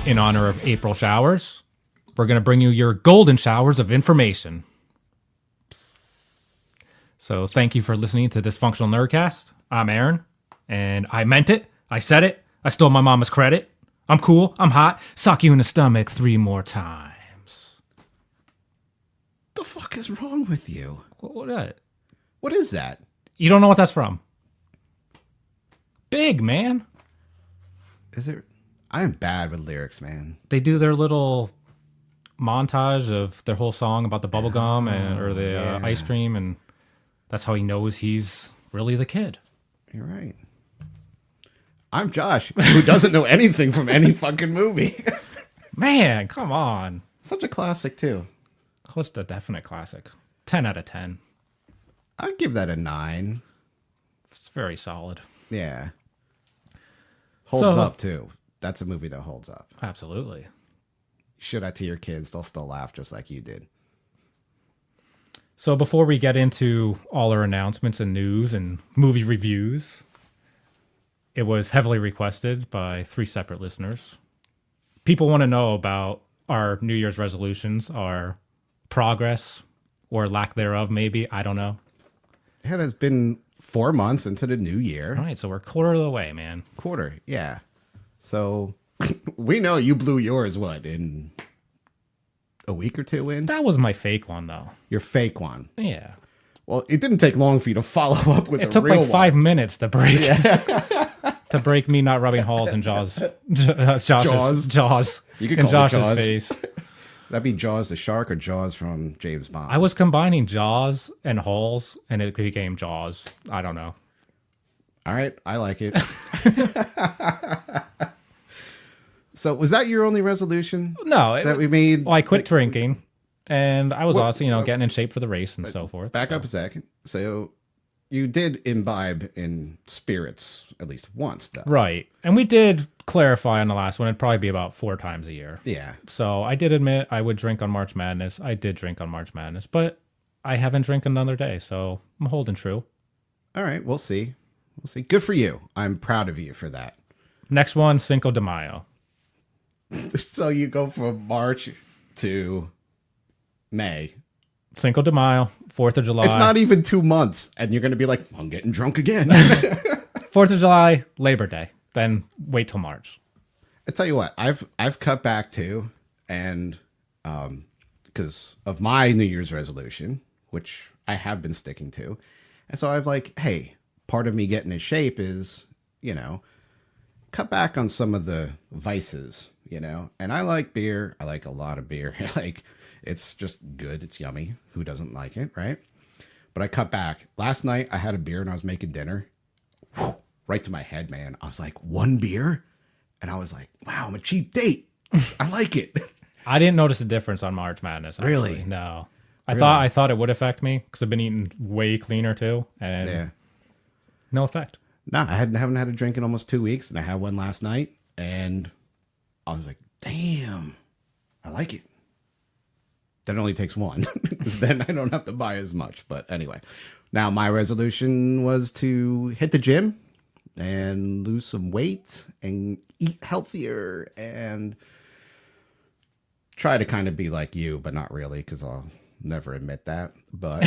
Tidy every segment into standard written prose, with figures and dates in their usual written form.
In honor of April showers, we're going to bring you your golden showers of information. So thank you for listening to Dysfunctional Nerdcast. I'm Aaron, and I meant it. I said it. I stole my mama's credit. I'm cool. I'm hot. Sock you in the stomach 3 more times. The fuck is wrong with you? What is that? You don't know what that's from? Big, man. Is it? I am bad with lyrics, man. They do their little montage of their whole song about the bubble gum or the ice cream, and that's how he knows he's really the kid. You're right. I'm Josh, who doesn't know anything from any fucking movie. Man, come on. Such a classic, too. What's the definite classic? 10 out of 10. I'd give that a 9. It's very solid. Yeah. Holds up, too. That's a movie that holds up. Absolutely. Show that to your kids. They'll still laugh just like you did. So before we get into all our announcements and news and movie reviews, it was heavily requested by 3 separate listeners. People want to know about our New Year's resolutions, our progress, or lack thereof, maybe. I don't know. It has been 4 months into the new year. All right, so we're a quarter of the way, man. Quarter, yeah. So we know you blew yours, in a week or 2 in? That was my fake one, though. Your fake one. Yeah. Well, it didn't take long for you to follow up with it the real one. It took like 5 minutes to break. Yeah. To break me not rubbing holes in Jaws. Jaws. You could in call Josh's it Jaws. face. That'd be Jaws the shark or Jaws from James Bond. I was combining Jaws and holes, and it became Jaws. I don't know. All right, I like it. So, was that your only resolution? No, that we made. Well, I quit drinking, and I was also, getting in shape for the race and so forth. Back up a second. So, you did imbibe in spirits at least once, though. Right, and we did clarify on the last one. It'd probably be about 4 times a year. Yeah. So I did admit I would drink on March Madness. I did drink on March Madness, but I haven't drank another day, so I'm holding true. All right, we'll see. We'll see. Good for you. I'm proud of you for that. Next one, Cinco de Mayo. So you go from March to May. Cinco de Mayo, 4th of July. It's not even 2 months, and you're going to be like, I'm getting drunk again. 4th of July, Labor Day. Then wait till March. I tell you what, I've cut back too, and because of my New Year's resolution, which I have been sticking to, and so I've like, hey, part of me getting in shape is, cut back on some of the vices, and I like beer. I like a lot of beer. It's just good. It's yummy. Who doesn't like it, right? But I cut back. Last night I had a beer and I was making dinner. Whew, right to my head, man. I was like, 1 beer? And I was like, wow, I'm a cheap date. I like it. I didn't notice a difference on March Madness. Actually. Really? No. I thought it would affect me because I've been eating way cleaner too. And no effect. No, I haven't had a drink in almost 2 weeks, and I had one last night, and I was like, damn, I like it. That only takes one, because then I don't have to buy as much. But anyway, now my resolution was to hit the gym and lose some weight and eat healthier and try to kind of be like you, but not really, because I'll never admit that. But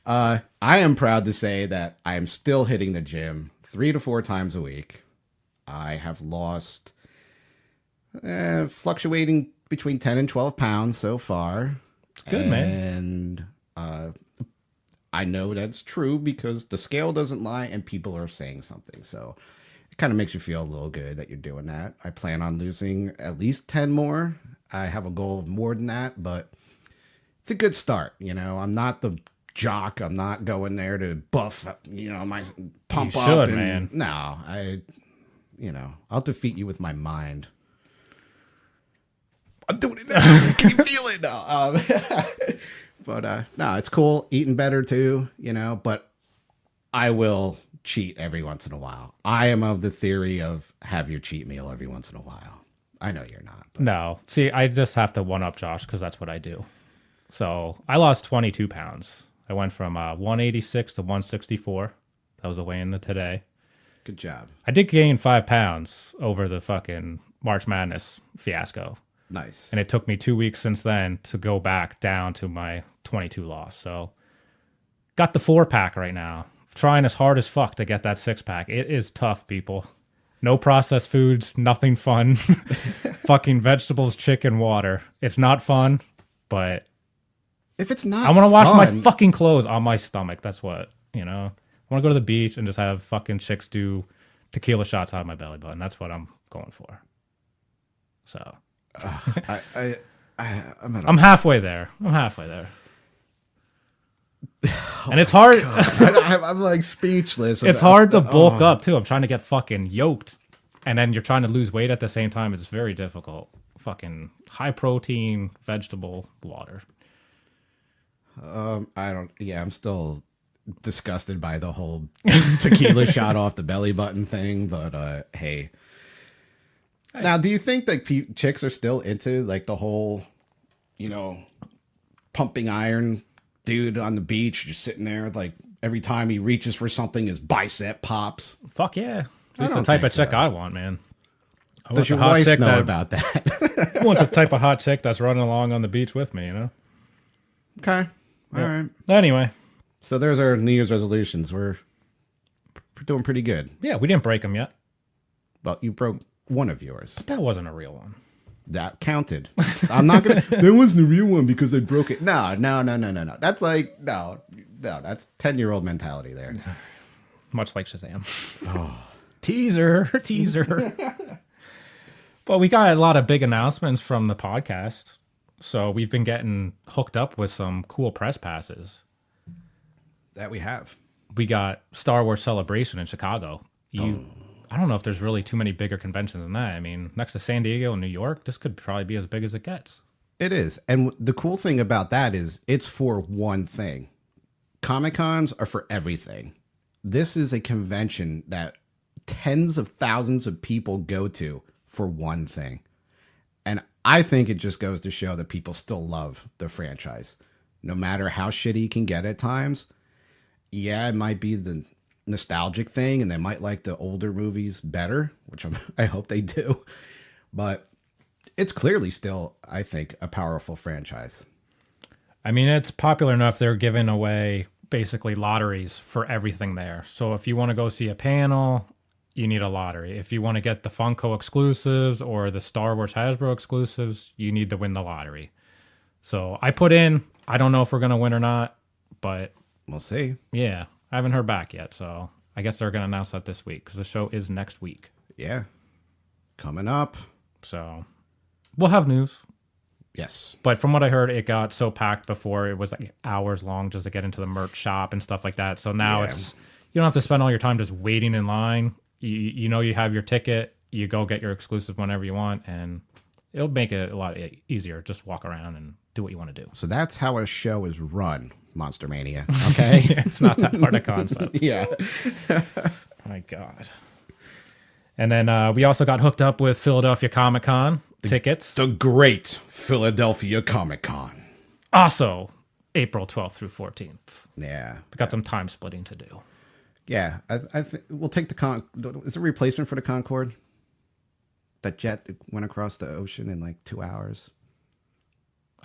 I am proud to say that I am still hitting the gym 3 to 4 times a week. I have lost fluctuating between 10 and 12 pounds so far. It's good, man. And I know that's true because the scale doesn't lie and people are saying something. So it kind of makes you feel a little good that you're doing that. I plan on losing at least 10 more. I have a goal of more than that, but it's a good start. I'm not the jock. I'm not going there to buff, my pump you up. Should, man. No, I'll defeat you with my mind. I'm doing it now. Can you feel it now? But no, it's cool. Eating better too, but I will cheat every once in a while. I am of the theory of have your cheat meal every once in a while. I know you're not. But. No. See, I just have to one up Josh because that's what I do. So I lost 22 pounds. I went from 186 to 164. That was a weigh-in today. Good job. I did gain 5 pounds over the fucking March Madness fiasco. Nice. And it took me 2 weeks since then to go back down to my 22 loss. So got the 4-pack right now. Trying as hard as fuck to get that 6-pack. It is tough, people. No processed foods, nothing fun. Fucking vegetables, chicken, water. It's not fun, but if it's not I want to wash my fun- fucking clothes on my stomach. That's what, I want to go to the beach and just have fucking chicks do tequila shots out of my belly button. That's what I'm going for. So I'm halfway there. And it's hard. I'm like speechless. It's hard to bulk up too. I'm trying to get fucking yoked, and then you're trying to lose weight at the same time. It's very difficult. Fucking high protein vegetable water. I'm still disgusted by the whole tequila shot off the belly button thing, but hey. Now, do you think that chicks are still into like the whole, pumping iron dude on the beach just sitting there, like every time he reaches for something, his bicep pops? Fuck yeah. That's the type of chick I want, man. Does your wife know about that? I want the type of hot chick that's running along on the beach with me, Okay. All right. Anyway. So there's our New Year's resolutions. We're doing pretty good. Yeah, we didn't break them yet. Well, you broke one of yours. But that wasn't a real one. That counted. I'm not going to... That wasn't a real one because I broke it. No. That's like... No, that's 10-year-old mentality there. Much like Shazam. Oh. Teaser. But we got a lot of big announcements from the podcast. So we've been getting hooked up with some cool press passes. That we have. We got Star Wars Celebration in Chicago. I don't know if there's really too many bigger conventions than that. I mean, next to San Diego and New York, this could probably be as big as it gets. It is. And the cool thing about that is it's for one thing. Comic-Cons are for everything. This is a convention that tens of thousands of people go to for one thing. And I think it just goes to show that people still love the franchise. No matter how shitty it can get at times. Yeah, it might be the nostalgic thing, and they might like the older movies better, which I hope they do. But it's clearly still, I think, a powerful franchise. I mean, it's popular enough they're giving away basically lotteries for everything there. So if you want to go see a panel, you need a lottery. If you want to get the Funko exclusives or the Star Wars Hasbro exclusives, you need to win the lottery. So I put in, I don't know if we're going to win or not, but we'll see. Yeah, I haven't heard back yet, so I guess they're going to announce that this week because the show is next week. Yeah, coming up. So we'll have news. Yes. But from what I heard, it got so packed before, it was like hours long just to get into the merch shop and stuff like that. So now it's, you don't have to spend all your time just waiting in line. You know you have your ticket, you go get your exclusive whenever you want, and it'll make it a lot easier. Just walk around and do what you want to do. So that's how a show is run, Monster Mania. Okay? It's not that hard a concept. Yeah. My God. And then we also got hooked up with Philadelphia Comic-Con tickets. The great Philadelphia Comic-Con. Also, April 12th through 14th. Yeah. We got some time splitting to do. Yeah. I think we'll take the is it a replacement for the Concorde? That jet that went across the ocean in like 2 hours.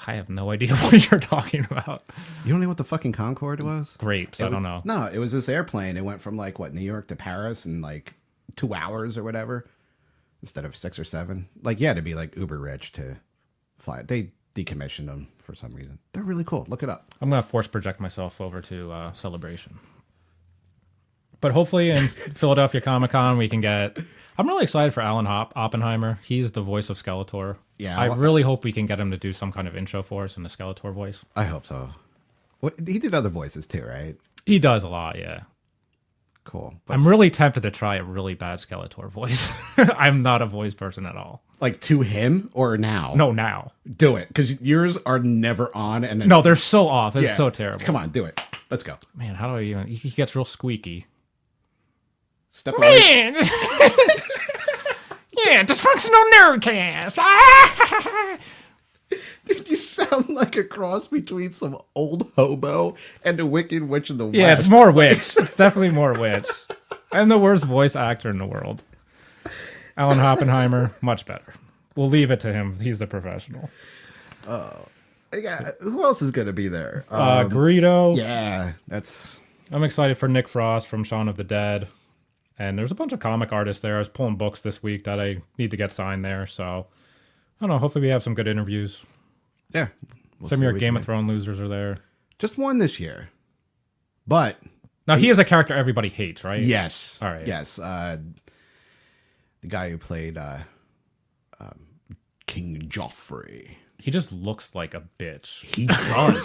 I have no idea what you're talking about. You don't know what the fucking Concorde was? Grapes. I don't know. No, it was this airplane. It went from like New York to Paris in like 2 hours or whatever, instead of 6 or 7. Like, yeah, to be like uber rich to fly. They decommissioned them for some reason. They're really cool. Look it up. I'm gonna force project myself over to Celebration. But hopefully in Philadelphia Comic-Con we can get... I'm really excited for Alan Oppenheimer. He's the voice of Skeletor. Yeah, I really hope we can get him to do some kind of intro for us in the Skeletor voice. I hope so. He did other voices too, right? He does a lot, yeah. Cool. I'm really tempted to try a really bad Skeletor voice. I'm not a voice person at all. Like to him or now? No, now. Do it, because yours are never on. And then, no, they're so off. It's so terrible. Come on, do it. Let's go. Man, how do I even... He gets real squeaky. Step away. Man! Yeah, Dysfunctional Nerdcast! Dude, you sound like a cross between some old hobo and a Wicked Witch of the West. Yeah, it's more witch. It's definitely more witch. I'm the worst voice actor in the world. Alan Oppenheimer, much better. We'll leave it to him. He's the professional. Yeah, who else is going to be there? Greedo. Yeah, that's... I'm excited for Nick Frost from Shaun of the Dead. And there's a bunch of comic artists there. I was pulling books this week that I need to get signed there. So, I don't know. Hopefully we have some good interviews. Yeah. Some of your Game of Thrones losers are there. Just one this year. But... Now, he is a character everybody hates, right? Yes. All right. Yes. The guy who played King Joffrey. He just looks like a bitch. He does.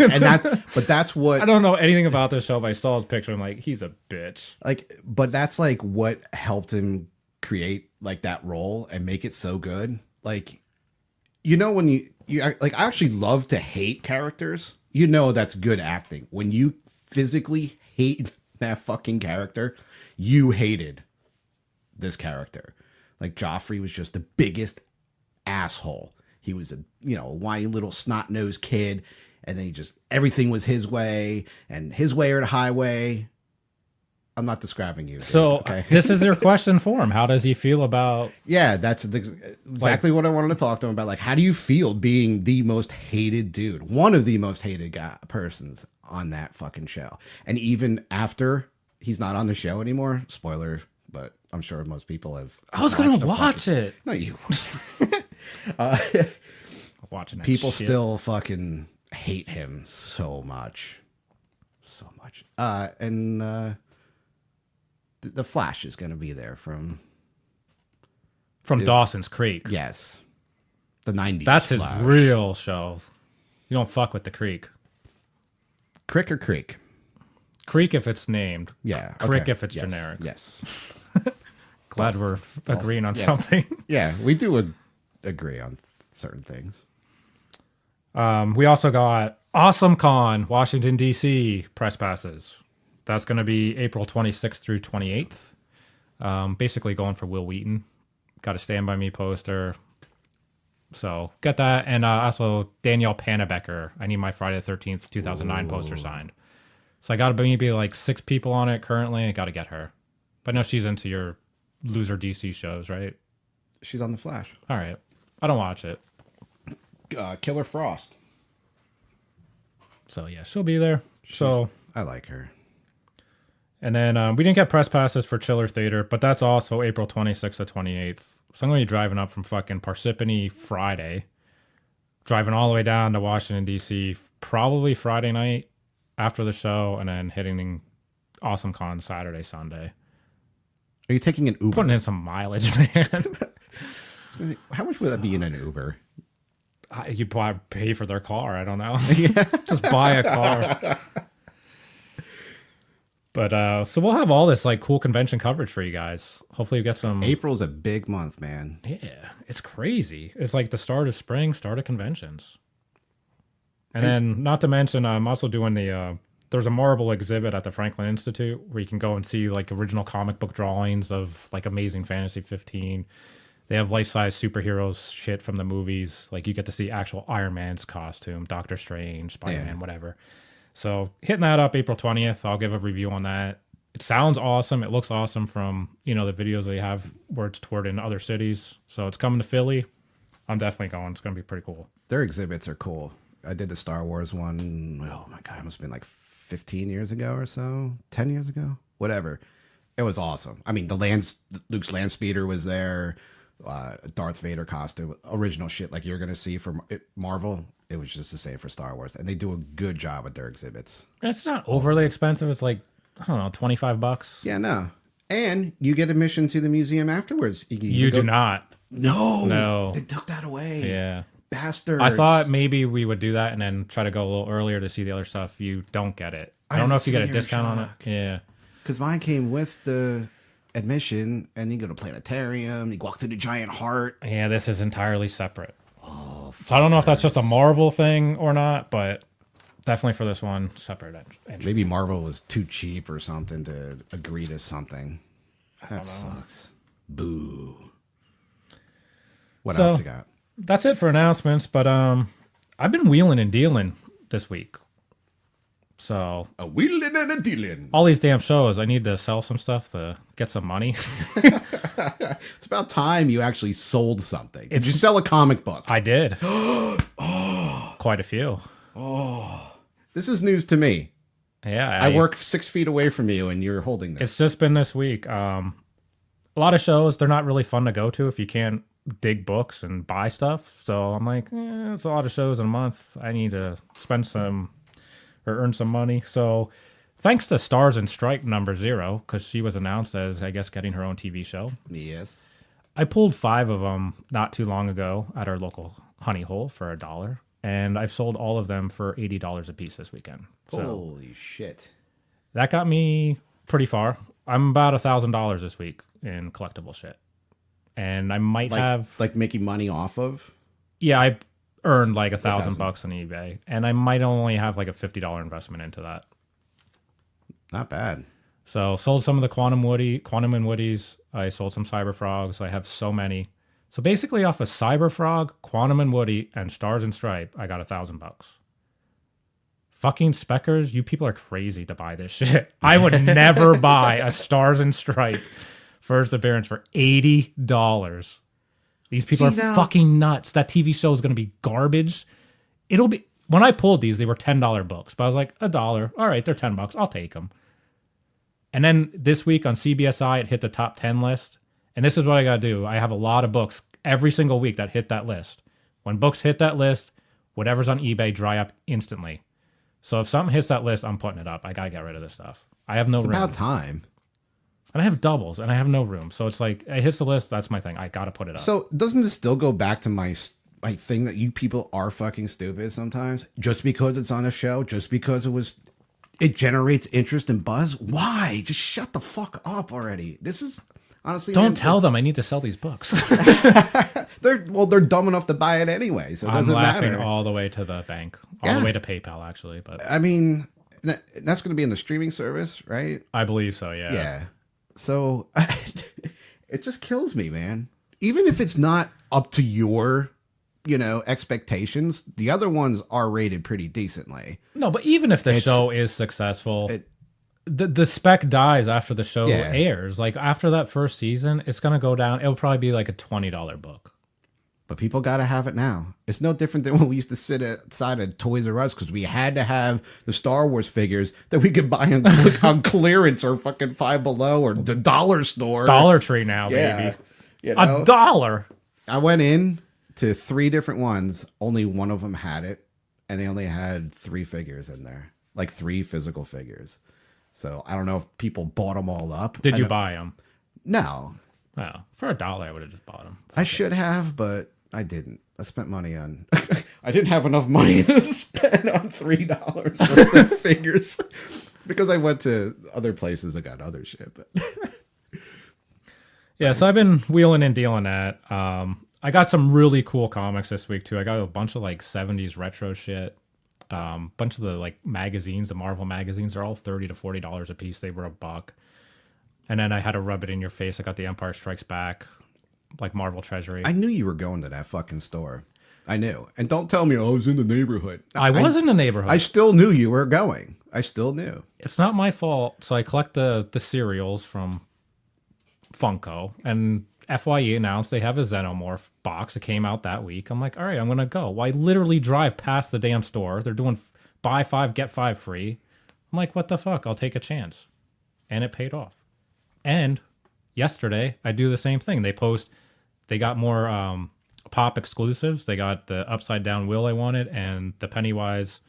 But that's what... I don't know anything about this show, but I saw his picture. I'm like, he's a bitch. But that's like what helped him create like that role and make it so good. Like, you know, when you like, I actually love to hate characters. You know, that's good acting. When you physically hate that fucking character, you hated this character. Like, Joffrey was just the biggest asshole. He was a, whiny little snot-nosed kid, and then everything was his way, and his way or the highway. I'm not describing you. So, okay? This is your question for him. How does he feel about... Yeah, that's exactly what I wanted to talk to him about. Like, how do you feel being the most hated dude? One of the most hated persons on that fucking show. And even after he's not on the show anymore, spoiler, but I'm sure most people have... I was going to watch it. No, you... Watching that people shit. Still fucking hate him so much. And the Flash is going to be there from Dawson's Creek. Yes, the 90s. That's Flash. his real show. You don't fuck with the Creek. Crick or Creek? Creek if it's named. Yeah. Crick okay. if it's Yes. generic. Yes. Glad we're agreeing on something. Yeah, we do agree on certain things. We also got Awesome Con, Washington, D.C. press passes. That's going to be April 26th through 28th. Basically going for Will Wheaton. Got a Stand By Me poster. So get that. And also Danielle Panabecker. I need my Friday the 13th, 2009 poster signed. So I got maybe like 6 people on it currently. I got to get her. But no, she's into your loser DC shows, right? She's on The Flash. All right. I don't watch it. Killer Frost. So yeah, she'll be there. I like her. And then we didn't get press passes for Chiller Theater, but that's also April 26th to 28th. So I'm going to be driving up from fucking Parsippany Friday, driving all the way down to Washington, D.C., probably Friday night after the show, and then hitting Awesome Con Saturday, Sunday. Are you taking an Uber? Putting in some mileage, man. How much would that be in an Uber? You pay for their car. I don't know. Just buy a car. But so we'll have all this like cool convention coverage for you guys. Hopefully you get some. April's a big month, man. Yeah, it's crazy. It's like the start of spring, start of conventions. And then, not to mention, I'm also doing there's a Marvel exhibit at the Franklin Institute where you can go and see like original comic book drawings of like Amazing Fantasy 15. They have life-size superheroes shit from the movies. Like you get to see actual Iron Man's costume, Doctor Strange, Spider-Man, whatever. So hitting that up April 20th. I'll give a review on that. It sounds awesome. It looks awesome from, the videos they have where it's toured in other cities. So it's coming to Philly. I'm definitely going. It's going to be pretty cool. Their exhibits are cool. I did the Star Wars one. Oh my God, it must have been like 15 years ago or so. 10 years ago? Whatever. It was awesome. I mean, Luke's land speeder was there. Darth Vader costume, original shit like you're going to see from Marvel. It was just the same for Star Wars. And they do a good job with their exhibits. It's not overly expensive. It's like, I don't know, $25. Yeah, no. And you get admission to the museum afterwards. You do not. No. They took that away. Yeah. Bastards. I thought maybe we would do that and then try to go a little earlier to see the other stuff. You don't get it. I don't know if you get a discount on it. Yeah. Because mine came with the admission, and you go to planetarium, you walk through the giant heart. Yeah, this is entirely separate. Oh, so I don't know if that's just a Marvel thing or not, but definitely for this one, separate entry. Maybe Marvel was too cheap or something to agree to something. That sucks. Boo. What else you got? That's it for announcements, but I've been wheeling and dealing this week. So A wheeling and a dealing. all these damn shows, I need to sell some stuff to get some money. It's about time you actually sold something. Did you sell a comic book? I did. Quite a few. This is news to me. Yeah. I work 6 feet away from you and you're holding this. It's just been this week. A lot of shows, they're not really fun to go to if you can't dig books and buy stuff. So I'm like, it's a lot of shows in a month. I need to spend some or earn some money. So thanks to Stars and Stripe #0, because she was announced as, I guess, getting her own TV show. Yes. I pulled 5 of them not too long ago at our local honey hole for $1. And I've sold all of them for $80 a piece this weekend. So Holy shit. that got me pretty far. I'm about $1,000 this week in collectible shit. And I might have... Like making money off of? Yeah, I earned like $1,000 bucks on eBay. And I might only have like a $50 investment into that. Not bad. So sold some of the Quantum and Woodies. I sold some Cyber Frogs. I have so many. So basically off of Cyber Frog, Quantum and Woody, and Stars and Stripe, I got $1,000. Fucking Speckers, you people are crazy to buy this shit. I would never buy a Stars and Stripe first appearance for $80. These people are fucking nuts. That TV show is going to be garbage. It'll be... When I pulled these, they were $10 books. But I was like, $1. All right, they're $10. I'll take them. And then this week on CBSI, it hit the top 10 list. And this is what I got to do. I have a lot of books every single week that hit that list. When books hit that list, whatever's on eBay dry up instantly. So if something hits that list, I'm putting it up. I got to get rid of this stuff. I have no room. It's about time. And I have doubles, and I have no room. So it's like, it hits the list, that's my thing. I got to put it up. So doesn't this still go back to my thing that you people are fucking stupid sometimes? Just because it's on a show, just because it generates interest and buzz? Why? Just shut the fuck up already. This is... Honestly, don't tell them I need to sell these books. They're dumb enough to buy it anyway, so it doesn't matter. I'm laughing all the way to the bank, all the way to PayPal, actually. But I mean, that's going to be in the streaming service, right? I believe so. Yeah. Yeah. So it just kills me, man. Even if it's not up to your, expectations, the other ones are rated pretty decently. No, but even if the show is successful. The spec dies after the show airs. Like after that first season, it's gonna go down. It'll probably be like a $20 book. But people gotta have it now. It's no different than when we used to sit outside of Toys R Us because we had to have the Star Wars figures that we could buy on clearance or fucking Five Below or the dollar store. Dollar Tree now, baby. $1. I went in to 3 different ones. Only one of them had it, and they only had 3 figures in there, like 3 physical figures. So I don't know if people bought them all up. Did you buy them? No. Oh, for $1, I would have just bought them. I should have, but I didn't. I spent money on... I didn't have enough money to spend on $3 worth of figures because I went to other places and got other shit. But yeah, so I've been wheeling and dealing that. I got some really cool comics this week, too. I got a bunch of, 70s retro shit. Bunch of the magazines, the Marvel magazines, are all $30 to $40 a piece. They were $1. And then I had to rub it in your face. I got the Empire Strikes Back, Marvel Treasury. I knew you were going to that fucking store. I knew. And don't tell me I was in the neighborhood. I was in the neighborhood. I still knew you were going. I still knew. It's not my fault. So I collect the cereals from Funko, and FYE announced they have a Xenomorph box. It came out that week. I'm like, all right, I'm going to go. Well, I literally drive past the damn store. They're doing buy 5, get 5 free. I'm like, what the fuck? I'll take a chance. And it paid off. And yesterday, I do the same thing. They got more Pop exclusives. They got the Upside Down Will I wanted and the Pennywise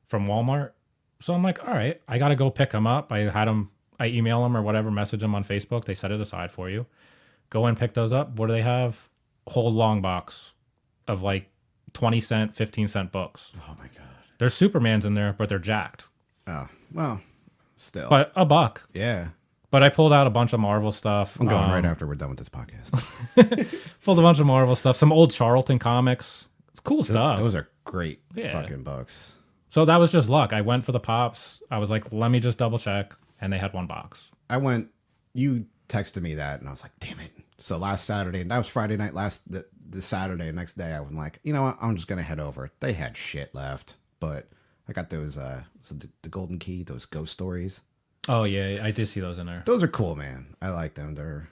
from Walmart. So I'm like, all right, I got to go pick them up. I email them or whatever, message them on Facebook. They set it aside for you. Go and pick those up. What do they have? Whole long box of 20-cent, 15-cent books. Oh my God. There's Supermans in there, but they're jacked. Oh, well, still. But $1. Yeah. But I pulled out a bunch of Marvel stuff. I'm going right after we're done with this podcast. Pulled a bunch of Marvel stuff. Some old Charlton comics. It's cool stuff. Those are great fucking books. So that was just luck. I went for the Pops. I was like, let me just double check. And they had 1 box. You texted me that, and I was like, damn it. So last Saturday, and that was Friday night, the Saturday, next day, I was like, you know what? I'm just going to head over. They had shit left, but I got those so the Golden Key, those ghost stories. Oh yeah, I did see those in there. Those are cool, man. I like them. They're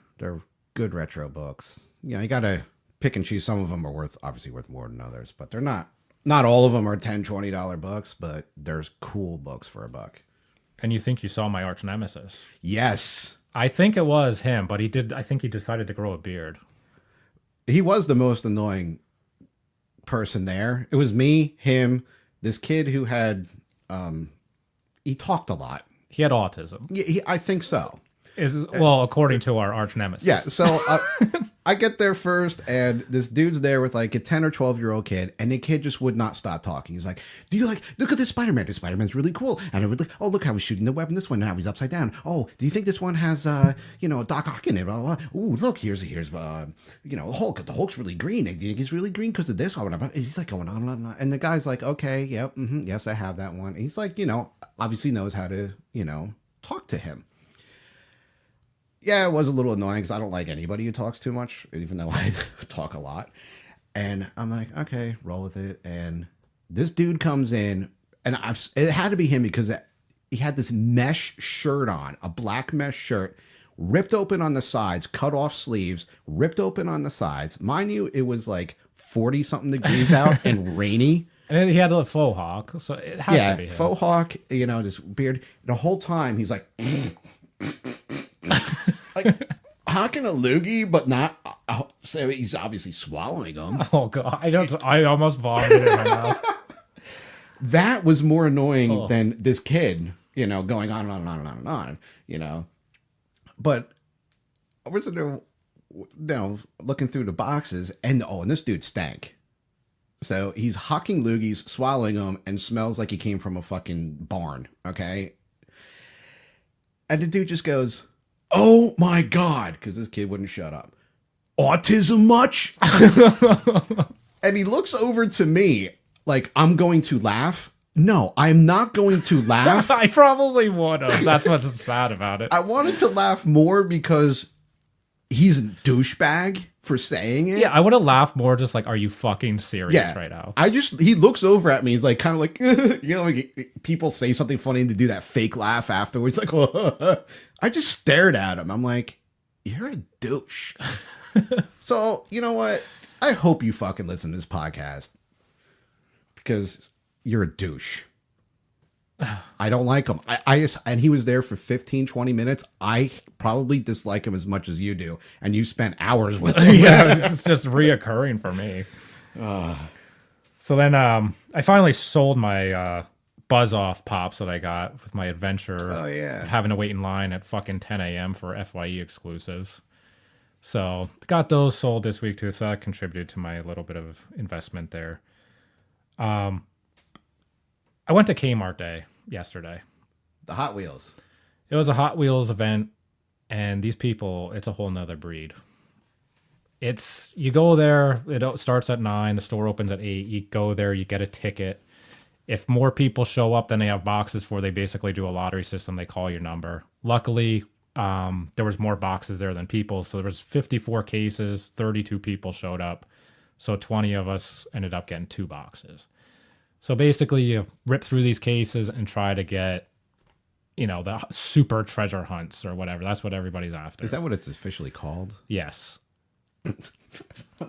good retro books. You know, you gotta pick and choose. Some of them are obviously worth more than others, but they're not all of them are $10-$20 books, but there's cool books for $1. And you think you saw my arch-nemesis? Yes. I think it was him, but I think he decided to grow a beard. He was the most annoying person there. It was me, him, this kid who had he talked a lot. He had autism. I think so. Well, according to our arch nemesis. Yeah, so I get there first, and this dude's there with like a 10 or 12-year-old kid, and the kid just would not stop talking. He's like, "Do you look at this Spider-Man? This Spider-Man's really cool." And I would oh, look how he's shooting the web in this one. Now he's upside down. Oh, do you think this one has, Doc Ock in it? Blah, blah, blah. Ooh, look, here's Hulk. The Hulk's really green. Do you think he's really green because of this? And he's like going on and on. And the guy's like, okay, yep, yes, I have that one. And he's like, obviously knows how to, talk to him. Yeah, it was a little annoying because I don't like anybody who talks too much, even though I talk a lot. And I'm like, okay, roll with it. And this dude comes in, and it had to be him because he had this mesh shirt on, a black mesh shirt, ripped open on the sides, cut off sleeves, ripped open on the sides. Mind you, it was like 40-something degrees out and rainy. And he had a faux hawk, so it has to be him. Faux hawk, this beard. The whole time, he's like... like hawking a loogie, but not. So he's obviously swallowing them. Oh god, I almost vomited in my mouth. That was more annoying than this kid, going on and on and on and on and on, But I was looking through the boxes, and this dude stank. So he's hawking loogies, swallowing them, and smells like he came from a fucking barn. Okay, and the dude just goes, "Oh my God," because this kid wouldn't shut up. "Autism much?" And he looks over to me like I'm going to laugh. No, I'm not going to laugh. I probably would have. That's what's sad about it. I wanted to laugh more because he's a douchebag for saying it. Yeah, I would have laughed more just like, are you fucking serious right now? He looks over at me. He's like, kind of like, like people say something funny and to do that fake laugh afterwards. Like, I just stared at him. I'm like, you're a douche. So, you know what? I hope you fucking listen to this podcast because you're a douche. I don't like him. And he was there for 15, 20 minutes. I probably dislike him as much as you do. And you spent hours with him. Yeah, it's just reoccurring for me. So then I finally sold my Buzz Off Pops that I got with my adventure. Oh, yeah. Of having to wait in line at fucking 10 a.m. for FYE exclusives. So got those sold this week too. So that contributed to my little bit of investment there. I went to Kmart Day yesterday. The Hot Wheels. It was a Hot Wheels event, and these people, it's a whole nother breed. You go there, it starts at 9, the store opens at 8, you go there, you get a ticket. If more people show up than they have boxes for, they basically do a lottery system, they call your number. Luckily, there was more boxes there than people, so there was 54 cases, 32 people showed up, so 20 of us ended up getting 2 boxes. So basically, you rip through these cases and try to get, the super treasure hunts or whatever. That's what everybody's after. Is that what it's officially called? Yes.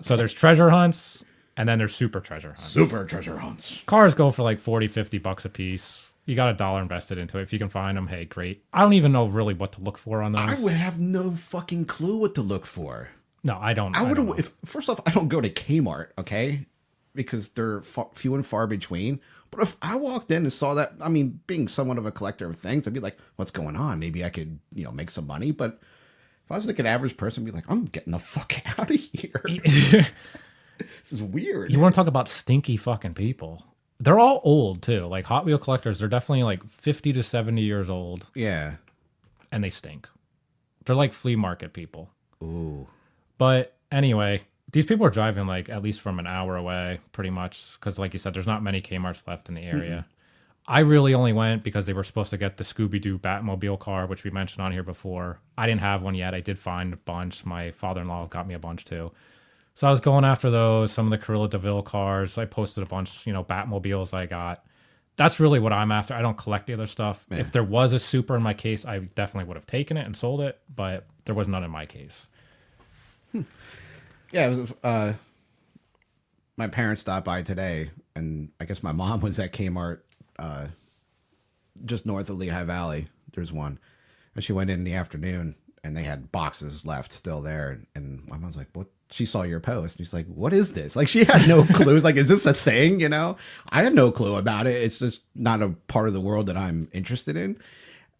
So there's treasure hunts, and then there's super treasure hunts. Super treasure hunts. Cars go for like $40-$50 a piece. You got $1 invested into it. If you can find them, hey, great. I don't even know really what to look for on those. I would have no fucking clue what to look for. No, I don't. First off, I don't go to Kmart, okay? Because they're few and far between. But if I walked in and saw that, being somewhat of a collector of things, I'd be like, what's going on? Maybe I could, make some money. But if I was like an average person, I'd be like, I'm getting the fuck out of here. This is weird. You want to talk about stinky fucking people? They're all old, too. Like, Hot Wheel collectors, they're definitely like 50 to 70 years old. Yeah. And they stink. They're like flea market people. Ooh. But anyway... These people are driving like at least from an hour away, pretty much, because like you said, there's not many Kmarts left in the area. Mm-hmm. I really only went because they were supposed to get the Scooby-Doo Batmobile car, which we mentioned on here before. I didn't have one yet. I did find a bunch. My father-in-law got me a bunch too. So I was going after those, some of the Cruella de Vil cars. I posted a bunch, Batmobiles I got. That's really what I'm after. I don't collect the other stuff. If there was a super in my case, I definitely would have taken it and sold it, but there was none in my case. Yeah, it was, my parents stopped by today, and I guess my mom was at Kmart just north of Lehigh Valley. There's one. And she went in the afternoon, and they had boxes left still there. And my mom's like, what? She saw your post. And she's like, what is this? Like, she had no clue. Like, is this a thing? You know, I had no clue about it. It's just not a part of the world that I'm interested in.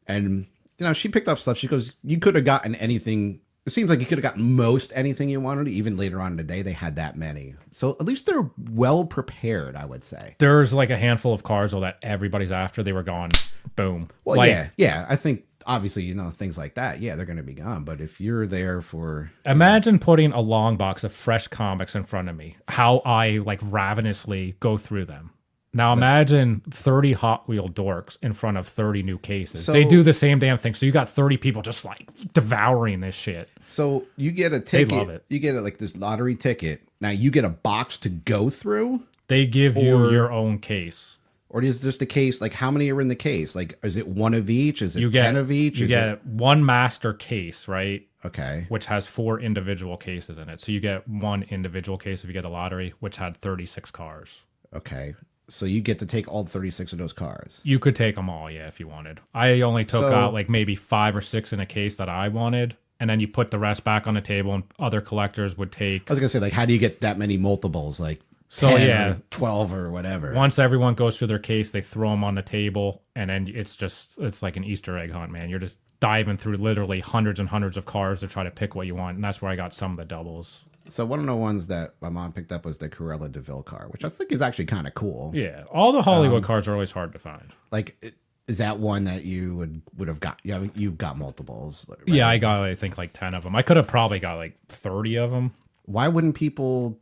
And, you know, she picked up stuff. She goes, you could have gotten anything. It seems like you could have gotten most anything you wanted. Even later on in the day, they had that many. So at least they're well prepared, I would say. There's like a handful of cars though that everybody's after. They were gone. Boom. Well, like, yeah. I think obviously, you know, things like that. Yeah, they're going to be gone. But if you're there for, imagine putting a long box of fresh comics in front of me. How I like ravenously go through them. Now imagine 30 Hot Wheel dorks in front of 30 new cases. So, they do the same damn thing. So you got 30 people just like devouring this shit. So you get a ticket. They love it. You get like this lottery ticket. Now you get a box to go through. They give you your own case. Or is just a case? Like, how many are in the case? Like, is it one of each? Is it 10 of each? You get one master case, right? Okay. Which has 4 individual cases in it. So you get one individual case if you get a lottery, which had 36 cars. Okay. So you get to take all 36 of those cars. You could take them all, yeah, if you wanted. I only took out like maybe 5 or 6 in a case that I wanted. And then you put the rest back on the table and other collectors would take. I was going to say, like, how do you get that many multiples? Like, so 10 yeah, or 12 or whatever. Once everyone goes through their case, they throw them on the table, and then it's like an Easter egg hunt, man. You're just diving through literally hundreds and hundreds of cars to try to pick what you want, and that's where I got some of the doubles. So one of the ones that my mom picked up was the Cruella de Vil car, which I think is actually kind of cool. Yeah, all the Hollywood cars are always hard to find. Like, is that one that you would have got? Yeah, you got multiples. Right? Yeah, I got I think like 10 of them. I could have probably got like 30 of them. Why wouldn't people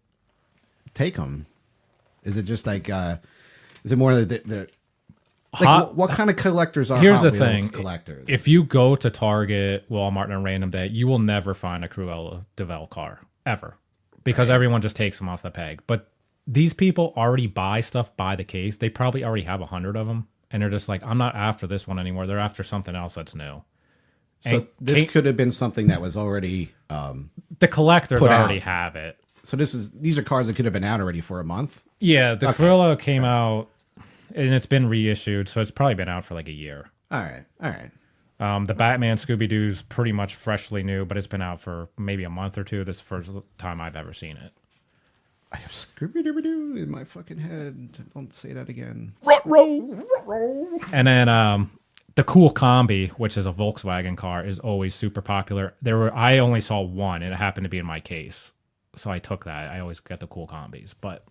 take them? Is it just like, is it more the like, what kind of collectors are Here's Hot the Wheels thing. collectors? If you go to Target, Walmart on a random day, you will never find a Cruella de Vil car, ever. Because everyone just takes them off the peg. But these people already buy stuff by the case. They probably already have 100 of them. And they're just like, I'm not after this one anymore. They're after something else that's new. So And this could have been something that was already the collectors put already out. have it. So these are cars that could have been out already for a month. Yeah, the Cruella came out, and it's been reissued, so it's probably been out for like a year. All right. The Batman Scooby-Doo's pretty much freshly new, but it's been out for maybe a month or two. This is the first time I've ever seen it. I have Scooby-Doo in my fucking head. Don't say that again. And then the cool combi, which is a Volkswagen car, is always super popular. I only saw one, and it happened to be in my case, so I took that. I always get the cool combis. But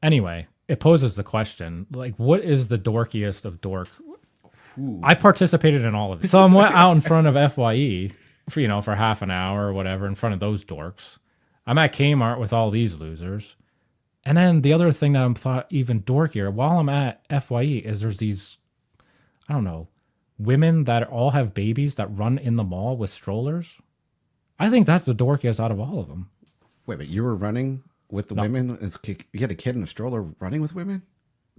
anyway, it poses the question, like, what is the dorkiest of dork? I've participated in all of it. So I went out in front of FYE for half an hour or whatever in front of those dorks. I'm at Kmart with all these losers. And then the other thing that I'm thought even dorkier, while I'm at FYE, is there's these, I don't know, women that all have babies that run in the mall with strollers. I think that's the dorkiest out of all of them. Wait, but you were running with the women? You had a kid in a stroller running with women?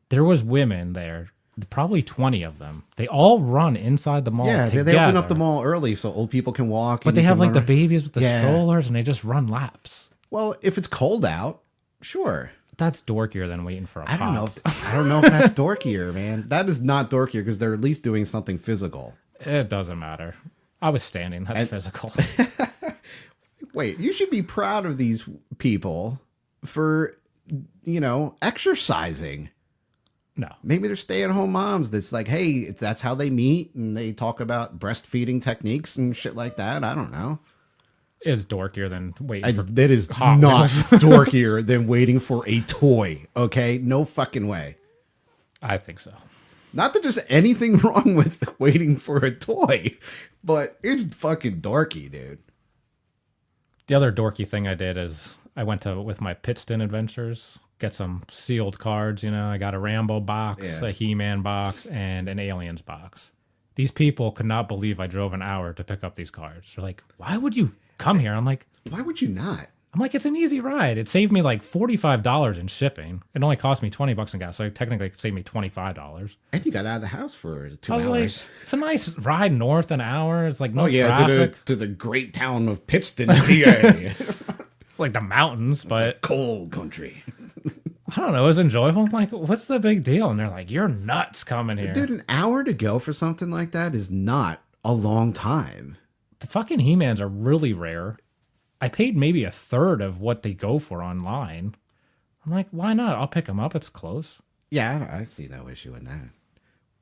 There was women there, probably 20 of them. They all run inside the mall together. They open up the mall early so old people can walk. But they have like the babies with the strollers, and they just run laps. Well, if it's cold out, sure. That's dorkier than waiting for a pop. I don't know if that's dorkier, man. That is not dorkier because they're at least doing something physical. It doesn't matter. I was standing. That's physical. Wait, you should be proud of these people for, exercising. No. Maybe they're stay-at-home moms that's like, hey, that's how they meet, and they talk about breastfeeding techniques and shit like that. I don't know. It's dorkier than waiting for That is Hot not Wheels. dorkier than waiting for a toy, okay? No fucking way. I think so. Not that there's anything wrong with waiting for a toy, but it's fucking dorky, dude. The other dorky thing I did is I went with my Pittston adventures, get some sealed cards. I got a Rambo box, a He-Man box, and an Aliens box. These people could not believe I drove an hour to pick up these cards. They're like, why would you come here? I'm like, why would you not? I'm like, it's an easy ride. It saved me like $45 in shipping. It only cost me $20 in gas, so technically it saved me $25. And you got out of the house for 2 I was hours. like, it's a nice ride north an hour. It's like no To traffic. the great town of Pittston, PA. It's like the mountains, but Cold country. I don't know. It was enjoyable. I'm like, what's the big deal? And they're like, you're nuts coming here. Dude, an hour to go for something like that is not a long time. The fucking He-Mans are really rare. I paid maybe a third of what they go for online. I'm like, why not? I'll pick them up. It's close. Yeah, I see no issue in that.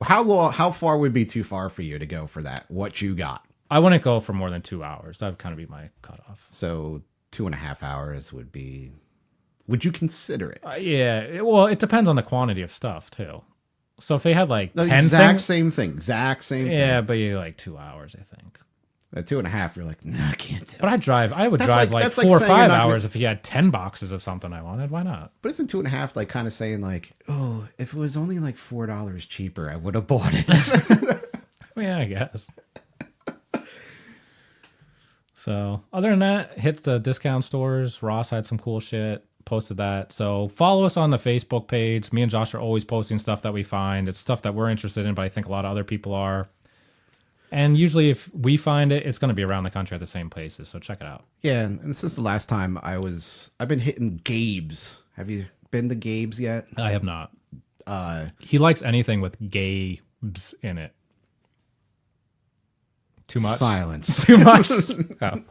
How far would be too far for you to go for that? What you got? I wouldn't go for more than 2 hours. That would kind of be my cutoff. So 2.5 hours would be. Would you consider it? Yeah. Well, it depends on the quantity of stuff too. So if they had like The 10 exact things, same thing. Exact same thing. yeah, but you like 2 hours, I think. At 2.5, you're like, nah, I can't do it. But I would That's drive like- like that's like 4 or saying you're 5 not hours gonna- if you had 10 boxes of something I wanted. Why not? But isn't 2.5 like kind of saying like, oh, if it was only like $4 cheaper, I would have bought it. Yeah, I guess. So other than that, hit the discount stores. Ross had some cool shit. Posted that. So follow us on the Facebook page. Me and Josh are always posting stuff that we find. It's stuff that we're interested in, but I think a lot of other people are. And usually if we find it, it's going to be around the country at the same places. So check it out. Yeah, and since the last time I've been hitting Gabe's. Have you been to Gabe's yet? I have not. He likes anything with gays in it. Too much? Silence. Too much? Oh.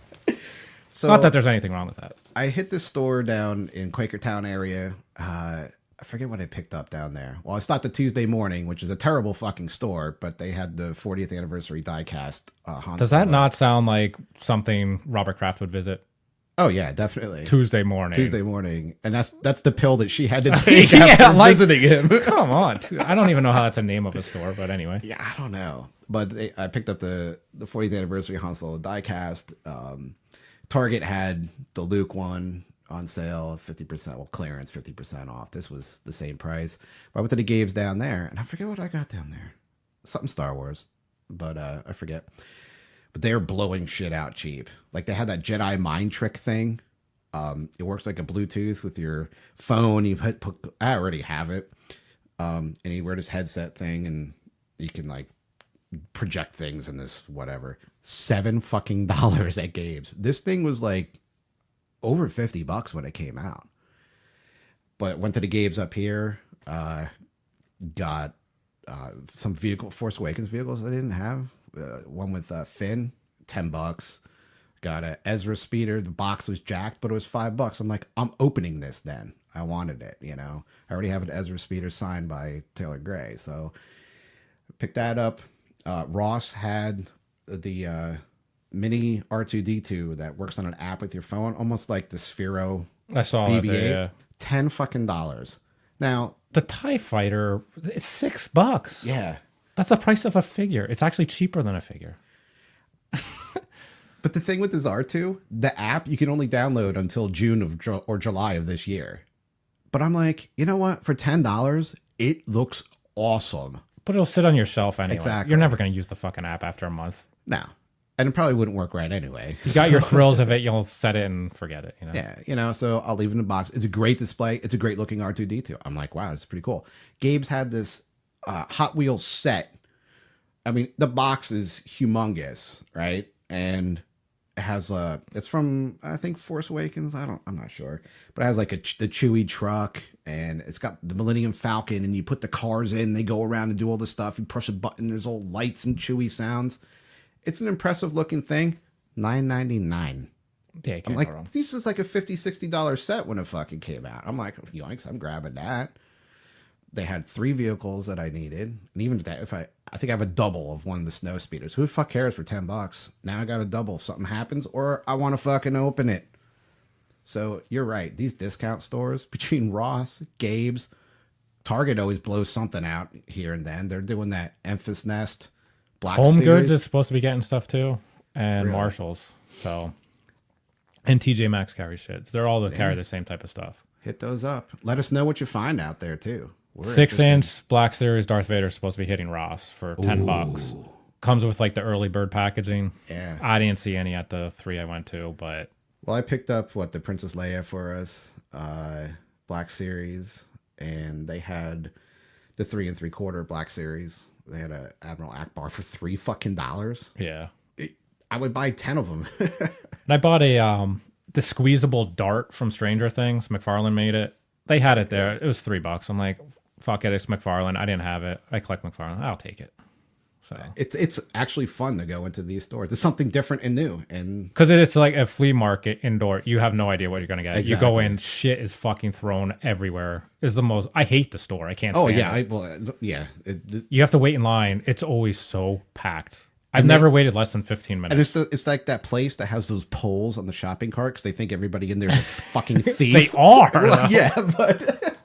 So Not that there's anything wrong with that. I hit this store down in Quakertown area. I forget what I picked up down there. Well, I stopped a Tuesday morning, which is a terrible fucking store, but they had the 40th anniversary diecast. Does that not sound like something Robert Kraft would visit? Oh yeah, definitely. Tuesday morning. And that's the pill that she had to take Yeah, after like- visiting him. Come on. I don't even know how that's a name of a store, but anyway. Yeah, I don't know, but I picked up the 40th anniversary Han Solo diecast. Target had the Luke one on sale, 50%, well, clearance, 50% off. This was the same price. But I went to the Gabe's down there, and I forget what I got down there. Something Star Wars, but I forget. But they're blowing shit out cheap. Like they had that Jedi mind trick thing. It works like a Bluetooth with your phone. I already have it. And you wear this headset thing, and you can like project things in this whatever. $7 fucking at Gabe's. This thing was like over $50 when it came out. But went to the Gabe's up here. Got some Force Awakens vehicles I didn't have. One with Finn, $10. Got a Ezra speeder. The box was jacked, but it was $5. I'm like, I'm opening this then. I wanted it, you know. I already have an Ezra speeder signed by Taylor Gray, so I picked that up. Ross had the mini R2D2 that works on an app with your phone, almost like the Sphero I saw BB-8. that there, yeah. $10 fucking dollars. Now, The TIE Fighter is $6. yeah. That's the price of a figure. It's actually cheaper than a figure. But the thing with this R2, the app you can only download until June or July of this year. But I'm like, you know what? For $10, it looks awesome. But it'll sit on your shelf anyway. Exactly. You're never going to use the fucking app after a month. No. And it probably wouldn't work right anyway. You got your thrills of it, you'll set it and forget it. You know? Yeah, you know, so I'll leave it in the box. It's a great display. It's a great looking R2D2. I'm like, wow, it's pretty cool. Gabe's had this Hot Wheels set. I mean, the box is humongous, right? And it has it's from, I think, Force Awakens. I'm not sure. But it has like the Chewie truck, and it's got the Millennium Falcon, and you put the cars in, they go around and do all this stuff. You push a button, there's all lights and Chewie sounds. It's an impressive looking thing. $9.99. Yeah, you I'm can't like, go wrong. this is like a $50, $60 set when it fucking came out. I'm like, yoinks, I'm grabbing that. They had 3 vehicles that I needed. And even if I think I have a double of one of the snow speeders. Who the fuck cares for $10? Now I got a double if something happens, or I want to fucking open it. So you're right. These discount stores between Ross, Gabe's, Target always blows something out here and then. They're doing that Emphas Nest Black Home Series. Goods is supposed to be getting stuff too, and Really? Marshalls. So, and TJ Maxx carries shit. They're all to carry the same type of stuff. Hit those up. Let us know what you find out there too. We're 6-inch Black Series Darth Vader is supposed to be hitting Ross for $10. Comes with like the early bird packaging. Yeah. I didn't see any at the 3 I went to, but Well, I picked up the Princess Leia for us, Black Series, and they had the 3 3/4 Black Series. They had a Admiral Akbar for $3 fucking. Yeah. I would buy 10 of them. And I bought a the squeezable dart from Stranger Things. McFarlane made it. They had it there. It was $3. I'm like, fuck it, it's McFarlane. I didn't have it. I collect McFarlane. I'll take it. So It's actually fun to go into these stores. It's something different and new. And because it's like a flea market indoor, you have no idea what you're gonna get. Exactly. You go in, shit is fucking thrown everywhere. Is the most. I hate the store. I can't. Stand it. You have to wait in line. It's always so packed. I've never waited less than 15 minutes. And it's like that place that has those poles on the shopping cart because they think everybody in there is a fucking thief. They are. Well, yeah, but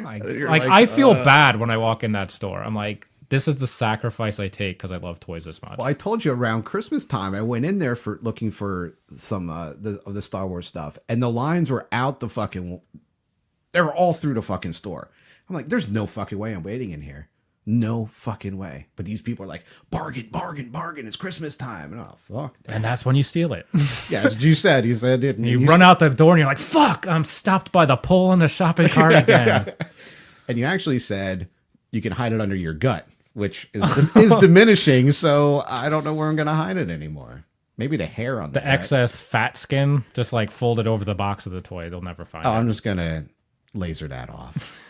I feel bad when I walk in that store. I'm like, this is the sacrifice I take because I love toys this much. Well, I told you around Christmas time, I went in there for looking for some of the Star Wars stuff, and the lines were out the fucking. They were all through the fucking store. I'm like, there's no fucking way I'm waiting in here. No fucking way. But these people are like, bargain, bargain, bargain. It's Christmas time. And oh, fuck. And that's when you steal it. Yeah, as you said, he said it. You run out the door and you're like, fuck, I'm stopped by the pole in the shopping cart again. And you actually said you can hide it under your gut, which is diminishing. So I don't know where I'm going to hide it anymore. Maybe the hair on the gut. Excess fat skin, just like folded over the box of the toy. They'll never find it. I'm just going to laser that off.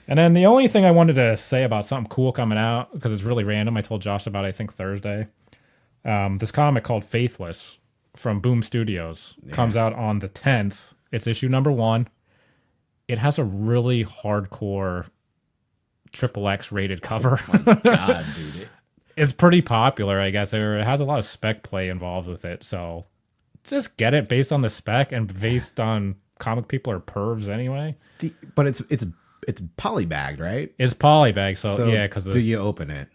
And then the only thing I wanted to say about something cool coming out, because it's really random, I told Josh about it, I think Thursday. This comic called Faithless from Boom Studios comes out on the 10th. It's issue number 1. It has a really hardcore XXX rated cover. Oh my God, dude. It's pretty popular, I guess. It has a lot of spec play involved with it. So just get it based on the spec and based on comic people are pervs anyway. But it's polybagged, right? It's polybagged, so yeah. Because do you open it?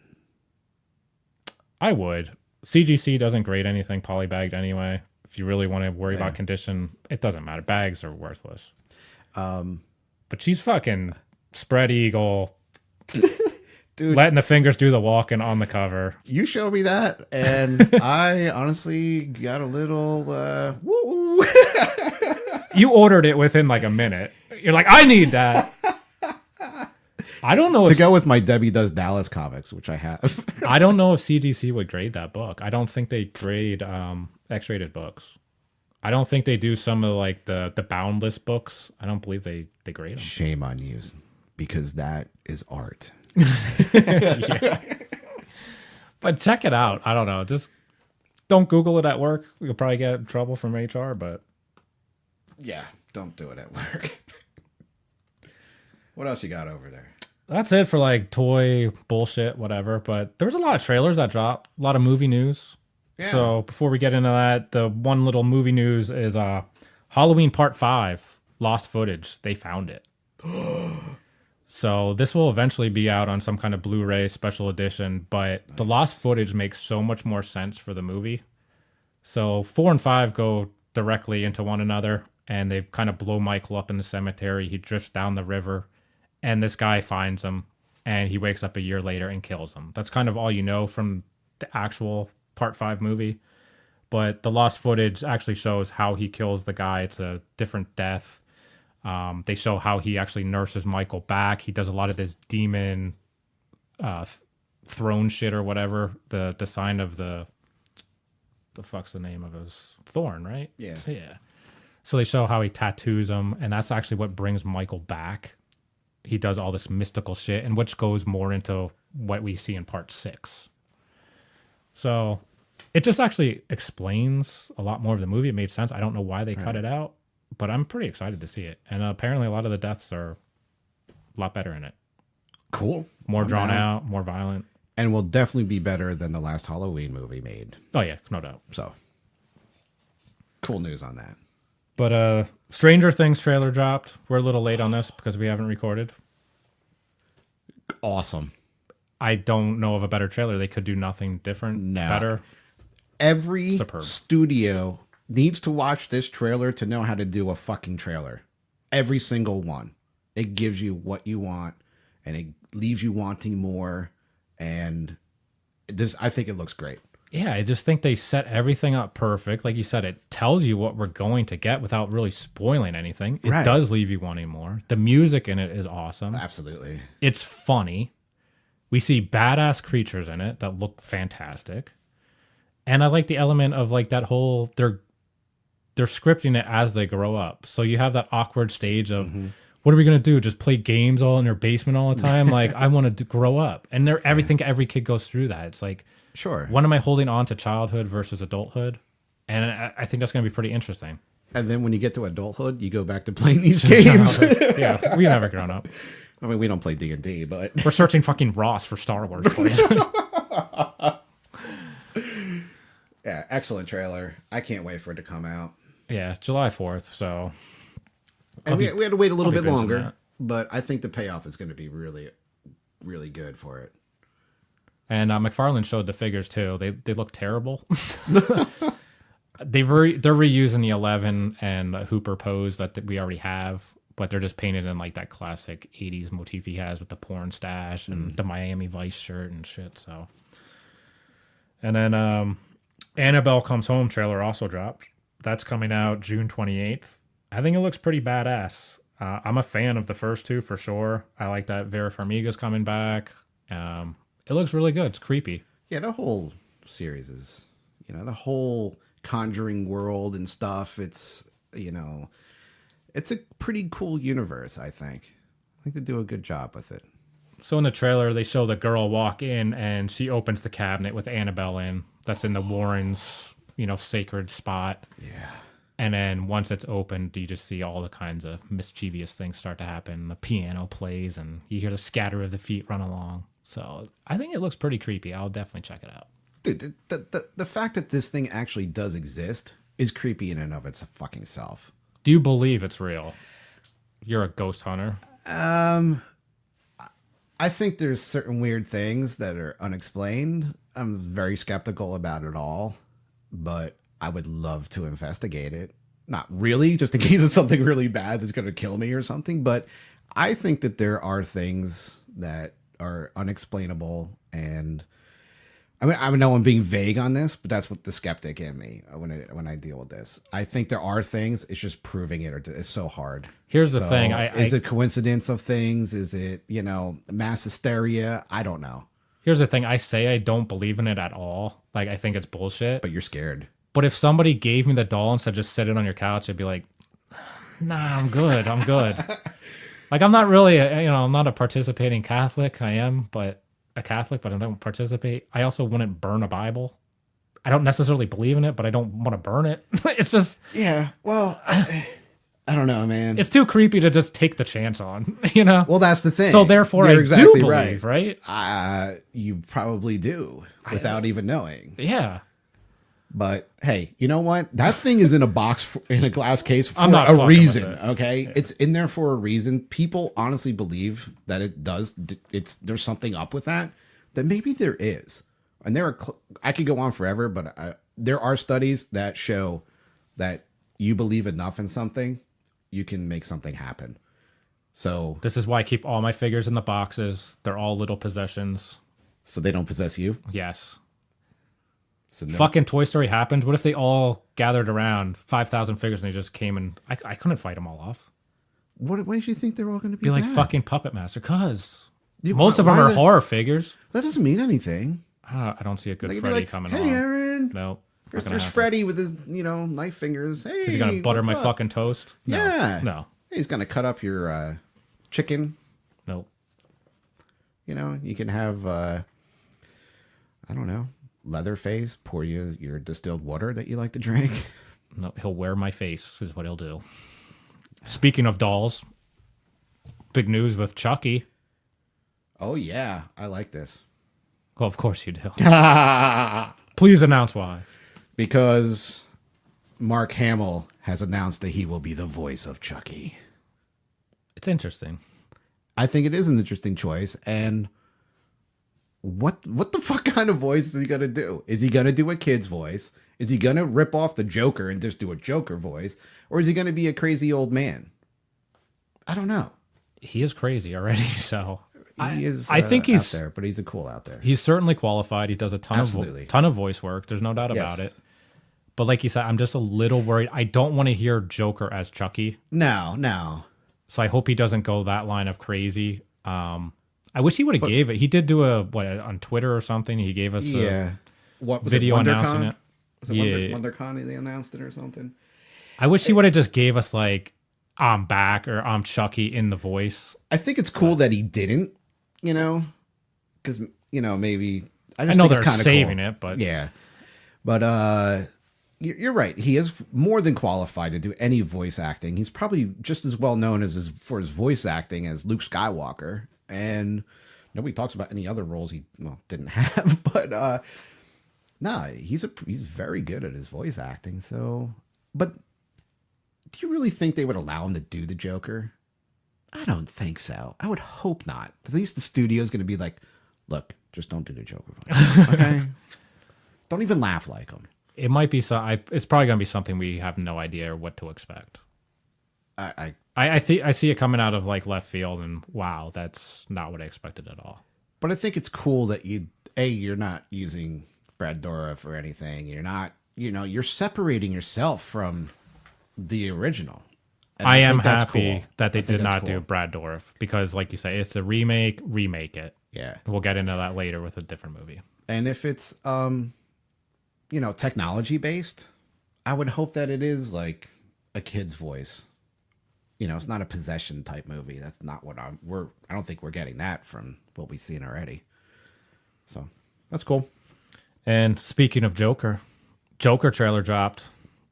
I would. CGC doesn't grade anything polybagged anyway. If you really want to worry about condition, it doesn't matter. Bags are worthless. But she's fucking spread eagle, dude. Letting the fingers do the walking on the cover. You showed me that, and I honestly got a little woo. You ordered it within like a minute. You're like, I need that. I don't know to go with my Debbie Does Dallas comics, which I have. I don't know if CGC would grade that book. I don't think they grade X-rated books. I don't think they do some of like the Boundless books. I don't believe they grade them. Shame on you, because that is art. Yeah. But check it out. I don't know. Just don't Google it at work. You'll probably get in trouble from HR. But yeah, don't do it at work. What else you got over there? That's it for like toy bullshit, whatever. But there was a lot of trailers that dropped, a lot of movie news. Yeah. So before we get into that, the one little movie news is Halloween Part 5, lost footage. They found it. So this will eventually be out on some kind of Blu-ray special edition, but the lost footage makes so much more sense for the movie. So 4 and 5 go directly into one another, and they kind of blow Michael up in the cemetery. He drifts down the river, and this guy finds him, and he wakes up a year later and kills him. That's kind of all you know from the actual Part 5 movie. But the lost footage actually shows how he kills the guy. It's a different death. They show how he actually nurses Michael back. He does a lot of this demon throne shit or whatever. The sign of the fuck's the name of his thorn, right? Yeah. Yeah. So they show how he tattoos him, and that's actually what brings Michael back. He does all this mystical shit, and which goes more into what we see in Part 6. So it just actually explains a lot more of the movie. It made sense. I don't know why they cut it out, but I'm pretty excited to see it. And apparently a lot of the deaths are a lot better in it. Cool. More drawn out, more violent. And will definitely be better than the last Halloween movie made. Oh, yeah, no doubt. So, cool news on that. But Stranger Things trailer dropped. We're a little late on this because we haven't recorded. Awesome. I don't know of a better trailer. They could do nothing different, better. Every studio needs to watch this trailer to know how to do a fucking trailer. Every single one. It gives you what you want, and it leaves you wanting more. And this, I think it looks great. Yeah, I just think they set everything up perfect. Like you said, it tells you what we're going to get without really spoiling anything. It Right. does leave you wanting more. The music in it is awesome. Absolutely. It's funny. We see badass creatures in it that look fantastic. And I like the element of like that whole they're scripting it as they grow up. So you have that awkward stage of what are we gonna do? Just play games all in their basement all the time? Like I want to grow up, and every kid goes through that. It's like, Sure. when am I holding on to childhood versus adulthood? And I think that's gonna be pretty interesting. And then when you get to adulthood, you go back to playing these games. Yeah, we never grown up. I mean, we don't play D&D, but We're searching fucking Ross for Star Wars toys. yeah, excellent trailer. I can't wait for it to come out. Yeah, July 4th. So And we had to wait a little I'll be bit binging longer, that. but I think the payoff is going to be really, really good for it. And McFarlane showed the figures too. They look terrible. They're reusing the 11 and the Hooper pose that we already have, but they're just painted in like that classic 80s motif he has with the porn stash and the Miami Vice shirt and shit. So, and then Annabelle Comes Home trailer also dropped. That's coming out June 28th. I think it looks pretty badass. I'm a fan of the first two for sure. I like that Vera Farmiga's coming back. It looks really good. It's creepy. Yeah, the whole series is, the whole Conjuring world and stuff. It's, it's a pretty cool universe, I think. I think they do a good job with it. So in the trailer, they show the girl walk in and she opens the cabinet with Annabelle in. That's in the Warrens, sacred spot. Yeah. And then once it's opened, you just see all the kinds of mischievous things start to happen. The piano plays and you hear the scatter of the feet run along. So I think it looks pretty creepy. I'll definitely check it out. Dude, the fact that this thing actually does exist is creepy in and of its fucking self. Do you believe it's real? You're a ghost hunter. I think there's certain weird things that are unexplained. I'm very skeptical about it all, but I would love to investigate it. Not really, just in case it's something really bad that's going to kill me or something, but I think that there are things that are unexplainable, and I know I'm being vague on this, but that's what the skeptic in me when I deal with this. I think there are things. It's just proving it is so hard. Here's the thing. Is it coincidence of things? Is it, mass hysteria? I don't know. Here's the thing. I say I don't believe in it at all. Like, I think it's bullshit. But you're scared. But if somebody gave me the doll and said, just sit it on your couch, I'd be like, nah, I'm good. I'm good. Like, I'm not really, I'm not a participating Catholic. I am, but a Catholic, but I don't participate. I also wouldn't burn a Bible. I don't necessarily believe in it, but I don't want to burn it. It's just... Yeah, well, I don't know, man. It's too creepy to just take the chance on, Well, that's the thing. So therefore, You're I exactly do believe, right? You probably do, without even knowing. Yeah. But hey, you know what? That thing is in a box, in a glass case for I'm not a fucking reason, with it. okay? Yeah. It's in there for a reason. People honestly believe that it does. There's something up with that maybe there is. And I could go on forever, but there are studies that show that you believe enough in something, you can make something happen. So This is why I keep all my figures in the boxes. They're all little possessions. so they don't possess you. Yes. So no, Fucking Toy Story happened. What if they all gathered around 5,000 figures and they just came and I couldn't fight them all off? what makes you think they're all going to be Be like bad? fucking Puppet Master, cause You- most of them why are the- horror figures. That doesn't mean anything. I don't see a good They could be Freddy like, coming hey, along. Aaron. No. There's Freddy with his, knife fingers. Hey, He's gonna butter what's my up? fucking toast. No. Yeah. No. He's gonna cut up your chicken. No. You can have, I don't know, Leatherface pour you your distilled water that you like to drink. No. He'll wear my face. Is what he'll do. Speaking of dolls, big news with Chucky. Oh yeah, I like this Well, of course you do. Please announce why. because Mark Hamill has announced that he will be the voice of Chucky. It's interesting. I think it is an interesting choice. And what the fuck kind of voice is he gonna do? Is he gonna do a kid's voice? Is he gonna rip off the Joker and just do a Joker voice? Or is he gonna be a crazy old man? I don't know. He is crazy already, so he is. I think he's out there, but he's a cool out there. He's certainly qualified. He does a ton of voice work. There's no doubt about it. But like you said, I'm just a little worried. I don't want to hear Joker as Chucky. No. So I hope he doesn't go that line of crazy. I wish he would have gave it. He did do on Twitter or something. He gave us a video announcing it. Was it WonderCon they announced it or something? I wish he would have just gave us like, I'm back or I'm Chucky in the voice. I think it's cool that he didn't, because, maybe... I know they're saving it, but... Yeah. But you're right. He is more than qualified to do any voice acting. He's probably just as well known for his voice acting as Luke Skywalker. And nobody talks about any other roles he didn't have. But he's very good at his voice acting. So, but do you really think they would allow him to do the Joker? I don't think so. I would hope not. At least the studio's going to be like, look, just don't do the Joker voice. Okay? Don't even laugh like him. It might be it's probably going to be something we have no idea what to expect. I see it coming out of like left field, and wow, that's not what I expected at all. But I think it's cool that you're not using Brad Dourif or anything. You're not, you're separating yourself from the original. And I am happy that they did not do Brad Dourif because, like you say, it's a remake it. Yeah, we'll get into that later with a different movie. And if it's technology based, I would hope that it is like a kid's voice. It's not a possession type movie. That's not what I don't think we're getting that from what we've seen already. So that's cool. And speaking of Joker trailer dropped,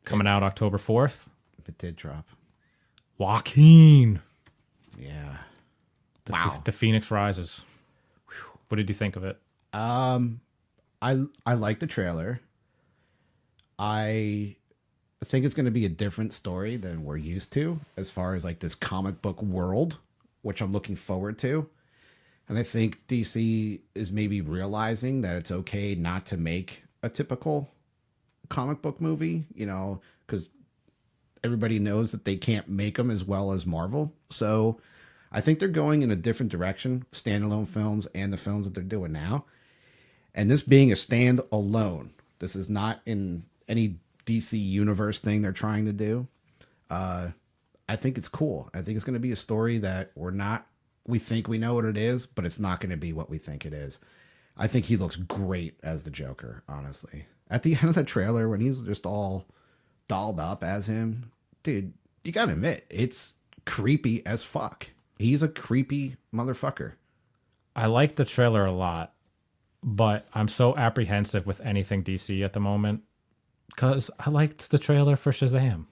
coming out October 4th. It did drop. Joaquin. Yeah. Wow. The Phoenix Rises. Whew. What did you think of it? I like the trailer. I think it's going to be a different story than we're used to as far as like this comic book world, which I'm looking forward to. And I think DC is maybe realizing that it's okay not to make a typical comic book movie, because everybody knows that they can't make them as well as Marvel. So I think they're going in a different direction, standalone films and the films that they're doing now. And this being a standalone, this is not in any DC universe thing they're trying to do. I think it's cool. I think it's going to be a story that we think we know what it is, but it's not going to be what we think it is. I think he looks great as the Joker, honestly. At the end of the trailer, when he's just all dolled up as him, dude, you got to admit, it's creepy as fuck. He's a creepy motherfucker. I like the trailer a lot, but I'm so apprehensive with anything DC at the moment because I liked the trailer for Shazam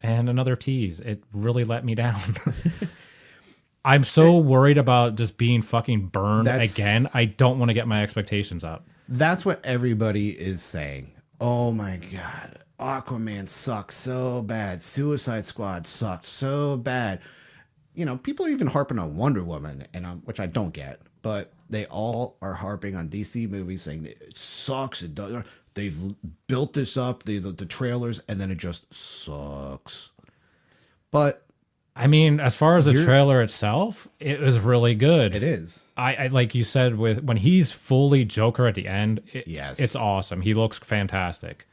and another tease. It really let me down. I'm so worried about just being fucking burned again. I don't want to get my expectations up. That's what everybody is saying. Oh my God. Aquaman sucks so bad. Suicide Squad sucked so bad. People are even harping on Wonder Woman, which I don't get, but they all are harping on DC movies saying it sucks. It does. They've built this up, the trailers, and then it just sucks. But I mean, as far as the trailer itself, it was really good. It is. I like you said, when he's fully Joker at the end, yes, it's awesome. He looks fantastic.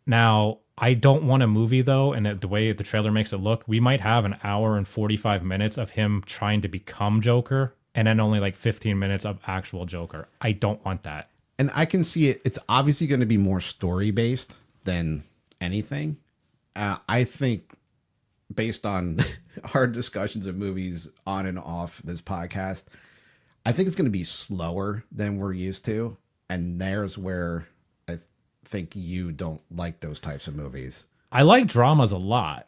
Now, I don't want a movie, though, and the way the trailer makes it look, we might have an hour and 45 minutes of him trying to become Joker, and then only like 15 minutes of actual Joker. I don't want that. And I can see it. It's obviously going to be more story-based than anything. I think, based on our discussions of movies on and off this podcast, I think it's going to be slower than we're used to. And there's where I think you don't like those types of movies. I like dramas a lot,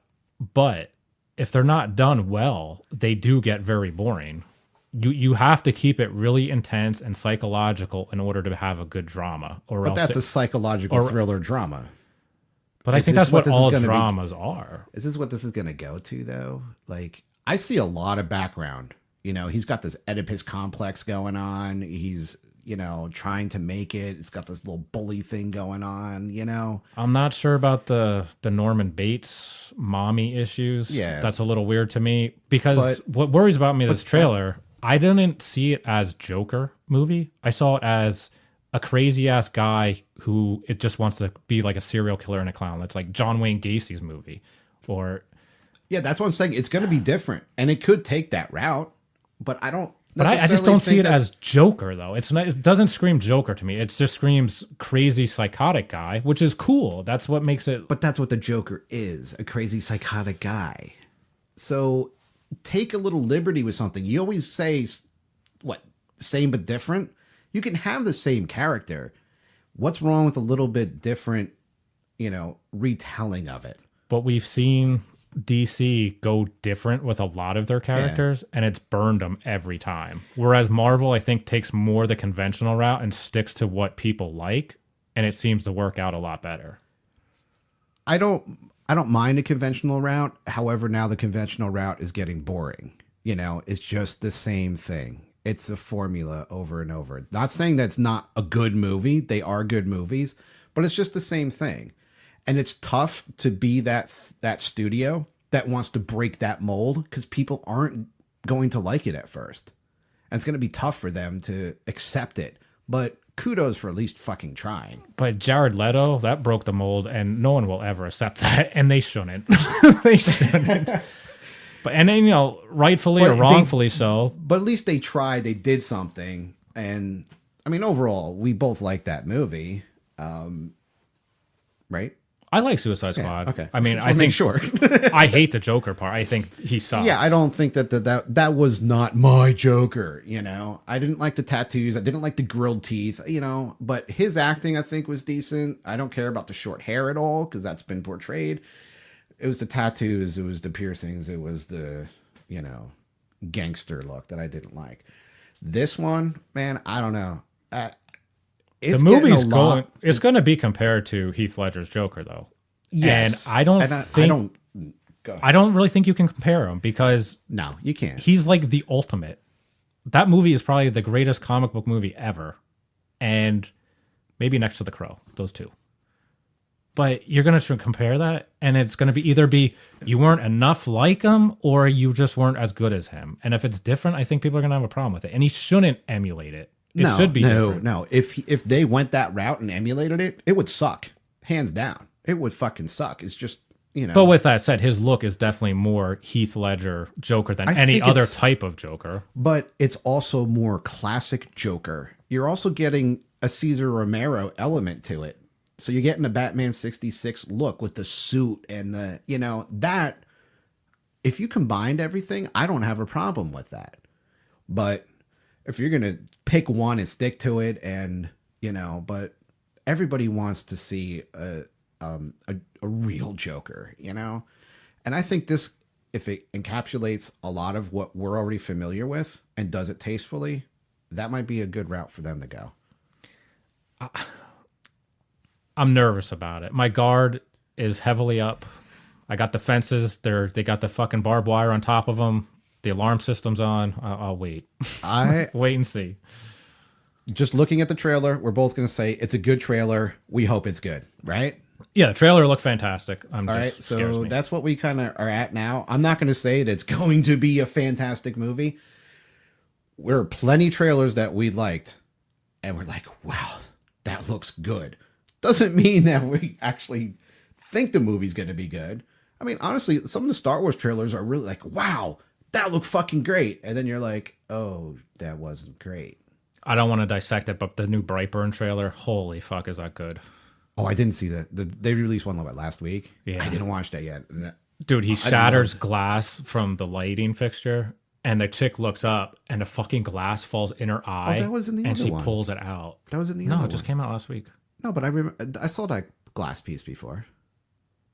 but if they're not done well, they do get very boring. You have to keep it really intense and psychological in order to have a good drama. But that's a psychological thriller drama. But I think that's what all dramas are. Is this what this is going to go to, though? Like, I see a lot of background. He's got this Oedipus complex going on. He's, trying to make it. It's got this little bully thing going on, I'm not sure about the Norman Bates mommy issues. Yeah. That's a little weird to me because what worries about me this trailer, I didn't see it as Joker movie. I saw it as a crazy ass guy who it just wants to be like a serial killer and a clown. It's like John Wayne Gacy's movie, or Yeah, that's what I'm saying. It's going to be different, and it could take that route, but I don't. but I just don't see it as Joker though. It's not. It doesn't scream Joker to me. It just screams crazy psychotic guy, which is cool. That's what makes it. But that's what the Joker is, a crazy psychotic guy. So take a little liberty with something. You always say, what, same but different? You can have the same character. What's wrong with a little bit different, retelling of it? But we've seen DC go different with a lot of their characters, and it's burned them every time. Whereas Marvel, I think, takes more the conventional route and sticks to what people like, and it seems to work out a lot better. I don't mind a conventional route. However, now the conventional route is getting boring. It's just the same thing. It's a formula over and over. Not saying that's not a good movie. They are good movies, but it's just the same thing. And it's tough to be that studio that wants to break that mold because people aren't going to like it at first. And it's going to be tough for them to accept it. But kudos for at least fucking trying. But Jared Leto, that broke the mold, and no one will ever accept that, and they shouldn't. They shouldn't. But rightfully or wrongfully so. But at least they tried. They did something. And I mean, overall, we both like that movie, right? I like Suicide Squad. Okay. I mean, I think sure. I hate the Joker part. I think he sucks. Yeah, I don't think that was not my Joker. I didn't like the tattoos. I didn't like the grilled teeth. But his acting, I think, was decent. I don't care about the short hair at all because that's been portrayed. It was the tattoos. It was the piercings. It was the gangster look that I didn't like. This one, man, I don't know. The movie's going. It's going to be compared to Heath Ledger's Joker, though. Yes, and I don't really think you can compare them because no, you can't. He's like the ultimate. That movie is probably the greatest comic book movie ever, and maybe next to The Crow, those two. But you're going to compare that, and it's going to be either you weren't enough like him, or you just weren't as good as him. And if it's different, I think people are going to have a problem with it. And he shouldn't emulate it. It should be different. No. If they went that route and emulated it, it would suck. Hands down. It would fucking suck. It's just, But with that said, his look is definitely more Heath Ledger Joker than any other type of Joker. But it's also more classic Joker. You're also getting a Cesar Romero element to it. So you're getting a Batman 66 look with the suit and that. If you combined everything, I don't have a problem with that. But if you're going to pick one and stick to it and, but everybody wants to see a real Joker, And I think this, if it encapsulates a lot of what we're already familiar with and does it tastefully, that might be a good route for them to go. I'm nervous about it. My guard is heavily up. I got the fences. They got the fucking barbed wire on top of them. The alarm system's on. I'll wait. Wait and see. Just looking at the trailer, we're both going to say it's a good trailer. We hope it's good, right? Yeah, the trailer looked fantastic. All right, so that's what we kind of are at now. I'm not going to say that it's going to be a fantastic movie. There are plenty trailers that we liked, and we're like, wow, that looks good. Doesn't mean that we actually think the movie's going to be good. I mean, honestly, some of the Star Wars trailers are really like, wow, that looked fucking great. And then you're like, oh, that wasn't great. I don't want to dissect it, but the new Brightburn trailer, holy fuck, is that good? Oh, I didn't see that. They released one last week. Yeah. I didn't watch that yet. Dude, he shatters glass from the lighting fixture, and the chick looks up, and the fucking glass falls in her eye. Oh, that was in the other one. And she one. pulls it out. That was in the other one. No, it just came out last week. No, but I saw that glass piece before.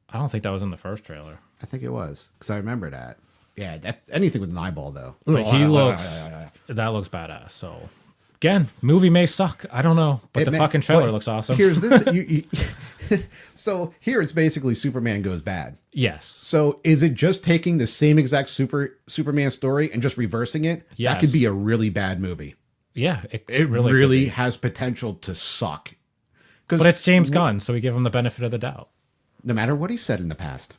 I don't think that was in the first trailer. I think it was, because I remember that. Yeah, anything with an eyeball, though. But that looks badass, so... Again, movie may suck. I don't know, but fucking trailer looks awesome. Here's this. So here it's basically Superman goes bad. Yes. So is it just taking the same exact Superman story and just reversing it? Yes. That could be a really bad movie. Yeah, it really has potential to suck. But it's James Gunn, so we give him the benefit of the doubt. No matter what he said in the past.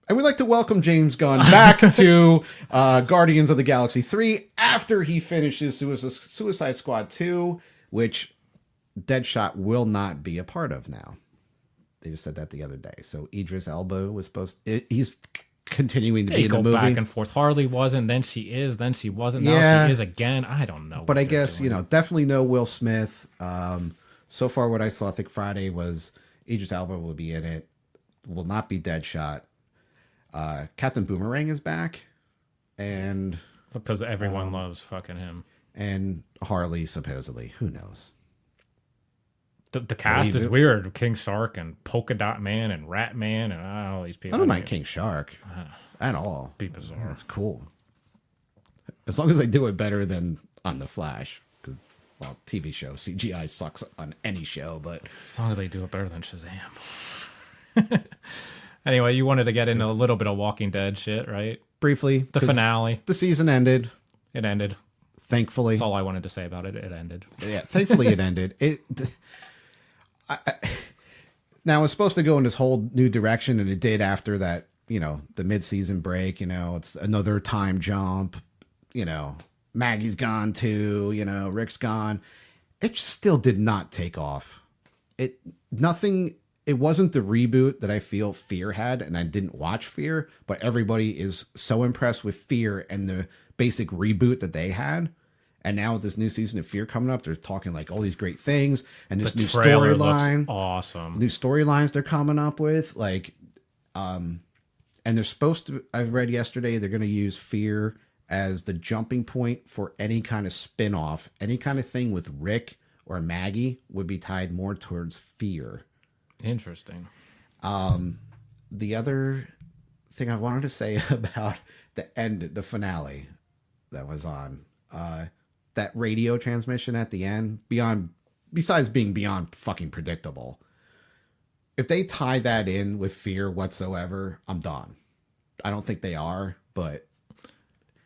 And we'd like to welcome James Gunn back to Guardians of the Galaxy 3 after he finishes Suicide Squad 2, which Deadshot will not be a part of now. They just said that the other day. So Idris Elba was he's continuing to be in the movie. Back and forth. Harley wasn't, then she is, then she wasn't, now she is again. I don't know. But I guess, definitely no Will Smith. So far what I saw, I think Friday, was Idris Elba will be in it. Will not be Deadshot. Captain Boomerang is back, and because everyone loves fucking him, and Harley supposedly. Who knows? The cast is weird. King Shark and Polka Dot Man and Rat Man and all these people. I don't mind King Shark at all. Be bizarre. That's cool. As long as they do it better than on The Flash, because TV show CGI sucks on any show. But as long as they do it better than Shazam. Anyway, you wanted to get into a little bit of Walking Dead shit, right? Briefly. The finale. The season ended. It ended. Thankfully. That's all I wanted to say about it. It ended. Yeah, thankfully it ended. Now, it was supposed to go in this whole new direction, and it did after that, the mid-season break. It's another time jump. Maggie's gone too. Rick's gone. It just still did not take off. It wasn't the reboot that I feel Fear had, and I didn't watch Fear, but everybody is so impressed with Fear and the basic reboot that they had. And now with this new season of Fear coming up, they're talking like all these great things, and this new storyline, awesome, new storylines they're coming up with, and they're supposed to. I've read yesterday they're going to use Fear as the jumping point for any kind of spin-off, any kind of thing with Rick or Maggie would be tied more towards Fear. Interesting. The other thing I wanted to say about the finale that was on, that radio transmission at the end, besides being beyond fucking predictable, if they tie that in with Fear whatsoever, I'm done. I don't think they are, but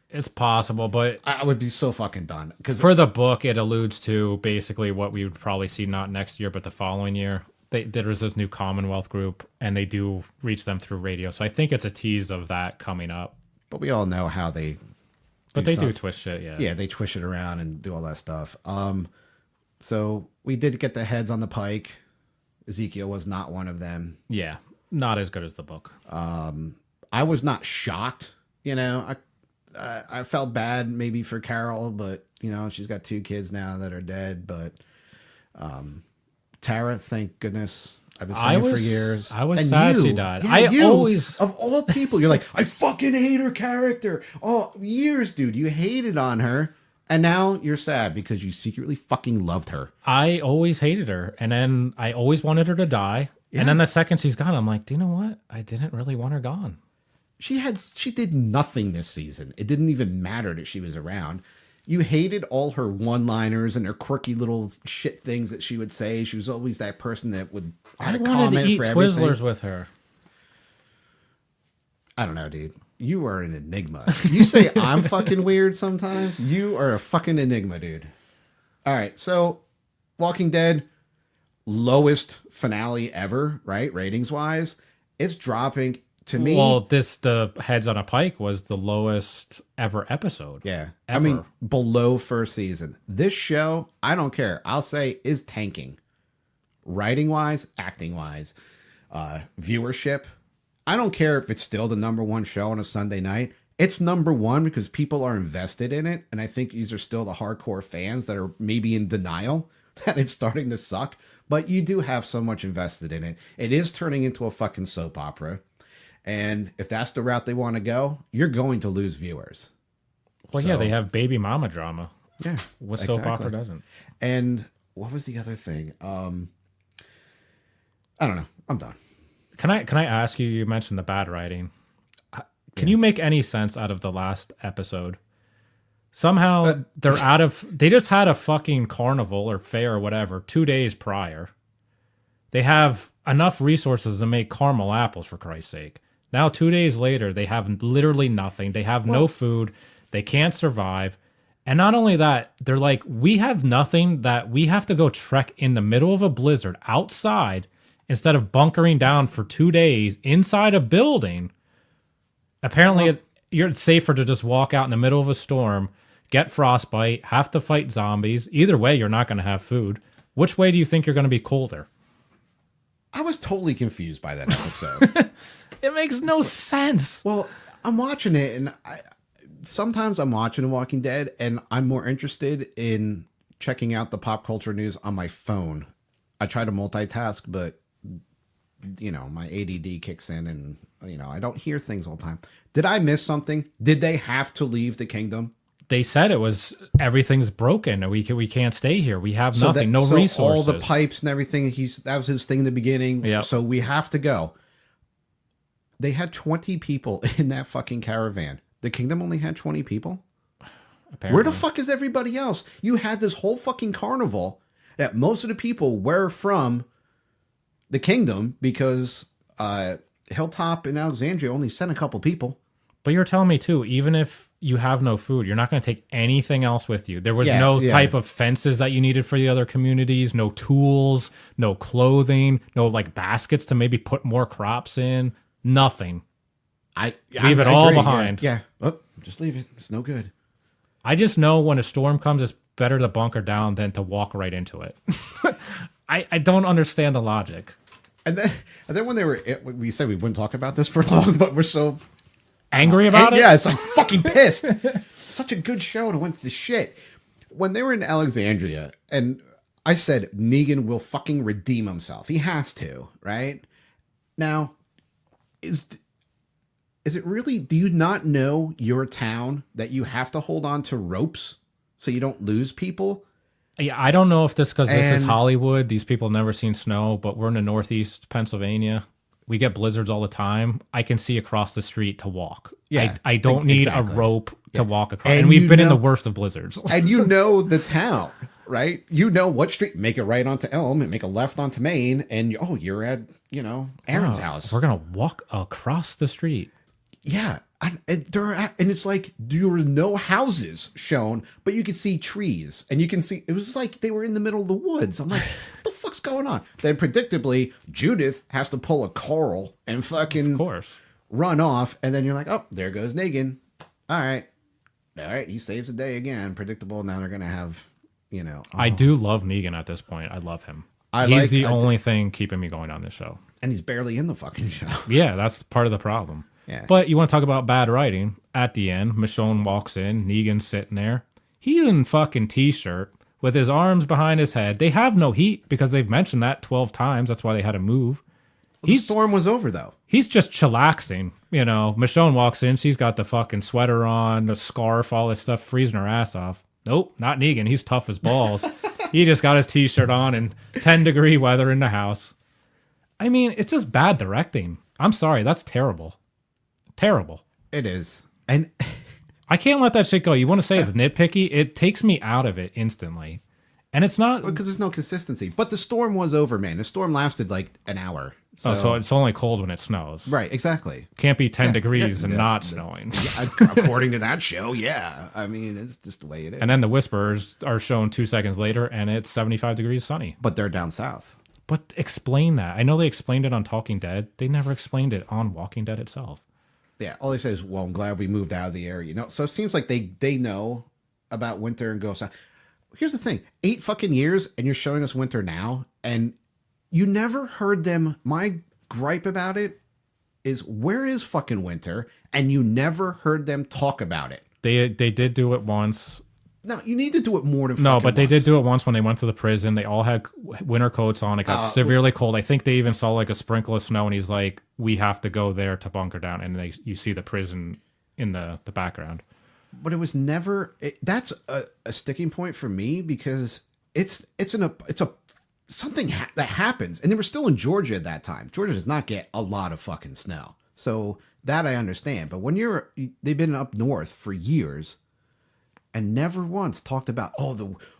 it's possible, but I would be so fucking done. Because for the book, it alludes to basically what we would probably see not next year, but the following year. There's this new Commonwealth group, and they do reach them through radio. So I think it's a tease of that coming up. But we all know how they... But they do twist shit, yeah. Yeah, they twist it around and do all that stuff. So we did get the heads on the pike. Ezekiel was not one of them. Yeah, not as good as the book. I was not shocked. I felt bad maybe for Carol, but, she's got 2 kids now that are dead. But... Tara, thank goodness. I've been saying for years. I was sad she died. Yeah, always, of all people, you're like, I fucking hate her character. Oh, years, dude. You hated on her. And now you're sad because you secretly fucking loved her. I always hated her. And then I always wanted her to die. Yeah. And then the second she's gone, I'm like, do you know what? I didn't really want her gone. She did nothing this season. It didn't even matter that she was around. You hated all her one-liners and her quirky little shit things that she would say. She was always that person that would have a comment for everything. I wanted to eat Twizzlers with her. I don't know, dude. You are an enigma. You say I'm fucking weird sometimes. You are a fucking enigma, dude. All right, so Walking Dead, lowest finale ever, right? Ratings-wise. It's dropping... To me, well, the Heads on a Pike was the lowest ever episode. Yeah. Ever. I mean, below first season. This show, I don't care. I'll say is tanking. Writing wise, acting wise, viewership. I don't care if it's still the number 1 show on a Sunday night. It's number 1 because people are invested in it. And I think these are still the hardcore fans that are maybe in denial that it's starting to suck. But you do have so much invested in it. It is turning into a fucking soap opera. And if that's the route they want to go, you're going to lose viewers. Well, yeah, they have baby mama drama. Yeah. What soap opera doesn't? And what was the other thing? I don't know. I'm done. Can I ask you, you mentioned the bad writing. Can you make any sense out of the last episode? Somehow they just had a fucking carnival or fair or whatever 2 days prior. They have enough resources to make caramel apples, for Christ's sake. Now, 2 days later, they have literally nothing. They have no food. They can't survive. And not only that, they're like, we have nothing that we have to go trek in the middle of a blizzard outside instead of bunkering down for 2 days inside a building Apparently, you're safer to just walk out in the middle of a storm, get frostbite, have to fight zombies. Either way, you're not going to have food. Which way do you think you're going to be colder? I was totally confused by that episode. It makes no sense. Well, I'm watching it, and sometimes I'm watching Walking Dead, and I'm more interested in checking out the pop culture news on my phone. I try to multitask, but my ADD kicks in, and I don't hear things all the time. Did I miss something? Did they have to leave the kingdom? They said it was everything's broken. We can't stay here. We have nothing, no resources. All the pipes and everything. That was his thing in the beginning. Yep. So we have to go. They had 20 people in that fucking caravan. The kingdom only had 20 people. Apparently. Where the fuck is everybody else? You had this whole fucking carnival that most of the people were from the kingdom because Hilltop and Alexandria only sent a couple people. But you're telling me too, even if you have no food, you're not going to take anything else with you. There was no type of fences that you needed for the other communities, no tools, no clothing, no like baskets to maybe put more crops in. Nothing. Leave it all behind. Yeah. Oh, just leave it. It's no good. I just know when a storm comes, it's better to bunker down than to walk right into it. I don't understand the logic. And then when we said we wouldn't talk about this for long, but we're so angry about it? Yes, I'm fucking pissed. Such a good show and it went to shit. When they were in Alexandria, and I said Negan will fucking redeem himself. He has to, right? Now, is it really, do you not know your town that you have to hold on to ropes so you don't lose people? Yeah, I don't know if this because this is Hollywood. These people have never seen snow, but we're in the Northeast Pennsylvania. We get blizzards all the time. I can see across the street to walk. Yeah, I don't need a rope to walk across. And we've been in the worst of blizzards. And you know the town, right? You know what street. Make a right onto Elm and make a left onto Main. And you're at, Aaron's house. We're going to walk across the street. Yeah. And it's like there were no houses shown, but you could see trees. And you can see, it was like they were in the middle of the woods. I'm like, what the fuck's going on? Then predictably, Judith has to pull a Coral and fucking run off. And then you're like, oh, there goes Negan. All right, he saves the day again. Predictable. Now they're going to have, I do love Negan at this point. I love him. He's the only thing keeping me going on this show. And he's barely in the fucking show. Yeah, that's part of the problem. Yeah. But you want to talk about bad writing? At the end, Michonne walks in. Negan's sitting there. He's in fucking t-shirt with his arms behind his head. They have no heat because they've mentioned that 12 times. That's why they had to move. The storm was over, though. He's just chillaxing. Michonne walks in. She's got the fucking sweater on, the scarf, all this stuff, freezing her ass off. Nope, not Negan. He's tough as balls. He just got his t-shirt on and 10-degree weather in the house. I mean, it's just bad directing. I'm sorry. That's terrible. Terrible. It is. And I can't let that shit go. You want to say it's nitpicky? It takes me out of it instantly. And it's not because there's no consistency. But the storm was over, man. The storm lasted like an hour. So it's only cold when it snows. Right, exactly. Can't be 10 degrees and not snowing. According to that show, yeah. I mean, it's just the way it is. And then the Whisperers are shown 2 seconds later and it's 75 degrees sunny. But they're down south. But explain that. I know they explained it on Talking Dead. They never explained it on Walking Dead itself. Yeah, all they say is, well, I'm glad we moved out of the area. So it seems like they know about winter and go south. Here's the thing. 8 fucking years and you're showing us winter now. And you never heard them. My gripe about it is where is fucking winter? And you never heard them talk about it. They did do it once. No, you need to do it more than No, but they did do it once when they went to the prison. They all had winter coats on. It got severely cold. I think they even saw like a sprinkle of snow, and he's like, "We have to go there to bunker down." And you see the prison in the background. But it was never. That's a sticking point for me because it's something that happens, and they were still in Georgia at that time. Georgia does not get a lot of fucking snow, so that I understand. But when they've been up north for years. And never once talked about,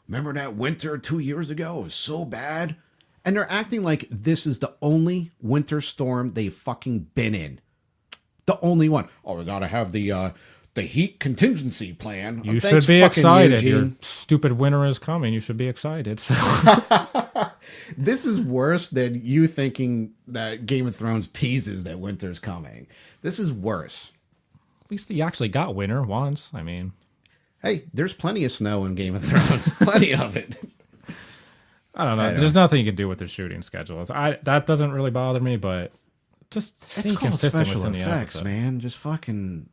remember that winter 2 years ago? It was so bad. And they're acting like this is the only winter storm they've fucking been in. The only one. Oh, we gotta have the heat contingency plan. You should be excited. Your stupid winter is coming. You should be excited. This is worse than you thinking that Game of Thrones teases that winter's coming. This is worse. At least you actually got winter once. I mean, Hey, there's plenty of snow in Game of Thrones. Plenty of it. I don't know. There's nothing you can do with the shooting schedules. That doesn't really bother me, but just stay It's called consistent special within the effects, episode. man. Just fucking.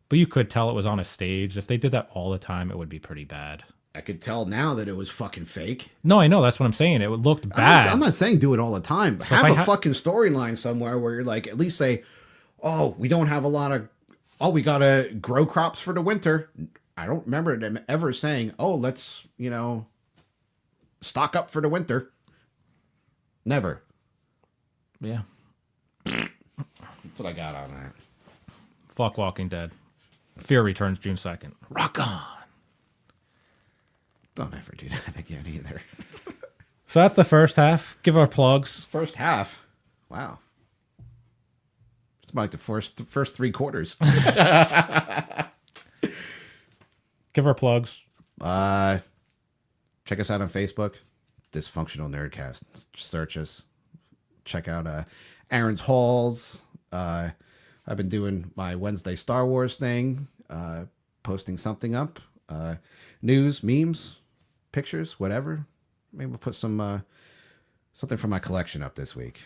But you could tell it was on a stage. If they did that all the time, it would be pretty bad. I could tell now that it was fucking fake. No, I know. That's what I'm saying. It looked bad. I'm not saying do it all the time, but So if have I a fucking storyline somewhere where you're like, at least say, oh, we don't have a lot of, oh, we got to grow crops for the winter. I don't remember them ever saying, oh, let's, stock up for the winter. Never. Yeah. That's what I got on that. Fuck Walking Dead. Fear returns June 2nd. Rock on. Don't ever do that again either. So that's the first half. Give our plugs. First half. Wow. It's like the first 3 quarters. Give our plugs. Check us out on Facebook. Dysfunctional Nerdcast. Search us. Check out Aaron's Halls. I've been doing my Wednesday Star Wars thing. Posting something up. News, memes, pictures, whatever. Maybe we'll put some something from my collection up this week.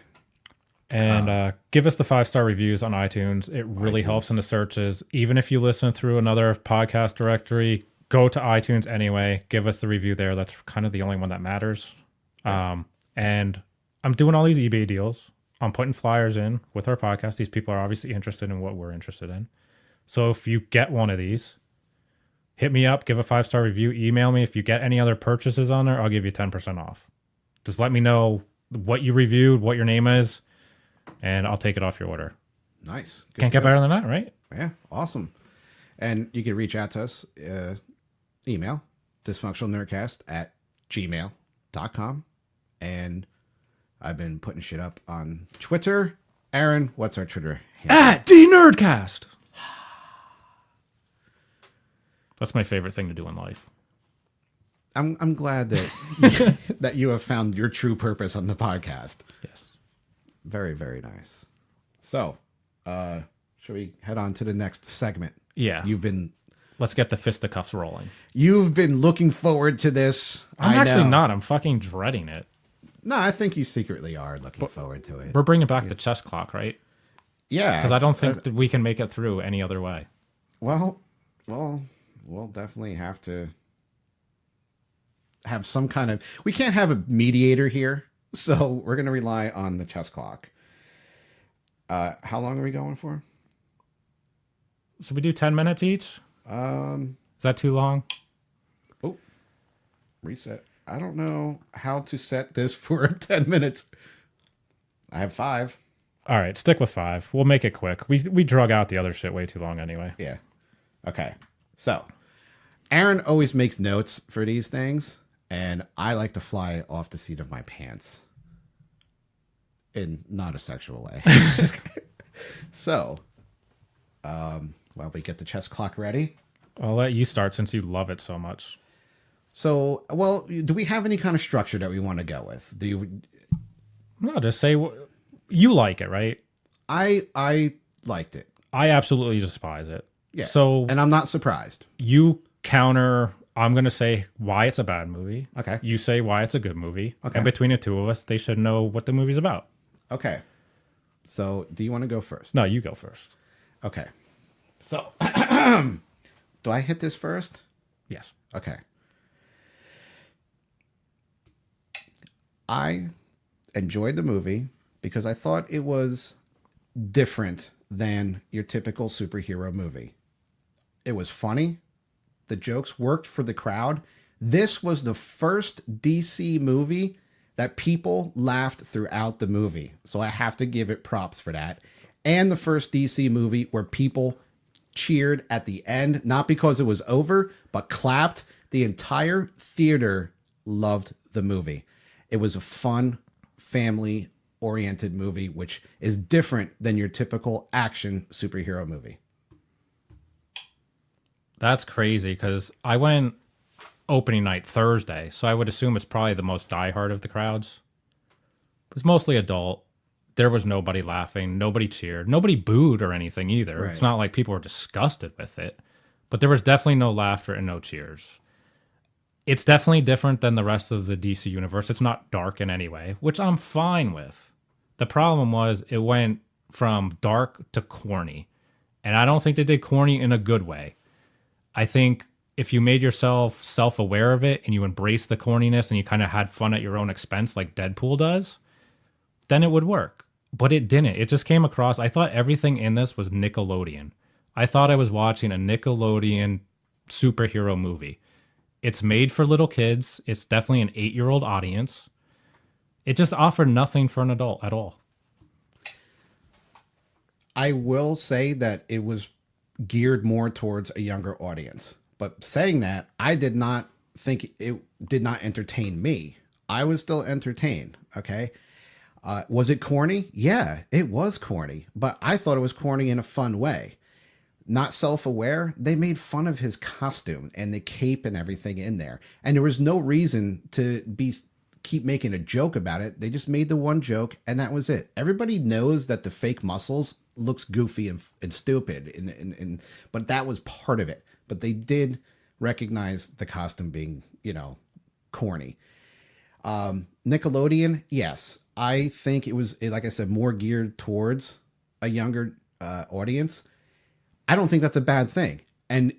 And give us the 5-star reviews on iTunes. It really helps in the searches. Even if you listen through another podcast directory, go to iTunes anyway. Give us the review there. That's kind of the only one that matters. And I'm doing all these eBay deals. I'm putting flyers in with our podcast. These people are obviously interested in what we're interested in. So if you get one of these, hit me up, give a 5-star review, email me. If you get any other purchases on there, I'll give you 10% off. Just let me know what you reviewed, what your name is, and I'll take it off your order. Nice. Good Can't get better than that, right? Yeah, awesome. And you can reach out to us, email, dysfunctionalnerdcast@gmail.com. And I've been putting shit up on Twitter. Aaron, what's our Twitter handle? @DNerdcast. That's my favorite thing to do in life. I'm glad that that you have found your true purpose on the podcast. Yes. Very, very nice. So, should we head on to the next segment? Yeah. Let's get the fisticuffs rolling. You've been looking forward to this. I'm I actually know. not. I'm fucking dreading it. No, I think you secretly are looking forward to it. We're bringing back the chess clock, right? Yeah. Because I don't think that we can make it through any other way. Well, we'll definitely have to have some kind of. We can't have a mediator here, so we're going to rely on the chess clock. How long are we going for? So we do 10 minutes each? Is that too long? Oh, reset. I don't know how to set this for 10 minutes. I have 5. All right, stick with 5. We'll make it quick. We drug out the other shit way too long anyway. Yeah. Okay. So, Aaron always makes notes for these things, and I like to fly off the seat of my pants. In not a sexual way. So, while we get the chess clock ready. I'll let you start since you love it so much. So, well, do we have any kind of structure that we want to go with? Do you? No, just say you like it, right? I liked it. I absolutely despise it. Yeah. So, and I'm not surprised. you counter. I'm going to say why it's a bad movie. Okay. You say why it's a good movie. Okay. And between the two of us, they should know what the movie's about. Okay. So, do you want to go first? No, you go first. Okay. So, do I hit this first? Yes. Okay. I enjoyed the movie because I thought it was different than your typical superhero movie. It was funny. The jokes worked for the crowd. This was the first DC movie that people laughed throughout the movie. So I have to give it props for that. And the first DC movie where people cheered at the end, not because it was over, but clapped. The entire theater loved the movie. It was a fun, family-oriented movie, which is different than your typical action superhero movie. That's crazy because I went opening night Thursday, so I would assume it's probably the most diehard of the crowds. It's mostly adult. There was nobody laughing, nobody cheered, nobody booed or anything either. Right. It's not like people were disgusted with it, but there was definitely no laughter and no cheers. It's definitely different than the rest of the DC universe. It's not dark in any way, which I'm fine with. The problem was it went from dark to corny. And I don't think they did corny in a good way. I think if you made yourself self-aware of it and you embraced the corniness and you kind of had fun at your own expense like Deadpool does, then it would work. But it didn't. It just came across. I thought everything in this was Nickelodeon. I thought I was watching a Nickelodeon superhero movie. It's made for little kids. It's definitely an 8-year-old audience. It just offered nothing for an adult at all. I will say that it was geared more towards a younger audience. But saying that, I did not think it did not entertain me. I was still entertained. Okay. Was it corny? Yeah, it was corny, but I thought it was corny in a fun way. Not self-aware. They made fun of his costume and the cape and everything in there. And there was no reason to keep making a joke about it. They just made the one joke and that was it. Everybody knows that the fake muscles looks goofy and stupid, but that was part of it. But they did recognize the costume being, corny. Nickelodeon, yes, I think it was, like I said, more geared towards a younger audience. I don't think that's a bad thing, and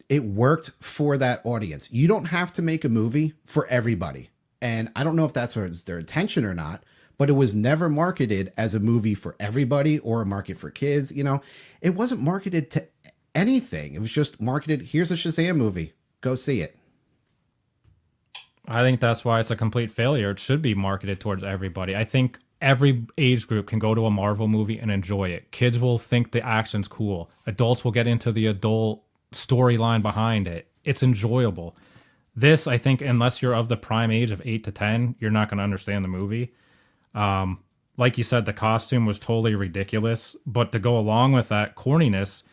it worked for that audience. You don't have to make a movie for everybody, and I don't know if that's their intention or not. But it was never marketed as a movie for everybody or a market for kids. It wasn't marketed to anything. It was just marketed, here's a Shazam movie. Go see it. I think that's why it's a complete failure. It should be marketed towards everybody. I think every age group can go to a Marvel movie and enjoy it. Kids will think the action's cool. Adults will get into the adult storyline behind it. It's enjoyable. This, I think, unless you're of the prime age of 8 to 10, you're not going to understand the movie. Like you said, the costume was totally ridiculous, but to go along with that corniness,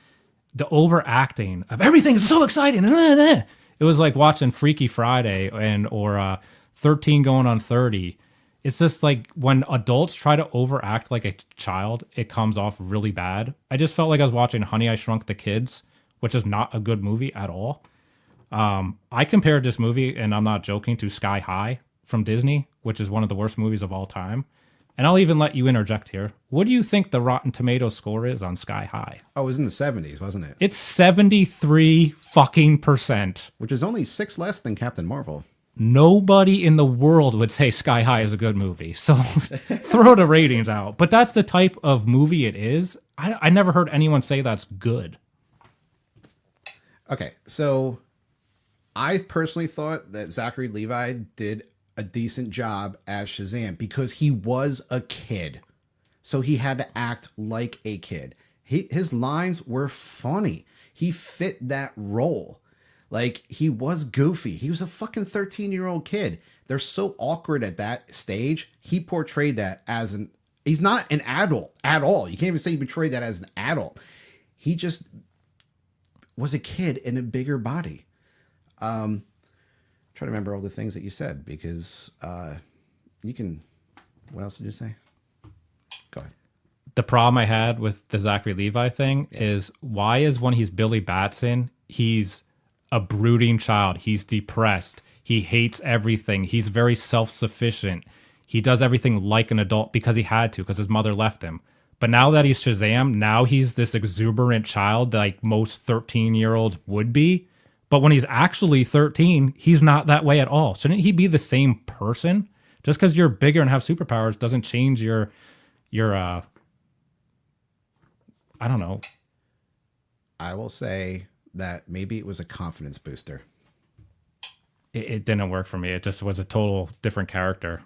the overacting of everything is so exciting. It was like watching Freaky Friday or 13 going on 30. It's just like when adults try to overact like a child, it comes off really bad. I just felt like I was watching Honey, I Shrunk the Kids, which is not a good movie at all. I compared this movie, and I'm not joking, to Sky High from Disney, which is one of the worst movies of all time. And I'll even let you interject here. What do you think the Rotten Tomatoes score is on Sky High? Oh, it was in the 70s, wasn't it? It's 73%. Which is only 6 less than Captain Marvel. Nobody in the world would say Sky High is a good movie. So throw the ratings out. But that's the type of movie it is. I never heard anyone say that's good. Okay, so I personally thought that Zachary Levi did a decent job as Shazam because he was a kid. So he had to act like a kid. His lines were funny. He fit that role. Like, he was goofy. He was a fucking 13-year-old kid. They're so awkward at that stage. He portrayed that as he's not an adult at all. You can't even say he portrayed that as an adult. He just was a kid in a bigger body. Try to remember all the things that you said because you can. What else did you say? Go ahead. The problem I had with the Zachary Levi thing is why is when he's Billy Batson, he's a brooding child. He's depressed. He hates everything. He's very self-sufficient. He does everything like an adult because he had to, because his mother left him. But now that he's Shazam, now he's this exuberant child like most 13-year-olds would be. But when he's actually 13, he's not that way at all. Shouldn't he be the same person? Just because you're bigger and have superpowers doesn't change your I don't know. I will say that maybe it was a confidence booster. It didn't work for me. It just was a total different character.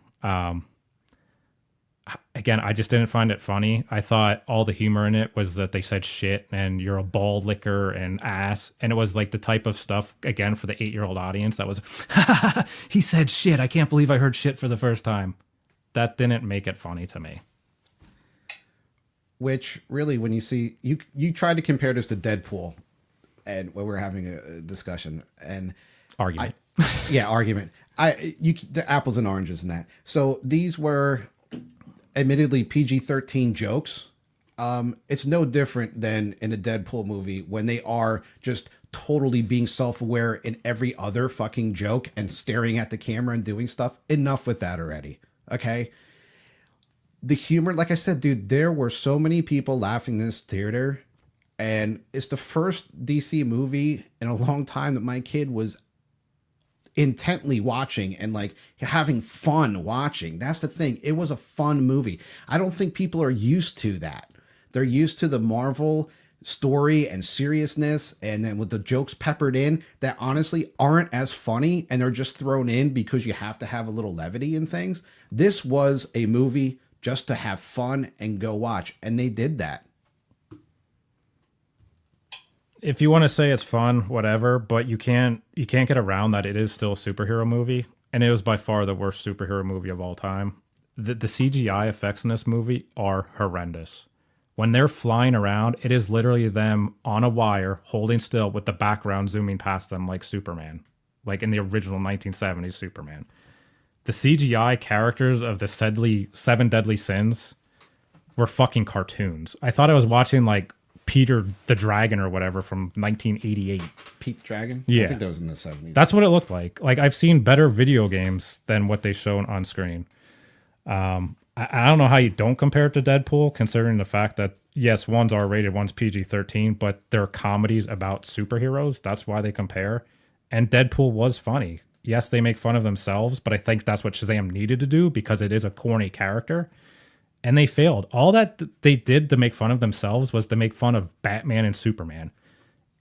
Again, I just didn't find it funny. I thought all the humor in it was that they said shit and you're a ball licker and ass. And it was like the type of stuff, again, for the 8-year-old audience that was, he said shit. I can't believe I heard shit for the first time. That didn't make it funny to me. Which really, when you see, you tried to compare this to Deadpool and when we were having a discussion and argument. Argument. The apples and oranges and that. So these were admittedly PG-13 jokes, it's no different than in a Deadpool movie when they are just totally being self-aware in every other fucking joke and staring at the camera and doing stuff. Enough with that already. Okay. The humor, like I said, dude, there were so many people laughing in this theater, and it's the first DC movie in a long time that my kid was intently watching and like having fun watching. That's the thing. It was a fun movie. I don't think people are used to that. They're used to the Marvel story and seriousness, and then with the jokes peppered in that honestly aren't as funny, and they're just thrown in because you have to have a little levity in things. This was a movie just to have fun and go watch, and they did that. If you want to say it's fun, whatever, but you can't get around that it is still a superhero movie, and it was by far the worst superhero movie of all time. The CGI effects in this movie are horrendous. When they're flying around, it is literally them on a wire holding still with the background zooming past them like Superman, like in the original 1970s Superman. The CGI characters of the seven deadly sins were fucking cartoons. I thought I was watching like Peter the Dragon or whatever from 1988. Pete Dragon? Yeah. I think that was in the 70s. That's what it looked like. Like, I've seen better video games than what they shown on screen. I don't know how you don't compare it to Deadpool, considering the fact that, yes, one's R-rated, one's PG-13, but they're comedies about superheroes. That's why they compare. And Deadpool was funny. Yes, they make fun of themselves, but I think that's what Shazam needed to do because it is a corny character. And they failed. All that they did to make fun of themselves was to make fun of Batman and Superman.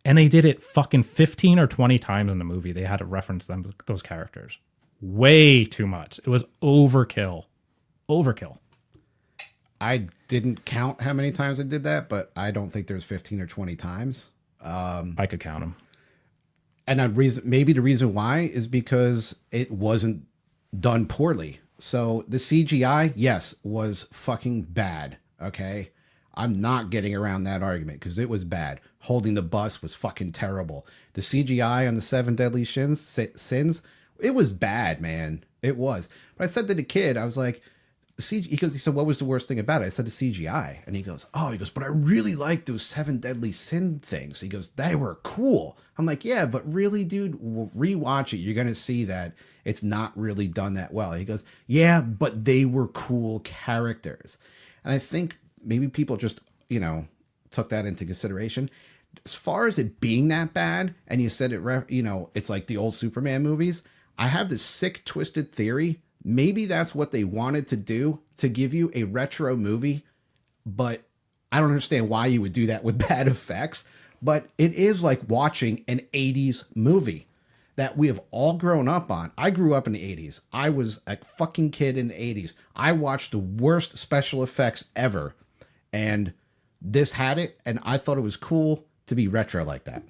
And they did it fucking 15 or 20 times in the movie. They had to reference those characters. Way too much. It was overkill. Overkill. I didn't count how many times I did that, but I don't think there's 15 or 20 times. I could count them. And maybe the reason why is because it wasn't done poorly. So the CGI, yes, was fucking bad. Okay. I'm not getting around that argument because it was bad. Holding the bus was fucking terrible. The CGI on the seven deadly sins, it was bad, man. It was. But I said to the kid, I was like, he said, what was the worst thing about it? I said the CGI. And he goes, but I really like those seven deadly sin things. He goes, they were cool. I'm like, yeah, but really, dude, rewatch it. You're going to see that it's not really done that well. He goes, yeah, but they were cool characters. And I think maybe people just, took that into consideration. As far as it being that bad, and you said it, it's like the old Superman movies. I have this sick, twisted theory. Maybe that's what they wanted to do, to give you a retro movie, but I don't understand why you would do that with bad effects. But it is like watching an 80s movie that we have all grown up on. I grew up in the 80s. I was a fucking kid in the 80s. I watched the worst special effects ever, and this had it, and I thought it was cool to be retro like that.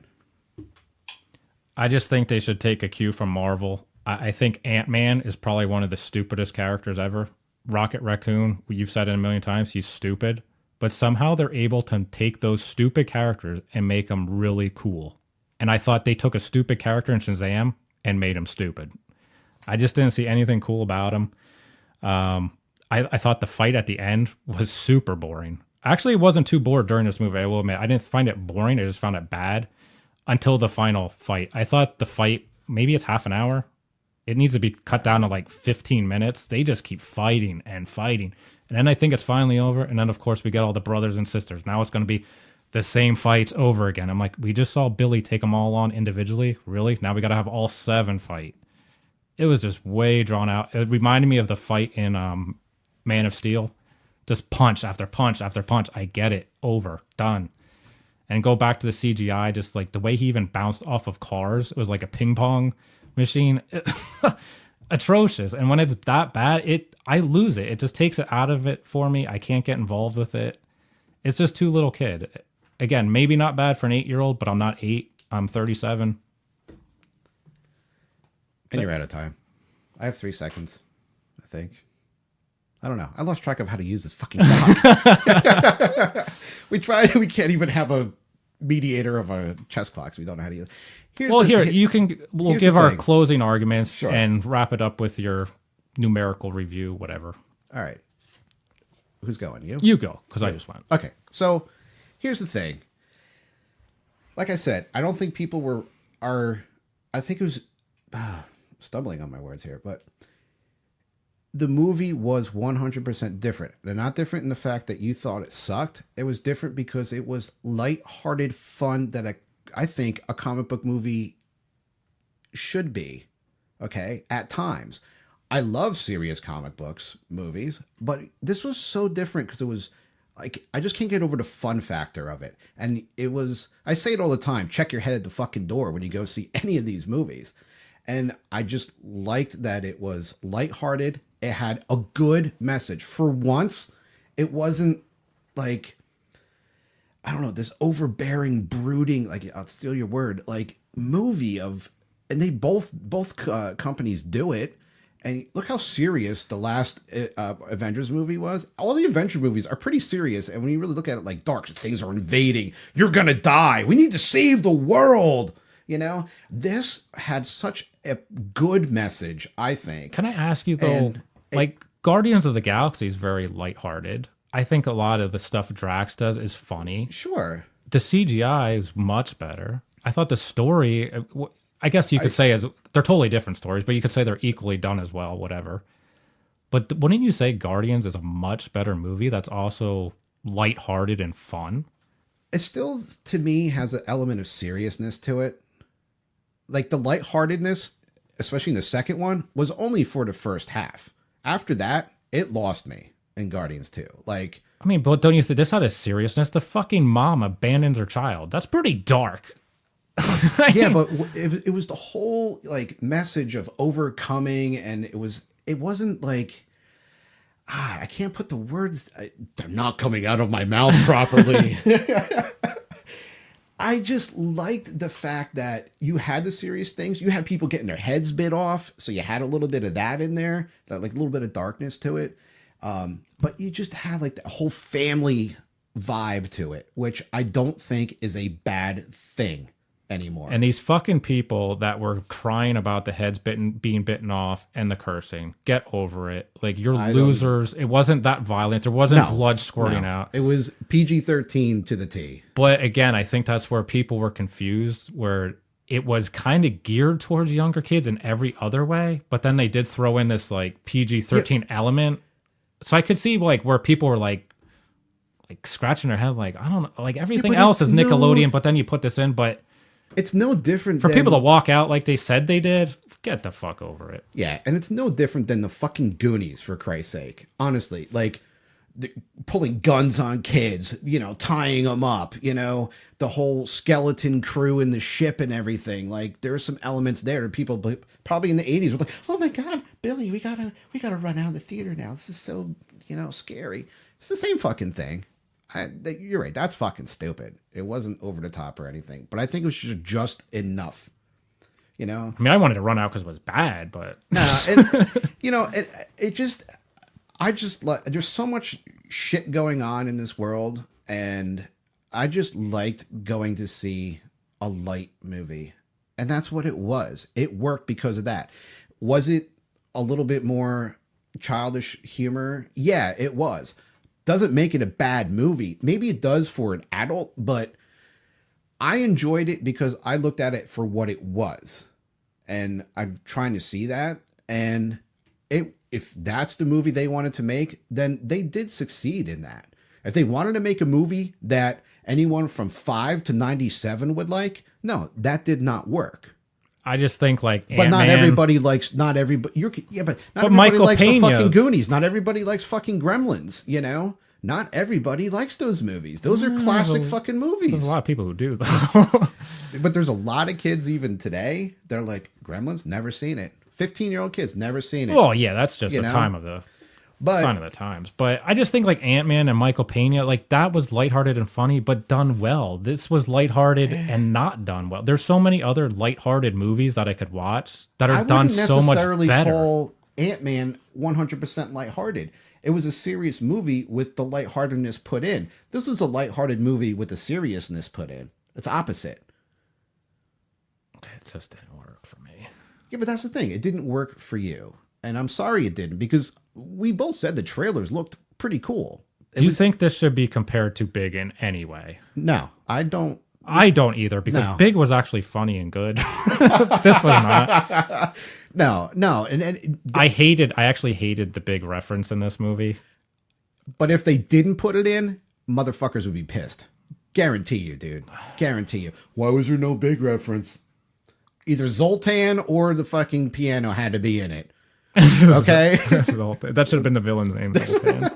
I just think they should take a cue from Marvel. I think Ant-Man is probably one of the stupidest characters ever. Rocket Raccoon, you've said it a million times, he's stupid. But somehow they're able to take those stupid characters and make them really cool. And I thought they took a stupid character in Shazam and made him stupid. I just didn't see anything cool about him. I thought the fight at the end was super boring. Actually, it wasn't too bored during this movie, I will admit. I didn't find it boring, I just found it bad until the final fight. I thought the fight, maybe it's half an hour. It needs to be cut down to like 15 minutes. They just keep fighting and fighting. And then I think it's finally over. And then, of course, we get all the brothers and sisters. Now it's going to be the same fights over again. I'm like, we just saw Billy take them all on individually. Really? Now we got to have all 7 fight. It was just way drawn out. It reminded me of the fight in Man of Steel. Just punch after punch after punch. I get it. Over. Done. And go back to the CGI. Just like the way he even bounced off of cars. It was like a ping pong machine. Atrocious. And when it's that bad, I lose it. It just takes it out of it for me. I can't get involved with it. It's just too little kid. Again, maybe not bad for an 8-year-old, but I'm not 8. I'm 37. And you're out of time. I have 3 seconds, I think. I don't know. I lost track of how to use this fucking clock. We tried. We can't even have a mediator of a chess clock, so we don't know how to use it. We'll give our closing arguments and wrap it up with your numerical review, whatever. All right. Who's going? You? You go, because I just went. Okay. So here's the thing. Like I said, I don't think people I think it was stumbling on my words here, but the movie was 100% different. They're not different in the fact that you thought it sucked. It was different because it was lighthearted fun that I think a comic book movie should be. Okay, at times. I love serious comic books movies, but this was so different because it was like, I just can't get over the fun factor of it. And it was, I say it all the time, check your head at the fucking door when you go see any of these movies. And I just liked that it was lighthearted. It had a good message. For once, it wasn't like, I don't know, this overbearing, brooding, like, I'll steal your word, like movie of, and they both companies do it. And look how serious the last Avengers movie was. All the Avenger movies are pretty serious. And when you really look at it, like, dark, things are invading. You're going to die. We need to save the world. You know, this had such a good message, I think. Can I ask you, though, Guardians of the Galaxy is very lighthearted. I think a lot of the stuff Drax does is funny. Sure. The CGI is much better. I thought the story, I guess you could say they're totally different stories, but you could say they're equally done as well, whatever. But wouldn't you say Guardians is a much better movie that's also lighthearted and fun? It still, to me, has an element of seriousness to it. Like, the lightheartedness, especially in the second one, was only for the first half. After that, it lost me in Guardians 2. Like, I mean, but don't you think this had a seriousness? The fucking mom abandons her child. That's pretty dark. Yeah, but it was the whole, like, message of overcoming, and it wasn't like, I can't put the words, they're not coming out of my mouth properly. I just liked the fact that you had the serious things. You had people getting their heads bit off, so you had a little bit of that in there, that, like, a little bit of darkness to it. But you just had, like, the whole family vibe to it, which I don't think is a bad thing anymore. And these fucking people that were crying about the heads being bitten off and the cursing, get over it. Like, you're losers. It wasn't that violent. There wasn't blood squirting out. It was PG-13 to the T. But again, I think that's where people were confused, where it was kind of geared towards younger kids in every other way, but then they did throw in this, like, PG-13 element. So I could see, like, where people were like scratching their head, like, I don't know, like, everything else is Nickelodeon, but then you put this in, but it's no different for people to walk out like they said they did. Get the fuck over it. Yeah, and it's no different than the fucking Goonies, for Christ's sake. Honestly, like, pulling guns on kids, you know, tying them up, you know, the whole skeleton crew in the ship and everything. Like, there are some elements there that people probably in the 80s were like, oh my God, Billy, we gotta run out of the theater now. This is so, you know, scary. It's the same fucking thing. You're right. That's fucking stupid. It wasn't over the top or anything, but I think it was just enough. You know, I mean, I wanted to run out because it was bad, but you know, I just like, there's so much shit going on in this world, and I just liked going to see a light movie, and that's what it was. It worked because of that. Was it a little bit more childish humor? Yeah, it was. Doesn't make it a bad movie. Maybe it does for an adult, but I enjoyed it because I looked at it for what it was. And I'm trying to see that. And if that's the movie they wanted to make, then they did succeed in that. If they wanted to make a movie that anyone from 5 to 97 would like, no, that did not work. I just think, like, but Ant-Man, not everybody likes. Not everybody. But not everybody Michael likes Pena, the fucking Goonies. Not everybody likes fucking Gremlins. You know, not everybody likes those movies. Those are classic fucking movies. There's a lot of people who do, though. But there's a lot of kids even today. They're like, Gremlins, never seen it. 15-year-old kids, never seen it. Well, yeah, that's just You the know? time of the sign of the times. But I just think, like, Ant-Man and Michael Pena, like, that was lighthearted and funny, but done well. This was lighthearted and not done well. There's so many other lighthearted movies that I could watch that are done so much better. I wouldn't necessarily call Ant-Man 100% lighthearted. It was a serious movie with the lightheartedness put in. This was a lighthearted movie with the seriousness put in. It's opposite. It just didn't work for me. Yeah, but that's the thing. It didn't work for you. And I'm sorry it didn't, because we both said the trailers looked pretty cool. Do you think this should be compared to Big in any way? No, I don't. I don't either, because No. Big was actually funny and good. This was not. No, and I actually hated the Big reference in this movie. but if they didn't put it in, motherfuckers would be pissed. Guarantee you, dude. Guarantee you. Why was there no Big reference? Either Zoltan or the fucking piano had to be in it. Okay? That should have been the villain's name. Zoltan.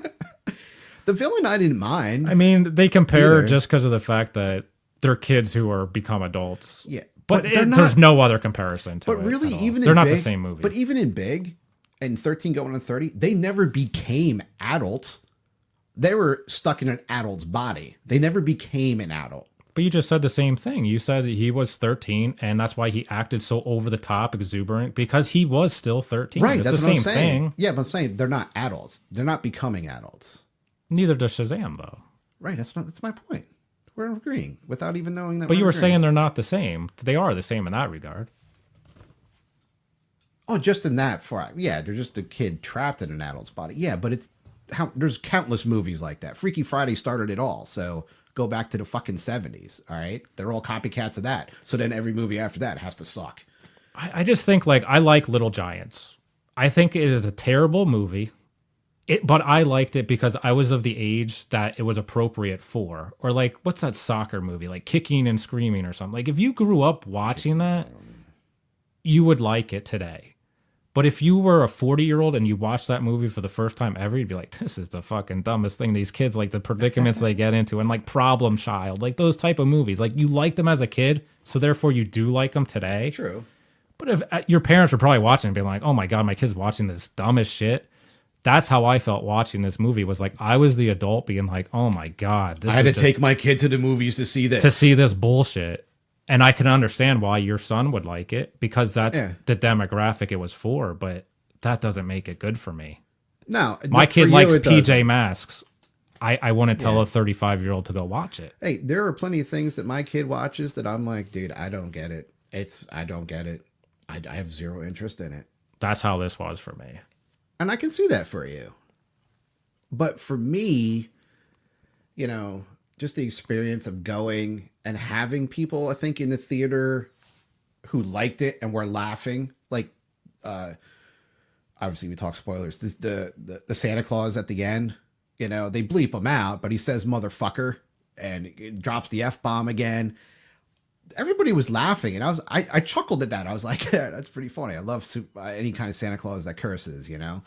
The villain I didn't mind. I mean, they compare Either. just because of the fact that they're kids who are become adults. Yeah. But they're not, there's no other comparison to it. But really, at all. even they're in not Big, the same movie. But even in Big and 13 going on 30, they never became adults. They were stuck in an adult's body. They never became an adult. But you just said the same thing. You said he was 13, and that's why he acted so over the top, exuberant, because he was still 13. Right, It's that's the what same I'm saying. thing. Yeah, but I'm saying they're not adults. They're not becoming adults. Neither does Shazam, though. Right, that's my point. We're agreeing without even knowing that. But you we're were agreeing. saying they're not the same. They are the same in that regard. Oh, just in that far. Yeah, they're just a kid trapped in an adult's body. Yeah, but there's countless movies like that. Freaky Friday started it all. So go back to the fucking 70s. All right, they're all copycats of that. So then every movie after that has to suck. I just think, like, I like Little Giants. I think it is a terrible movie. But I liked it because I was of the age that it was appropriate for. Or like, what's that soccer movie? Like Kicking and Screaming or something. Like, if you grew up watching that, you would like it today. But if you were a 40-year-old and you watched that movie for the first time ever, you'd be like, this is the fucking dumbest thing. These kids, like, the predicaments they get into, and like Problem Child, like those type of movies. Like, you liked them as a kid, so therefore you do like them today. True. But if your parents were probably watching and being like, oh my God, my kid's watching this dumbest shit. That's how I felt watching this movie. Was like, I was the adult being like, oh my God. This I had is to take my kid to the movies to see this. bullshit. And I can understand why your son would like it, because that's the demographic it was for, but that doesn't make it good for me. No, My for kid you, likes it doesn't. PJ Masks. I wouldn't tell a 35-year-old to go watch it. Hey, there are plenty of things that my kid watches that I'm like, dude, I don't get it. I don't get it. I have zero interest in it. That's how this was for me. And I can see that for you. But for me, you know, just the experience of going and having people, I think, in the theater who liked it and were laughing. Like, obviously we talk spoilers. The Santa Claus at the end, you know, they bleep him out, but he says motherfucker and it drops the F-bomb again. Everybody was laughing, and I chuckled at that. I was like, yeah, that's pretty funny. I love any kind of Santa Claus that curses, you know?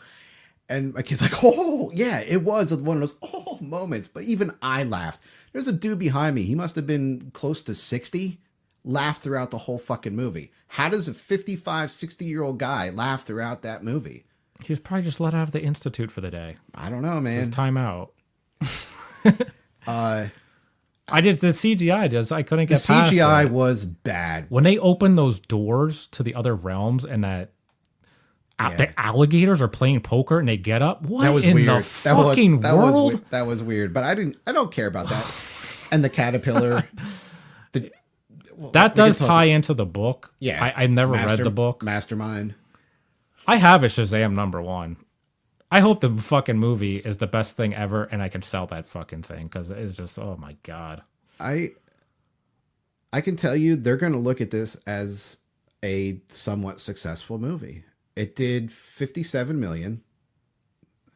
And my kid's like, oh, yeah, it was one of those moments. But even I laughed. There's a dude behind me. He must have been close to 60, laughed throughout the whole fucking movie. How does a 55, 60-year-old guy laugh throughout that movie? He was probably just let out of the institute for the day. I don't know, man. His time out. I did the CGI. I couldn't get The past CGI it. was bad. When they open those doors to the other realms and that the alligators are playing poker and they get up. What That was in weird. the fucking world? That was weird. But I don't care about that. And the caterpillar. That does tie into the book. Yeah. I never read the book. Mastermind. I have a Shazam #1. I hope the fucking movie is the best thing ever and I can sell that fucking thing, because it's just, oh my God. I can tell you they're going to look at this as a somewhat successful movie. It did 57 million,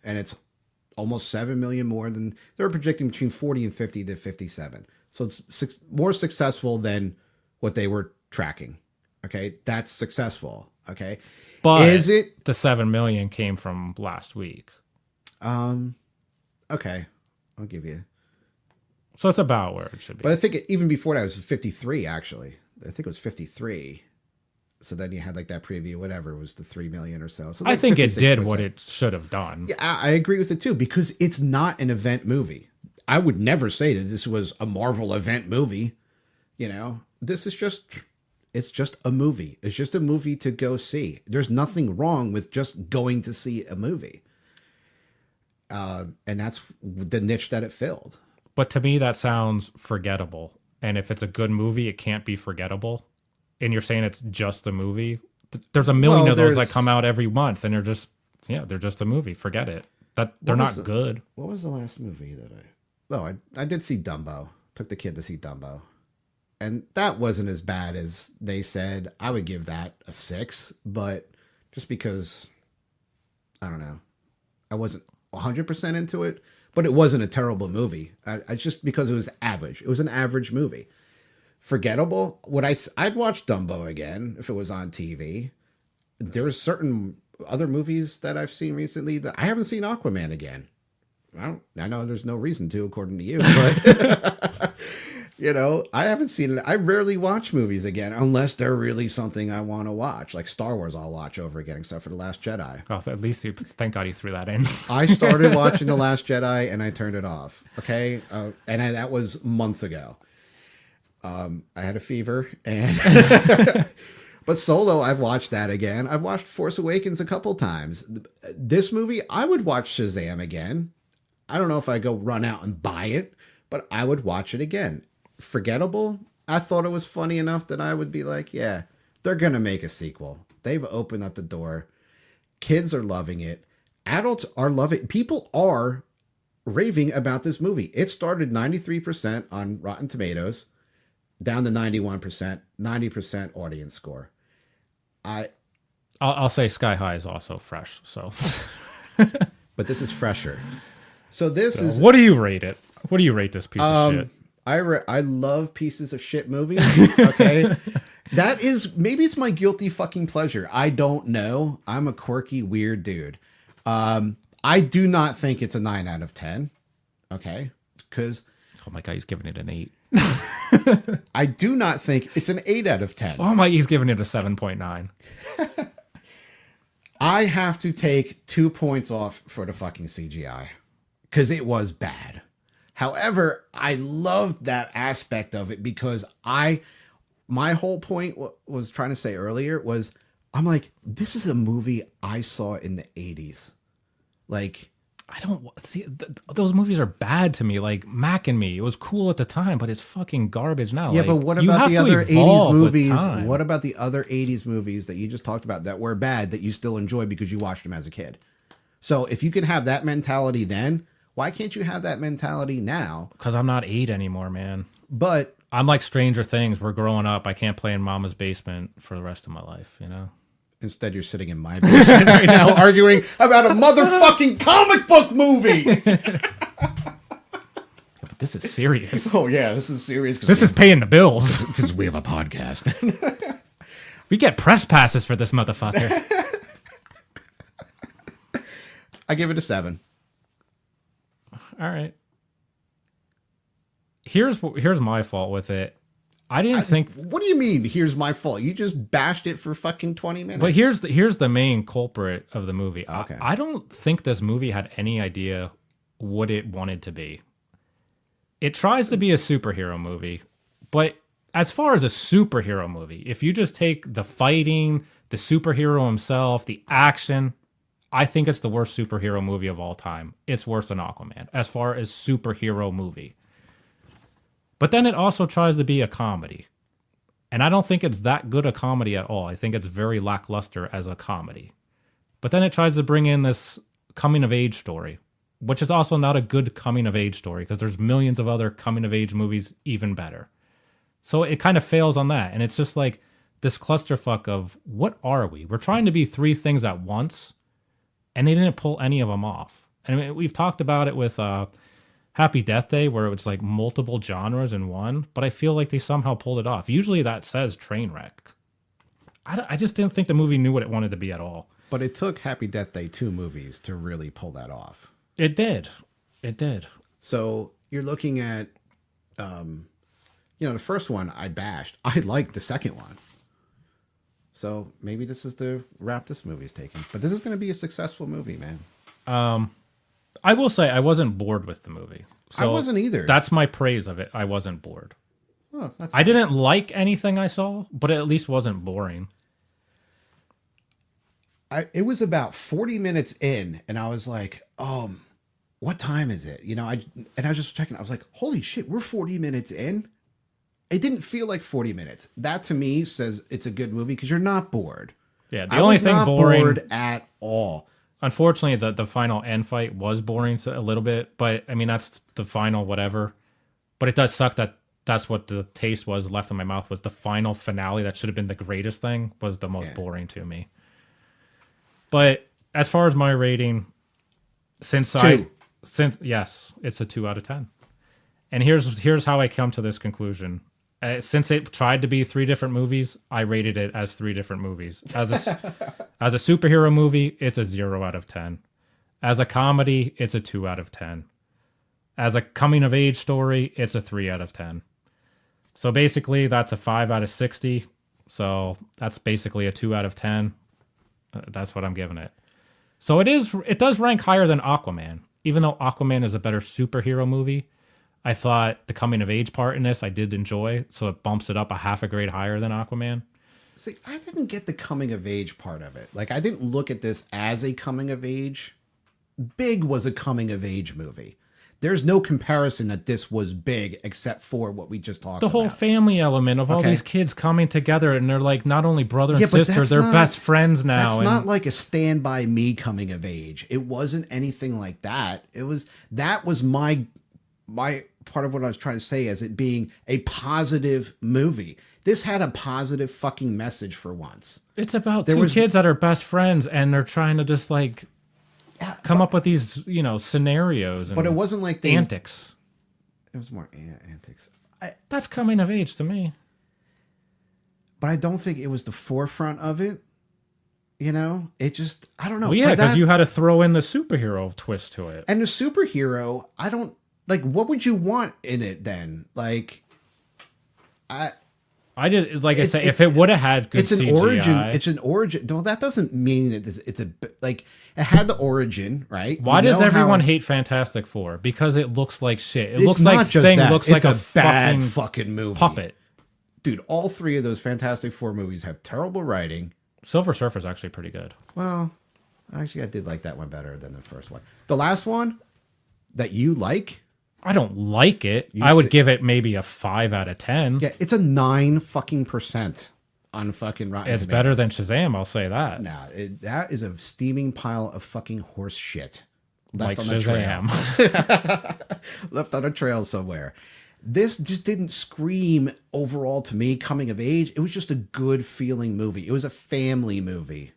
and it's almost 7 million more than they were projecting, between 40 and 50 to 57. So it's more successful than what they were tracking. Okay, that's successful. Okay, But is it the 7 million came from last week. okay? I'll give you. So it's about where it should be. But I think even before that it was 53. Actually, I think it was 53. So then you had like that preview, whatever, was the 3 million or so. So I think it did 56%. what it should have done. Yeah, I agree with it too, because it's not an event movie. I would never say that this was a Marvel event movie. You know, this is it's just a movie. It's just a movie to go see. There's nothing wrong with just going to see a movie. And that's the niche that it filled. But to me, that sounds forgettable. And if it's a good movie, it can't be forgettable. And you're saying it's just a movie. There's a million of those that come out every month, and they're just a movie. Forget it. that they're not good. What was the last movie that I did see Dumbo. Took the kid to see Dumbo. And that wasn't as bad as they said. I would give that a 6, but just because, I don't know, I wasn't 100% into it, but it wasn't a terrible movie. I just because it was average. It was an average movie. Forgettable. I'd watch Dumbo again if it was on TV. There's certain other movies that I've seen recently that I haven't seen. Aquaman again. I know there's no reason to, according to you, but you know, I haven't seen it. I rarely watch movies again unless they're really something I want to watch. Like Star Wars, I'll watch over again, except for The Last Jedi. Oh, at least thank God you threw that in. I started watching The Last Jedi and I turned it off. Okay, that was months ago. I had a fever, and but Solo, I've watched that again. I've watched Force Awakens a couple times. This movie, I would watch Shazam again. I don't know if I go run out and buy it, but I would watch it again. Forgettable, I thought it was funny enough that I would be like, yeah, they're going to make a sequel. They've opened up the door. Kids are loving it. Adults are loving it. People are raving about this movie. It started 93% on Rotten Tomatoes, down to 91%, 90% audience score. I'll say Sky High is also fresh. So, but this is fresher. So this is. What do you rate it? What do you rate this piece of shit? I love pieces of shit movies. Okay. That is, maybe it's my guilty fucking pleasure. I don't know. I'm a quirky, weird dude. I do not think it's a 9 out of 10. Okay. Because. Oh my God, he's giving it an 8. I do not think it's an 8 out of 10. Oh my, he's giving it a 7.9. I have to take 2 points off for the fucking CGI. Because it was bad. However, I loved that aspect of it because my whole point was trying to say earlier was, I'm like, this is a movie I saw in the 80s. Like, I don't see those movies are bad to me. Like Mac and Me, it was cool at the time, but it's fucking garbage now. Yeah, like, but what about the other 80s movies? What about the other 80s movies that you just talked about that were bad that you still enjoy because you watched them as a kid? So if you can have that mentality then, why can't you have that mentality now? Because I'm not 8 anymore, man. But I'm like Stranger Things. We're growing up. I can't play in Mama's basement for the rest of my life, you know? Instead, you're sitting in my basement right now arguing about a motherfucking comic book movie. But this is serious. Oh, yeah, this is serious. This is paying the bills. Because we have a podcast. We get press passes for this motherfucker. I give it a 7. All right. Here's my fault with it. I didn't think. What do you mean? Here's my fault. You just bashed it for fucking 20 minutes. But here's the main culprit of the movie. Okay. I don't think this movie had any idea what it wanted to be. It tries to be a superhero movie, but as far as a superhero movie, if you just take the fighting, the superhero himself, the action, I think it's the worst superhero movie of all time. It's worse than Aquaman as far as superhero movie. But then it also tries to be a comedy. And I don't think it's that good a comedy at all. I think it's very lackluster as a comedy. But then it tries to bring in this coming of age story, which is also not a good coming of age story because there's millions of other coming of age movies even better. So it kind of fails on that. And it's just like this clusterfuck of what are we? We're trying to be 3 things at once. And they didn't pull any of them off. And I mean, we've talked about it with Happy Death Day, where it was like multiple genres in one, but I feel like they somehow pulled it off. Usually that says train wreck. I just didn't think the movie knew what it wanted to be at all. But it took Happy Death Day 2 movies to really pull that off. It did. It did. So you're looking at, the first one I bashed. I liked the second one. So maybe this is the route this movie's taking. But this is going to be a successful movie, man. I will say I wasn't bored with the movie. So I wasn't either. That's my praise of it. I wasn't bored. Oh, that's I nice. didn't like anything I saw, but it at least wasn't boring. It was about 40 minutes in, and I was like, what time is it? I was just checking. I was like, holy shit, we're 40 minutes in? It didn't feel like 40 minutes. That to me says it's a good movie because you're not bored. Yeah, the only thing boring bored at all. Unfortunately, the final end fight was boring a little bit, but I mean that's the final whatever. But it does suck that that's what the taste was left in my mouth was the final finale that should have been the greatest thing was the most Yeah. boring to me. But as far as my rating, since yes, it's a 2 out of 10. And here's how I come to this conclusion. Since it tried to be 3 different movies, I rated it as 3 different movies. As a superhero movie, it's a 0 out of 10. As a comedy, it's a 2 out of 10. As a coming of age story, it's a 3 out of 10. So basically, that's a 5 out of 60. So that's basically a 2 out of 10. That's what I'm giving it. So it does rank higher than Aquaman, even though Aquaman is a better superhero movie. I thought the coming of age part in this I did enjoy, so it bumps it up a half a grade higher than Aquaman. See, I didn't get the coming of age part of it. Like, I didn't look at this as a coming of age. Big was a coming of age movie. There's no comparison that this was Big except for what we just talked about. The whole family element of all these kids coming together, and they're like not only brother and sister, they're best friends now. That's not like a Stand By Me coming of age. It wasn't anything like that. That was my part of what I was trying to say as it being a positive movie. This had a positive fucking message for once. It's about two kids that are best friends, and they're trying to just like come up with these, scenarios. And but it wasn't like antics. It was more antics. That's coming of age to me. But I don't think it was the forefront of it. It just, I don't know. Well, yeah, because you had to throw in the superhero twist to it. And the superhero, I don't, like, what would you want in it then? Like, I did, like I said, if it would have had good it's an CGI. origin. It's an origin. Well, that doesn't mean it's a, like, it had the origin, right? Why does everyone hate Fantastic Four? Because it looks like shit. It looks not like just Thing that. looks It's like a bad fucking movie. puppet. Dude, all 3 of those Fantastic Four movies have terrible writing. Silver Surfer is actually pretty good. Well, actually, I did like that one better than the first one. The last one that you like, I don't like it. I would give it maybe a 5 out of 10. yeah, it's a 9% on fucking Rotten It's Tomatoes. better than Shazam, I'll say that. Nah, that is a steaming pile of fucking horse shit Like left on the trail. Shazam. Left on a trail somewhere. This just didn't scream overall to me coming of age. It was just a good feeling movie. It was a family movie.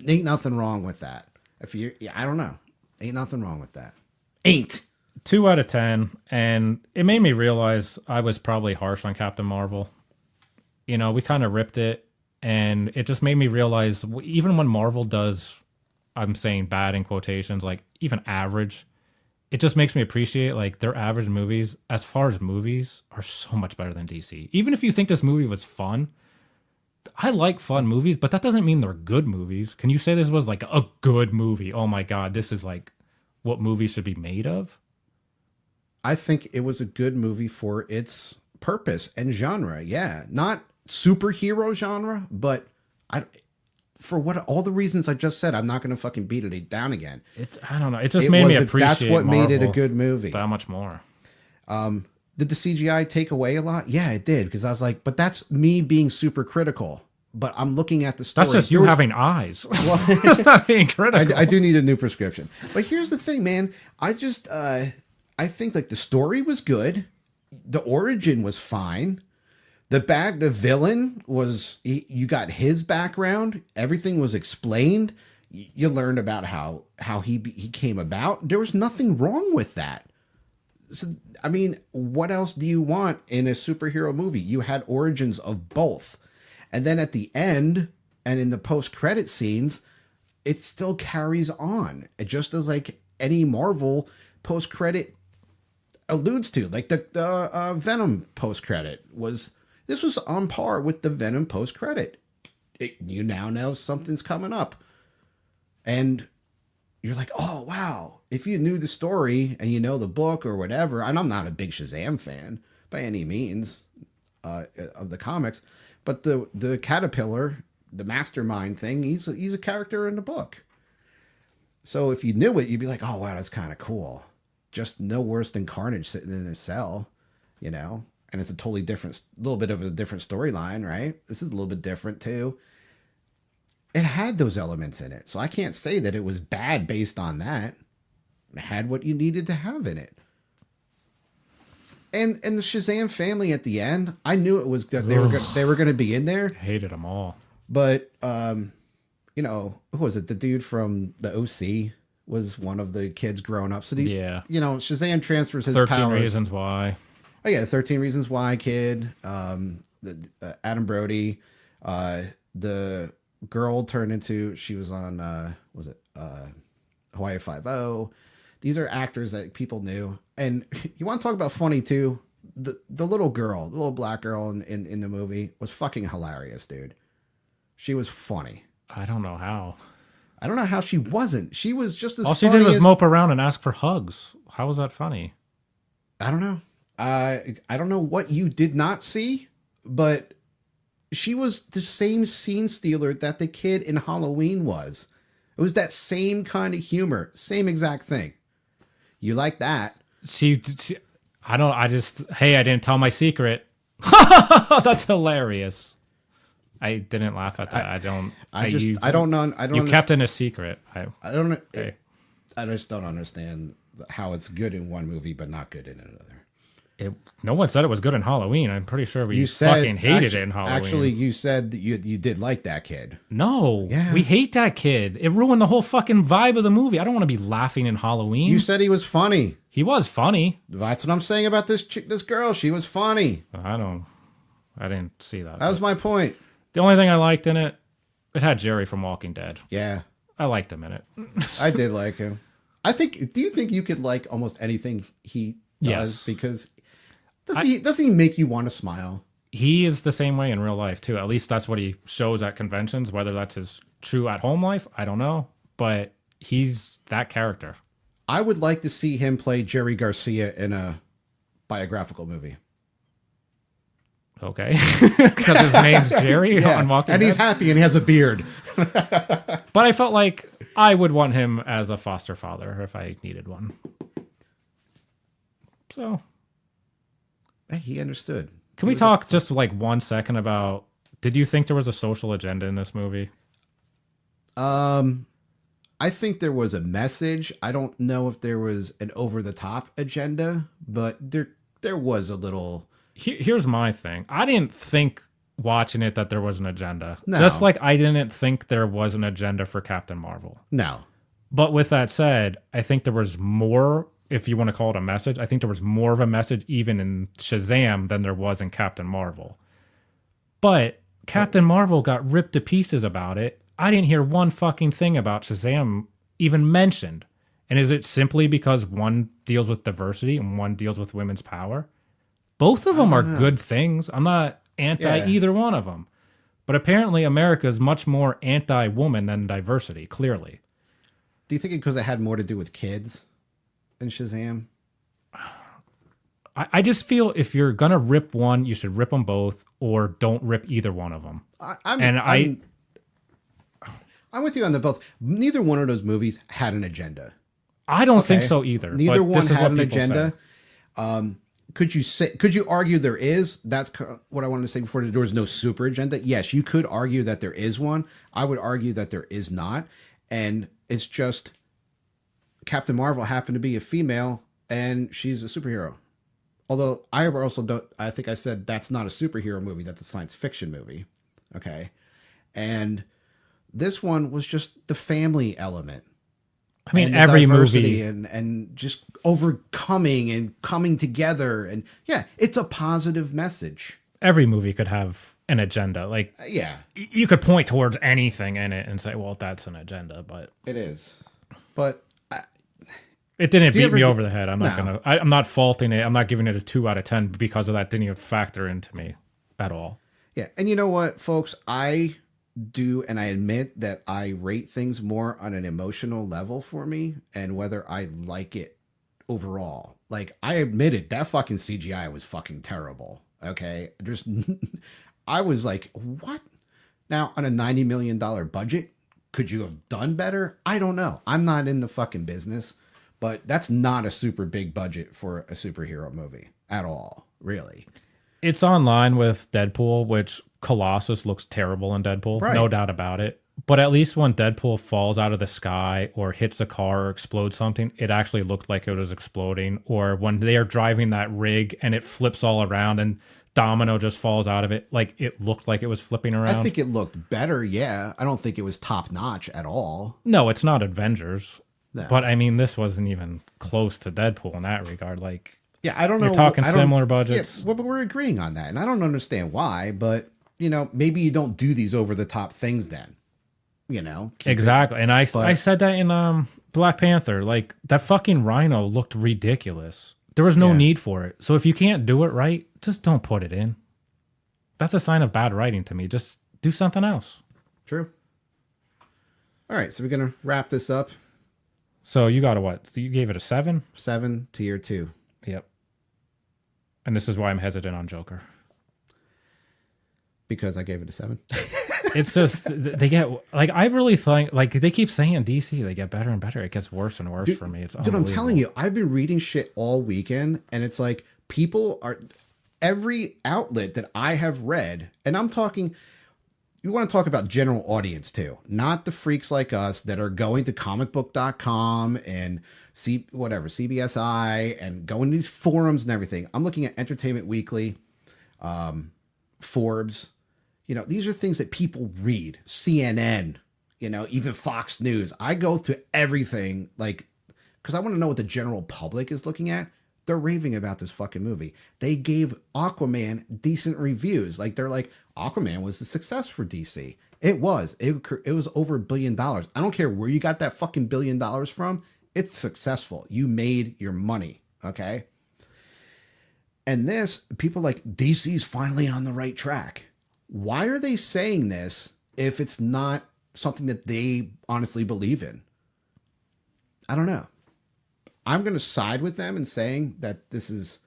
Ain't nothing wrong with that. I don't know. Ain't nothing wrong with that. Ain't. 2 out of 10, and it made me realize I was probably harsh on Captain Marvel. We kind of ripped it, and it just made me realize even when Marvel does, I'm saying bad in quotations, like even average, it just makes me appreciate like their average movies, as far as movies, are so much better than DC. Even if you think this movie was fun, I like fun movies, but that doesn't mean they're good movies. Can you say this was like a good movie? Oh my God, this is like what movies should be made of? I think it was a good movie for its purpose and genre. Yeah, not superhero genre, but for what all the reasons I just said, I'm not going to fucking beat it down again. I don't know. It just made me appreciate. That's what Marvel made it a good movie. that much more. Did the CGI take away a lot? Yeah, it did, because I was like, but that's me being super critical. But I'm looking at the story. That's just you having eyes. It's not being critical. I do need a new prescription. But here's the thing, man. I just I think like the story was good. The origin was fine. The villain was, you got his background. Everything was explained. You learned about how he came about. There was nothing wrong with that. So, I mean, what else do you want in a superhero movie? You had origins of both. And then at the end and in the post-credit scenes, it still carries on. It just as like any Marvel post-credit alludes to. Like the Venom post-credit was... This was on par with the Venom post-credit. You now know something's coming up. And you're like, oh, wow. If you knew the story and you know the book or whatever, and I'm not a big Shazam fan by any means of the comics, but the Caterpillar, the mastermind thing, he's a character in the book. So if you knew it, you'd be like, oh, wow, that's kind of cool. Just no worse than Carnage sitting in a cell, you know? And it's a totally different, little bit of a different storyline, right? This is a little bit different too. it had those elements in it. So I can't say that it was bad based on that. It had what you needed to have in it. And the Shazam family at the end, I knew it was that they were going to be in there. Hated them all. But you know, who was it? The dude from the OC was one of the kids growing up. So you know, Shazam transfers his 13 powers. Reasons Why. Oh yeah, 13 Reasons Why kid. Adam Brody. The girl turned into, she was on Hawaii Five-0. These are actors that people knew. And you want to talk about funny too? The little girl, the little black girl in the movie was fucking hilarious, dude. She was funny. I don't know how. I don't know how she wasn't. She was just as all she funny did was as, mope around and ask for hugs. How was that funny? I don't know. I don't know what you did not see, but she was the same scene stealer that the kid in Halloween was. It was that same kind of humor, same exact thing. You like that? Hey, I didn't tell my secret. That's hilarious. I didn't laugh at that. I don't know. You kept it a secret. I don't. Okay. I just don't understand how it's good in one movie but not good in another. No one said it was good in Halloween. I'm pretty sure we fucking hated it in Halloween. Actually, you said that you did like that kid. No, we hate that kid. It ruined the whole fucking vibe of the movie. I don't want to be laughing in Halloween. You said he was funny. He was funny. That's what I'm saying about this girl. She was funny. I didn't see that. That was my point. The only thing I liked in it had Jerry from Walking Dead. Yeah. I liked him in it. I did like him. Do you think you could like almost anything he does? Yes. Because doesn't he make you want to smile? He is the same way in real life too. At least that's what he shows at conventions. Whether that's his true at home life, I don't know. But he's that character. I would like to see him play Jerry Garcia in a biographical movie. Okay. Because his name's Jerry on Walking and Dead. He's happy and he has a beard. But I felt like I would want him as a foster father if I needed one. So... Hey, he understood. Can we talk just like 1 second about, did you think there was a social agenda in this movie? I think there was a message. I don't know if there was an over-the-top agenda, but there was a little... Here's my thing. I didn't think watching it that there was an agenda. No. Just like I didn't think there was an agenda for Captain Marvel. No. But with that said, I think there was more... if you want to call it a message, I think there was more of a message even in Shazam than there was in Captain Marvel. But Captain Marvel got ripped to pieces about it. I didn't hear one fucking thing about Shazam even mentioned. And is it simply because one deals with diversity and one deals with women's power? Both of them are good things. I'm not anti either one of them. But apparently America is much more anti-woman than diversity, clearly. Do you think because it had more to do with kids? In Shazam? I just feel if you're going to rip one, you should rip them both or don't rip either one of them. I'm with you on the both. Neither one of those movies had an agenda. I don't think so either. Neither one had an agenda. Could you argue there is? That's what I wanted to say before. There was no super agenda. Yes, you could argue that there is one. I would argue that there is not. And it's just... Captain Marvel happened to be a female and she's a superhero. Although I think I said that's not a superhero movie. That's a science fiction movie. Okay. And this one was just the family element. I mean, every movie and just overcoming and coming together. And yeah, it's a positive message. Every movie could have an agenda. Like, you could point towards anything in it and say, well, that's an agenda, but it is. But it didn't beat me over the head. I'm not faulting it. I'm not giving it a 2 out of 10 because of that. Didn't even factor into me at all. Yeah. And you know what, folks, I do. And I admit that I rate things more on an emotional level for me and whether I like it overall. Like I admitted that fucking CGI was fucking terrible. Okay. I was like, what? Now on a $90 million budget, could you have done better? I don't know. I'm not in the fucking business. But that's not a super big budget for a superhero movie at all, really. It's on line with Deadpool, which Colossus looks terrible in Deadpool. Right. No doubt about it. But at least when Deadpool falls out of the sky or hits a car or explodes something, it actually looked like it was exploding. Or when they are driving that rig and it flips all around and Domino just falls out of it, like it looked like it was flipping I around. think it looked better, yeah. I don't think it was top notch at all. No, it's not Avengers. No. But I mean, this wasn't even close to Deadpool in that regard. Like, Yeah, I don't know. you're talking I don't- similar budgets. Yeah, well, but we're agreeing on that, and I don't understand why. But maybe you don't do these over the top things then. Keep it- Exactly. And I but- said that in Black Panther. Like, that fucking rhino looked ridiculous. There was no Yeah. need for it. So if you can't do it right, just don't put it in. That's a sign of bad writing to me. Just do something else. True. All right, so we're gonna wrap this up. So you got a what? So you gave it a 7? 7 tier 2. Yep. And this is why I'm hesitant on Joker. Because I gave it a 7. It's just they get like I really think like they keep saying DC they get better and better. It gets worse and worse for me. It's Dude, I'm telling you, I've been reading shit all weekend, and it's like people are every outlet that I have read, and I'm talking. You want to talk about general audience too, not the freaks like us that are going to comicbook.com and CBSI and going to these forums and everything. I'm looking at Entertainment Weekly, Forbes. These are things that people read. CNN, even Fox News. I go to everything because I want to know what the general public is looking at. They're raving about this fucking movie. They gave Aquaman decent reviews. They're like, Aquaman was a success for DC. It was. It was over $1 billion. I don't care where you got that fucking $1 billion from. It's successful. You made your money. Okay. And this, people like, DC's finally on the right track. Why are they saying this if it's not something that they honestly believe in? I don't know. I'm going to side with them in saying that this is...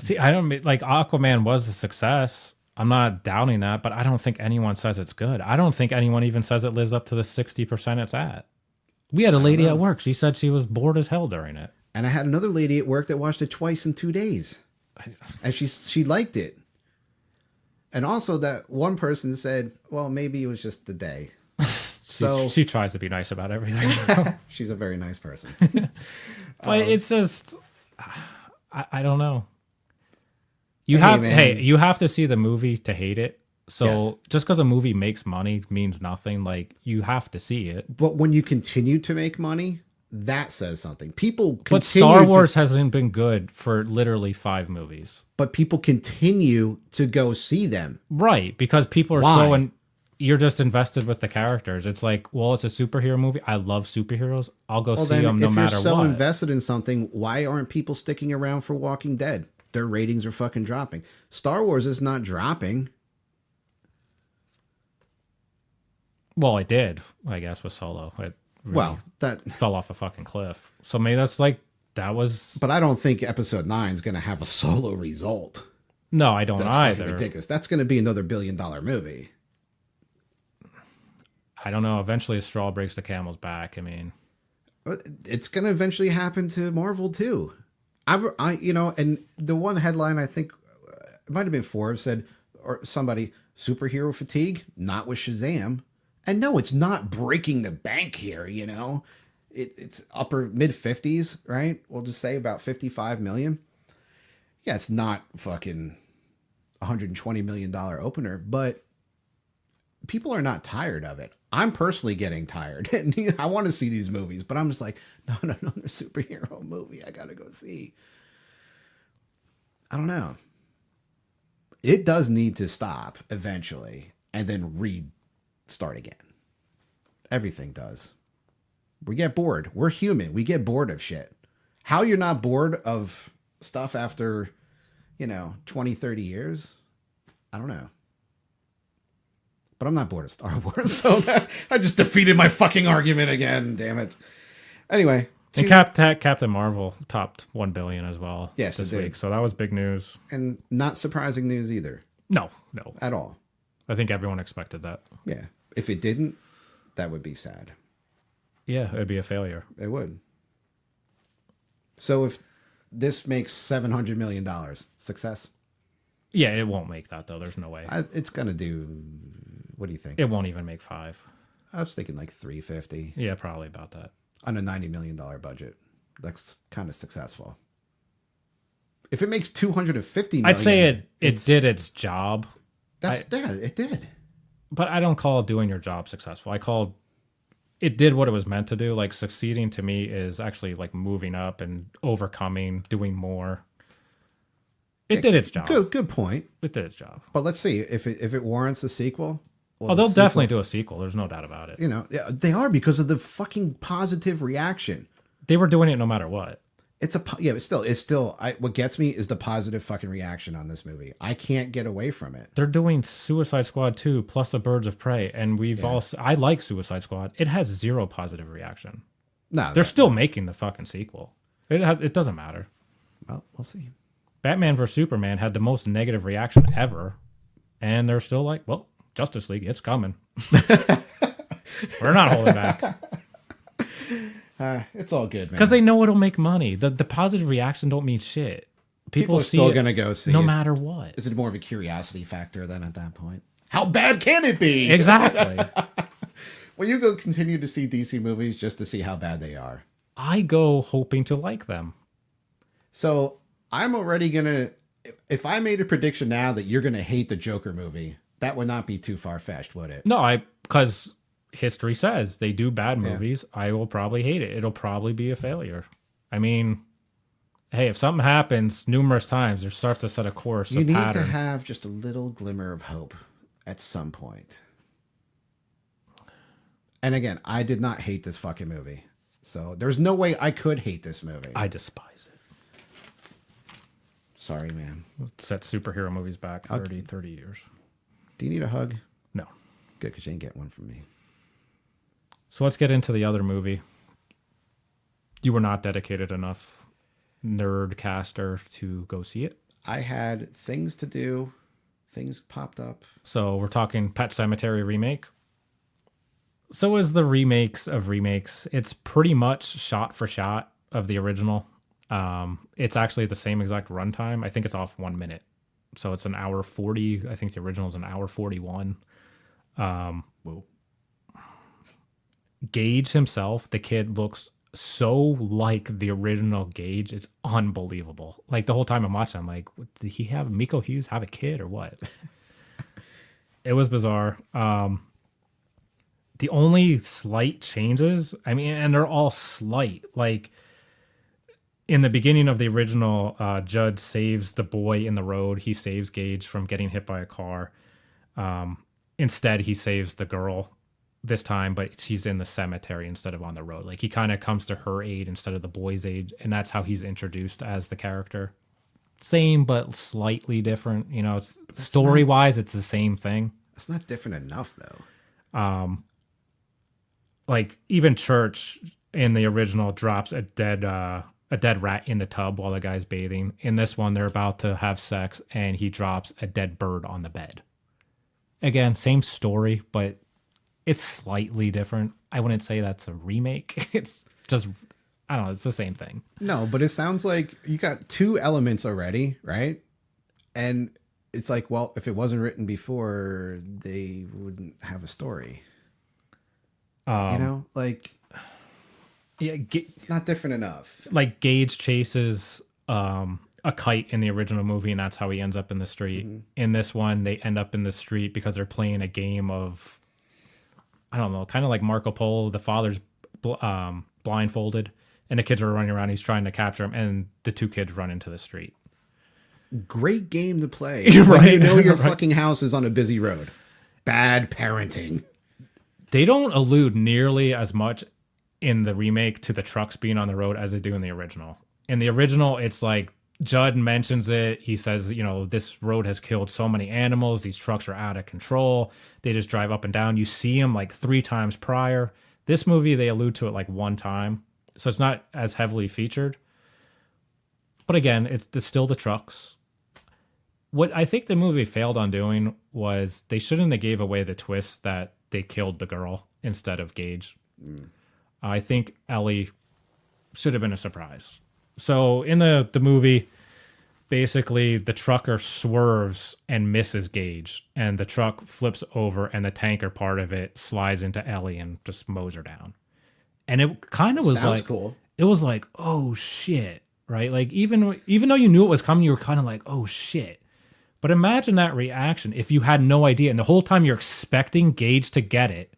See, I don't like Aquaman was a success. I'm not doubting that, but I don't think anyone says it's good. I don't think anyone even says it lives up to the 60% it's at. We had a lady at work. She said she was bored as hell during it. And I had another lady at work that watched it twice in 2 days. And she liked it. And also that one person said, well, maybe it was just the day. So she tries to be nice about everything. she's a very nice person. But it's just, I don't know. You have to see the movie to hate it. So Yes. just because a movie makes money means nothing. Like, you have to see it. But when you continue to make money, that says something. People But continue Star Wars hasn't been good for literally 5 movies. but people continue to go see them. Right, because people are Why? you're just invested with the characters. It's like, well, it's a superhero movie. I love superheroes. I'll go see Then them no if you're matter so what. invested in something, why aren't people sticking around for Walking Dead? Their ratings are fucking dropping. Star Wars is not dropping. Well, it did, I guess, with Solo. It really Well, fell off a fucking cliff. So maybe that's like, that was... but I don't think episode 9 is going to have a Solo result. No, I don't That's fucking either. ridiculous. That's going to be another $1 billion movie. I don't know. Eventually a straw breaks the camel's back. I mean, It's going to eventually happen to Marvel too. And the one headline I think it might have been Forbes said, or somebody, superhero fatigue, not with Shazam. And no, it's not breaking the bank here. It's upper mid 50s, right? We'll just say about 55 million. Yeah, it's not fucking $120 million opener, but people are not tired of it. I'm personally getting tired, and I want to see these movies, but I'm just like, no, another superhero movie I gotta go see. I don't know. It does need to stop eventually, and then restart again. Everything does. We get bored. We're human. We get bored of shit. How you're not bored of stuff after, 20, 30 years? I don't know. But I'm not bored of Star Wars, so I just defeated my fucking argument again. Damn it. Anyway, and Captain Marvel topped 1 billion as well Yes, this it did. week. So that was big news. and not surprising news either, No. at all. I think everyone expected that. Yeah, if it didn't, that would be sad. Yeah, it'd be a failure. It would. So if this makes $700 million, success? Yeah, it won't make that though. There's no way. It's gonna do. What do you think? It won't even make 5. I was thinking like 350 Yeah, probably about that. on a $90 million budget. That's kind of successful. If it makes 250 million, I'd say it did its job. It did. But I don't call doing your job successful. I call it did what it was meant to do. Like succeeding to me is actually like moving up and overcoming, doing more. It did its job. Good point. It did its job. But let's see if it warrants a sequel. Well, They'll definitely do a sequel. There's no doubt about it. You know, yeah, they are because of the fucking positive reaction. They were doing it no matter what. It's still. What gets me is the positive fucking reaction on this movie. I can't get away from it. They're doing Suicide Squad 2 plus a Birds of Prey, and I like Suicide Squad. It has zero positive reaction. No, they're still making the fucking sequel. It doesn't matter. Well, we'll see. Batman vs Superman had the most negative reaction ever, and they're still like, well, Justice League, it's coming. We're not holding back. It's all good, man. Because they know it'll make money. The positive reaction don't mean shit. People are still going to go see no it. matter what. Is it more of a curiosity factor then at that point? How bad can it be? Exactly. Will you go continue to see DC movies just to see how bad they are? I go hoping to like them. So I'm already going to... If I made a prediction now that you're going to hate the Joker movie, that would not be too far-fetched, would it? No, because history says they do bad movies. Yeah. I will probably hate it. It'll probably be a failure. I mean, hey, if something happens numerous times, there starts to set a course. You need to have just a little glimmer of hope at some point. And again, I did not hate this fucking movie. So there's no way I could hate this movie. I despise it. Sorry, man. Set superhero movies back 30 years. Do you need a hug? No. Good, because you didn't get one from me. So let's get into the other movie. You were not dedicated enough, nerdcaster, to go see it. I had things to do. Things popped up. So we're talking Pet Semetary remake. So is the remakes of remakes. It's pretty much shot for shot of the original. It's actually the same exact runtime. I think it's off 1 minute. So it's an hour 40. I think the original is an hour 41. Whoa. Gage himself, the kid, looks so like the original Gage. It's unbelievable. Like the whole time I'm watching, I'm like, did he have Miko Hughes have a kid or what? It was bizarre. The only slight changes, I mean, and they're all slight. Like in the beginning of the original, Judd saves the boy in the road. He saves Gage from getting hit by a car. Instead, he saves the girl this time, but she's in the cemetery instead of on the road. Like he kind of comes to her aid instead of the boy's aid, and that's how he's introduced as the character. Same, but slightly different. You know, story-wise, it's the same thing. It's not different enough, though. Like even Church in the original drops a dead rat in the tub while the guy's bathing. In this one, they're about to have sex, and he drops a dead bird on the bed. Again, same story, but it's slightly different. I wouldn't say that's a remake. It's just, I don't know, it's the same thing. No, but it sounds like you got two elements already, right? And it's like, well, if it wasn't written before, they wouldn't have a story. You know, like, yeah, it's not different enough. Like Gage chases a kite in the original movie, and that's how he ends up in the street. Mm-hmm. In this one, they end up in the street because they're playing a game of, I don't know, kind of like Marco Polo. The father's blindfolded, and the kids are running around. He's trying to capture him, and the two kids run into the street. Great game to play. Right? When you know your fucking house is on a busy road. Bad parenting. They don't allude nearly as much in the remake to the trucks being on the road as they do in the original. In the original, it's like Judd mentions it. He says, you know, this road has killed so many animals. These trucks are out of control. They just drive up and down. You see them like 3 times prior. This movie, they allude to it like 1 time. So it's not as heavily featured. But again, it's still the trucks. What I think the movie failed on doing was they shouldn't have gave away the twist that they killed the girl instead of Gage. I think Ellie should have been a surprise. So in the movie, basically the trucker swerves and misses Gage, and the truck flips over, and the tanker part of it slides into Ellie and just mows her down. And it kind of was Sounds like, cool. It was like, oh shit, right? Like even though you knew it was coming, you were kind of like, oh shit. But imagine that reaction if you had no idea, and the whole time you're expecting Gage to get it,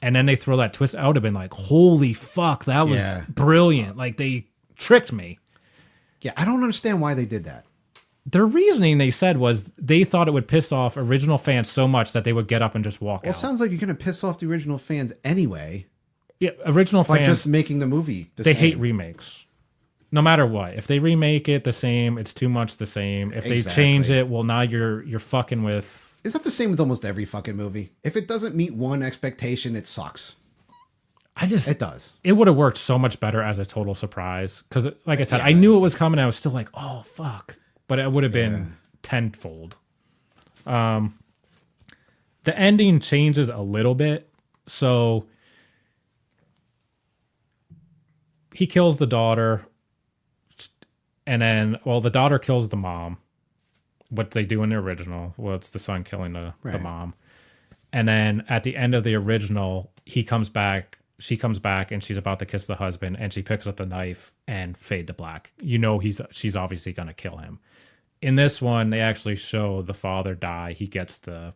and then they throw that twist. I would have been like, holy fuck, that was brilliant. Like they tricked me. Yeah, I don't understand why they did that. Their reasoning, they said, was they thought it would piss off original fans so much that they would get up and just walk out. It sounds like you're going to piss off the original fans anyway. Yeah, original by fans just making the movie they hate remakes. No matter what. If they remake it the same, it's too much the same. If they change it, well, now you're fucking with... Is that the same with almost every fucking movie? If it doesn't meet one expectation, it sucks. It does. It would have worked so much better as a total surprise. Because, like I said, I knew it was coming. I was still like, oh, fuck. But it would have been tenfold. The ending changes a little bit. So he kills the daughter. And then, well, the daughter kills the mom. What they do in the original. Well, it's the son killing the mom. And then at the end of the original, he comes back. She comes back and she's about to kiss the husband, and she picks up the knife and fade to black. You know she's obviously going to kill him. In this one, they actually show the father die. He gets a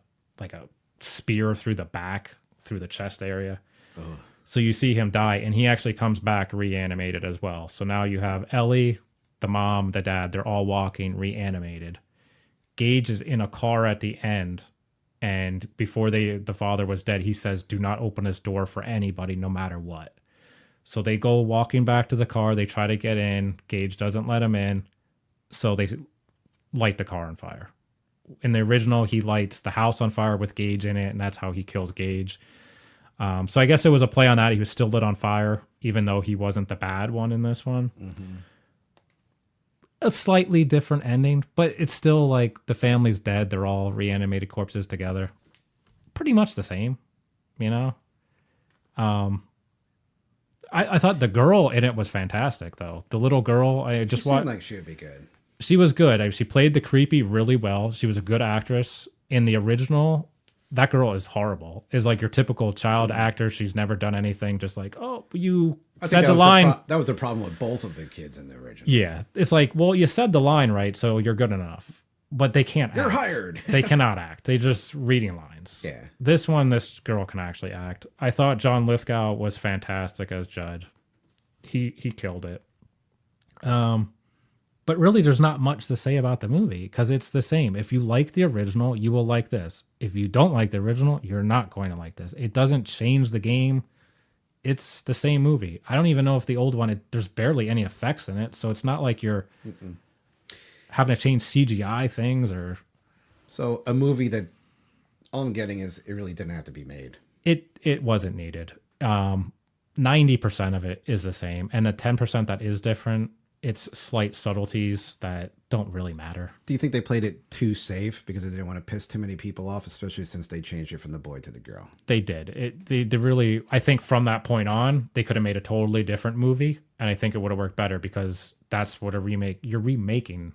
spear through the back, through the chest area. Ugh. So you see him die, and he actually comes back reanimated as well. So now you have Ellie, the mom, the dad, they're all walking reanimated. Gage is in a car at the end. And before the father was dead, he says, do not open this door for anybody, no matter what. So they go walking back to the car. They try to get in. Gage doesn't let him in. So they light the car on fire. In the original, he lights the house on fire with Gage in it, and that's how he kills Gage. So I guess it was a play on that. He was still lit on fire, even though he wasn't the bad one in this one. Mm-hmm. A slightly different ending, but it's still like the family's dead. They're all reanimated corpses together. Pretty much the same, you know? I thought the girl in it was fantastic, though. The little girl, I just watched. Seemed like she would be good. She was good. She played the creepy really well. She was a good actress. In the original, that girl is horrible. Is like your typical child actor. She's never done anything. Just like, oh, you said the line. That was the problem with both of the kids in the original. Yeah. It's like, well, you said the line right, so you're good enough. But they can't act. You're hired. They cannot act. They just reading lines. Yeah. This girl can actually act. I thought John Lithgow was fantastic as Judd. He killed it. But really, there's not much to say about the movie because it's the same. If you like the original, you will like this. If you don't like the original, you're not going to like this. It doesn't change the game. It's the same movie. I don't even know if the old one, there's barely any effects in it. So it's not like you're having to change CGI things or... So a movie that all I'm getting is it really didn't have to be made. It wasn't needed. 90% of it is the same. And the 10% that is different, it's slight subtleties that don't really matter. Do you think they played it too safe because they didn't want to piss too many people off, especially since they changed it from the boy to the girl? They did. They really, I think from that point on, they could have made a totally different movie, and I think it would have worked better because that's what you're remaking,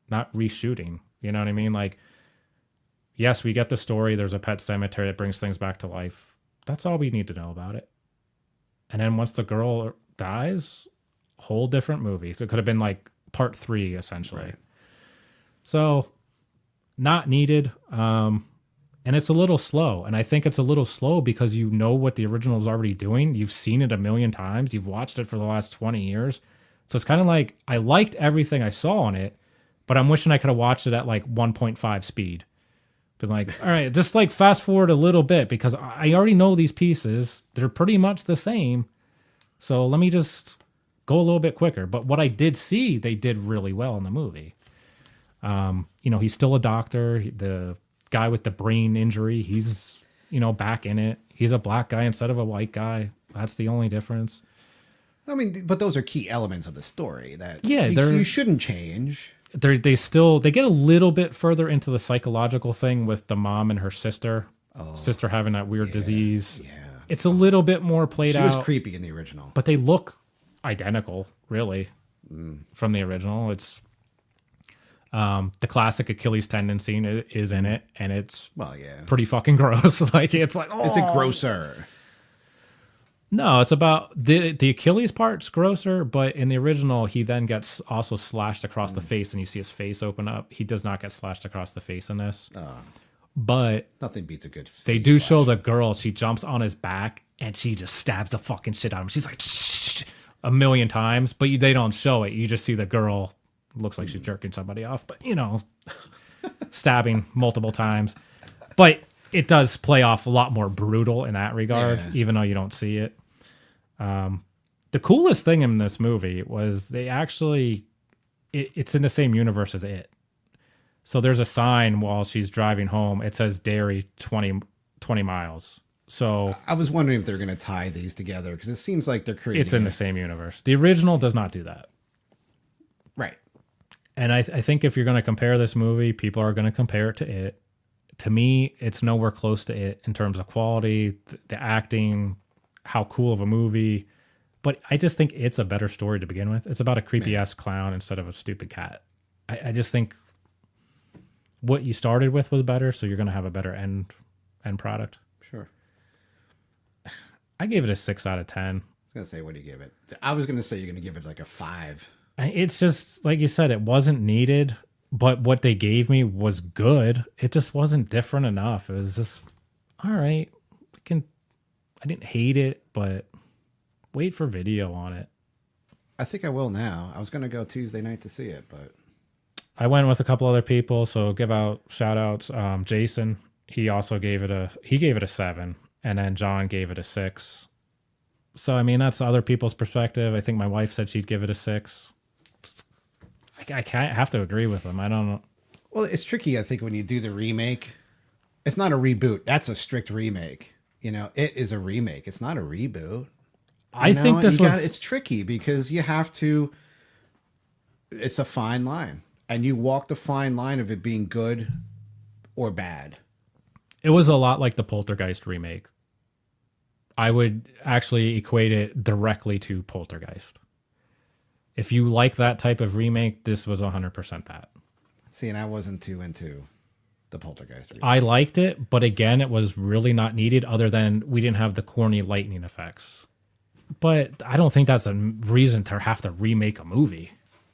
not reshooting. You know what I mean? Like, yes, we get the story. There's a pet cemetery that brings things back to life. That's all we need to know about it. And then once the girl dies... whole different movie. So it could have been like part 3 essentially. Right. So not needed. And it's a little slow. And I think it's a little slow because you know what the original is already doing. You've seen it a million times. You've watched it for the last 20 years. So it's kind of like I liked everything I saw on it, but I'm wishing I could have watched it at like 1.5 speed. Been like, all right, just like fast forward a little bit because I already know these pieces. They're pretty much the same. So let me just go a little bit quicker. But what I did see, they did really well in the movie. He's still a doctor. The guy with the brain injury, he's, back in it. He's a black guy instead of a white guy. That's the only difference. I mean, but those are key elements of the story that you shouldn't change. They get a little bit further into the psychological thing with the mom and her sister. Sister having that weird disease. Yeah. It's a little bit more played out. She was creepy in the original. But they look identical, really, from the original. It's The classic Achilles tendon scene is in it, and it's Well, yeah. pretty fucking gross. Like it's like, Is it grosser? No, it's about the Achilles part's grosser, but in the original, he then gets also slashed across the face, and you see his face open up. He does not get slashed across the face in this, but Nothing beats a good they face do slash. show the girl. She jumps on his back, and she just stabs the fucking shit out of him. She's like a million times, but they don't show it. You just see the girl. Looks like she's jerking somebody off, but stabbing multiple times. But it does play off a lot more brutal in that regard, even though you don't see it. The coolest thing in this movie was they actually, it's in the same universe as it. So there's a sign while she's driving home. It says dairy 20 miles. So I was wondering if they're going to tie these together because it seems like they're creating. It's in the same universe. The original does not do that. Right. And I think if you're going to compare this movie, people are going to compare it to it. To me, it's nowhere close to it in terms of quality, the acting, how cool of a movie. But I just think it's a better story to begin with. It's about a creepy-ass clown instead of a stupid cat. I just think what you started with was better, so you're going to have a better end product. Sure. I gave it a 6 out of 10. I was going to say, what do you give it? I was going to say you're going to give it like a 5. It's just, like you said, it wasn't needed, but what they gave me was good. It just wasn't different enough. It was just, all right, I didn't hate it, but wait for video on it. I think I will now. I was going to go Tuesday night to see it, but I went with a couple other people, so give out shout outs. Jason, he also gave it a 7, and then John gave it a 6. So I mean that's other people's perspective. I think my wife said she'd give it a 6. I can't have to agree with them. I don't know. well, it's tricky. I think when you do the remake, it's not a reboot. That's a strict remake. It is a remake. It's not a reboot. I think it's tricky because you have to. It's a fine line, and you walk the fine line of it being good or bad. It was a lot like the Poltergeist remake. I would actually equate it directly to Poltergeist. If you like that type of remake, this was 100% that. See, and I wasn't too into the Poltergeist remake. I liked it, but again, it was really not needed other than we didn't have the corny lightning effects. But I don't think that's a reason to have to remake a movie.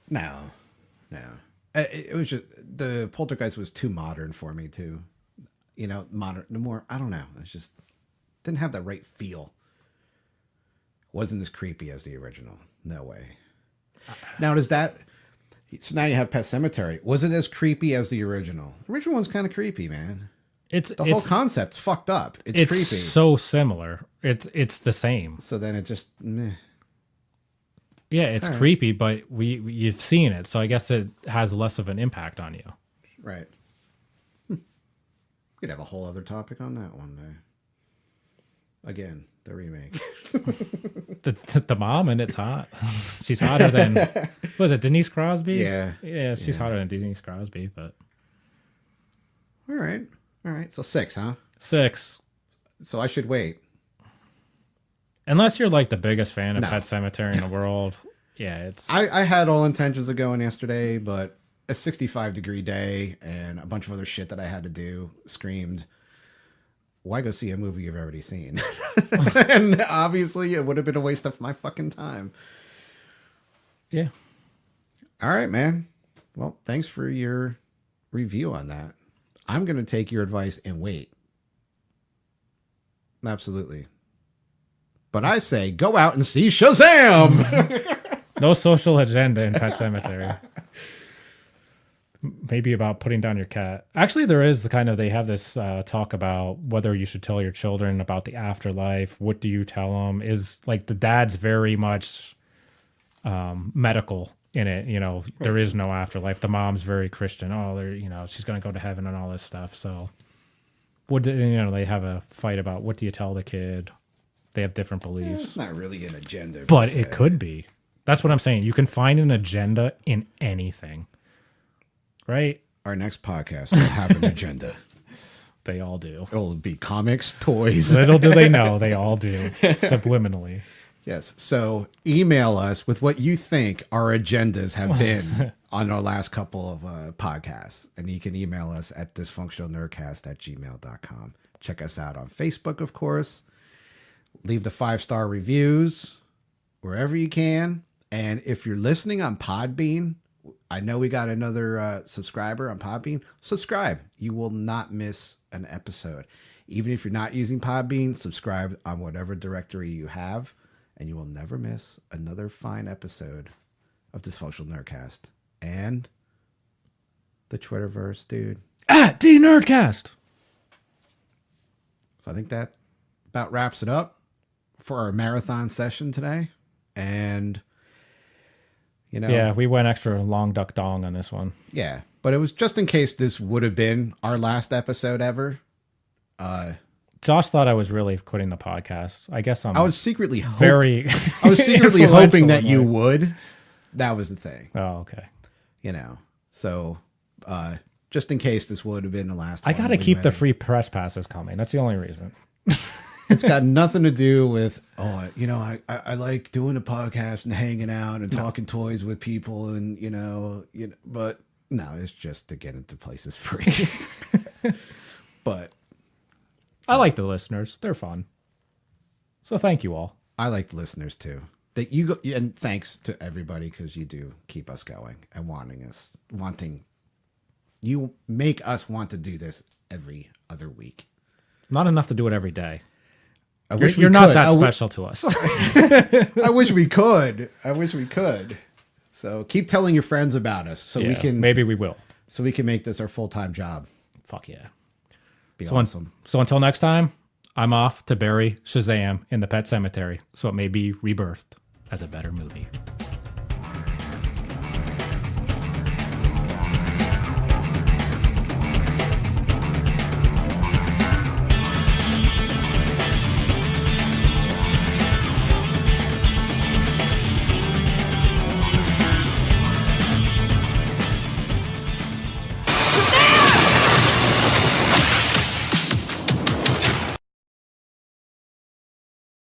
No. It was just the Poltergeist was too modern for me too. Modern. The more I don't know. It's just didn't have that right feel. Wasn't as creepy as the original. No way. Now does that? So now you have Pet Semetary. Was it as creepy as the original? The original one's kind of creepy, man. The whole concept's fucked up. It's creepy. It's so similar. It's the same. So then it just meh. Yeah, it's creepy, but you've seen it, so I guess it has less of an impact on you. Right. We'd have a whole other topic on that one day. Again, the remake. The mom, and it's hot. She's hotter than, was it Denise Crosby? Yeah. She's hotter than Denise Crosby, but. All right. So 6, huh? 6. So I should wait. Unless you're like the biggest fan of Pet Semetary in the world. Yeah, it's. I had all intentions of going yesterday, but a 65-degree day and a bunch of other shit that I had to do screamed, why go see a movie you've already seen? And obviously it would have been a waste of my fucking time. Yeah. All right, man. Well, thanks for your review on that. I'm going to take your advice and wait. Absolutely. But I say go out and see Shazam! No social agenda in Pet Semetary. Maybe about putting down your cat. Actually, there is they have this talk about whether you should tell your children about the afterlife. What do you tell them? Is like the dad's very much medical in it. There is no afterlife. The mom's very Christian. She's going to go to heaven and all this stuff. So, they have a fight about what do you tell the kid? They have different beliefs. It's not really an agenda. But it could be. That's what I'm saying. You can find an agenda in anything. Right? Our next podcast will have an agenda. They all do. It'll be comics, toys. Little do they know, they all do. Subliminally. Yes. So email us with what you think our agendas have been on our last couple of podcasts. And you can email us at dysfunctionalnerdcast@gmail.com. Check us out on Facebook, of course. Leave the 5-star reviews wherever you can. And if you're listening on Podbean, I know we got another subscriber on Podbean. Subscribe. You will not miss an episode. Even if you're not using Podbean, subscribe on whatever directory you have, and you will never miss another fine episode of Dysfunctional Nerdcast. And the Twitterverse, dude. At DNerdcast. So I think that about wraps it up for our marathon session today. And, you know. Yeah, we went extra long duck dong on this one. Yeah, but it was just in case this would have been our last episode ever. Josh thought I was really quitting the podcast. I guess I was secretly very. I was secretly hoping that you like, would. That was the thing. Oh, okay. You know, so just in case this would have been the last. I got to keep the free press passes coming. That's the only reason. It's got nothing to do with, I like doing a podcast and hanging out and talking toys with people and, but no, it's just to get into places free. But I like the listeners. They're fun. So thank you all. I like the listeners too. That you go, and thanks to everybody because you do keep us going and you make us want to do this every other week. Not enough to do it every day. You're not that special to us. I wish we could. So keep telling your friends about us so we can. Maybe we will. So we can make this our full-time job. Fuck yeah. Be awesome. So until next time, I'm off to bury Shazam in the Pet Semetary so it may be rebirthed as a better movie.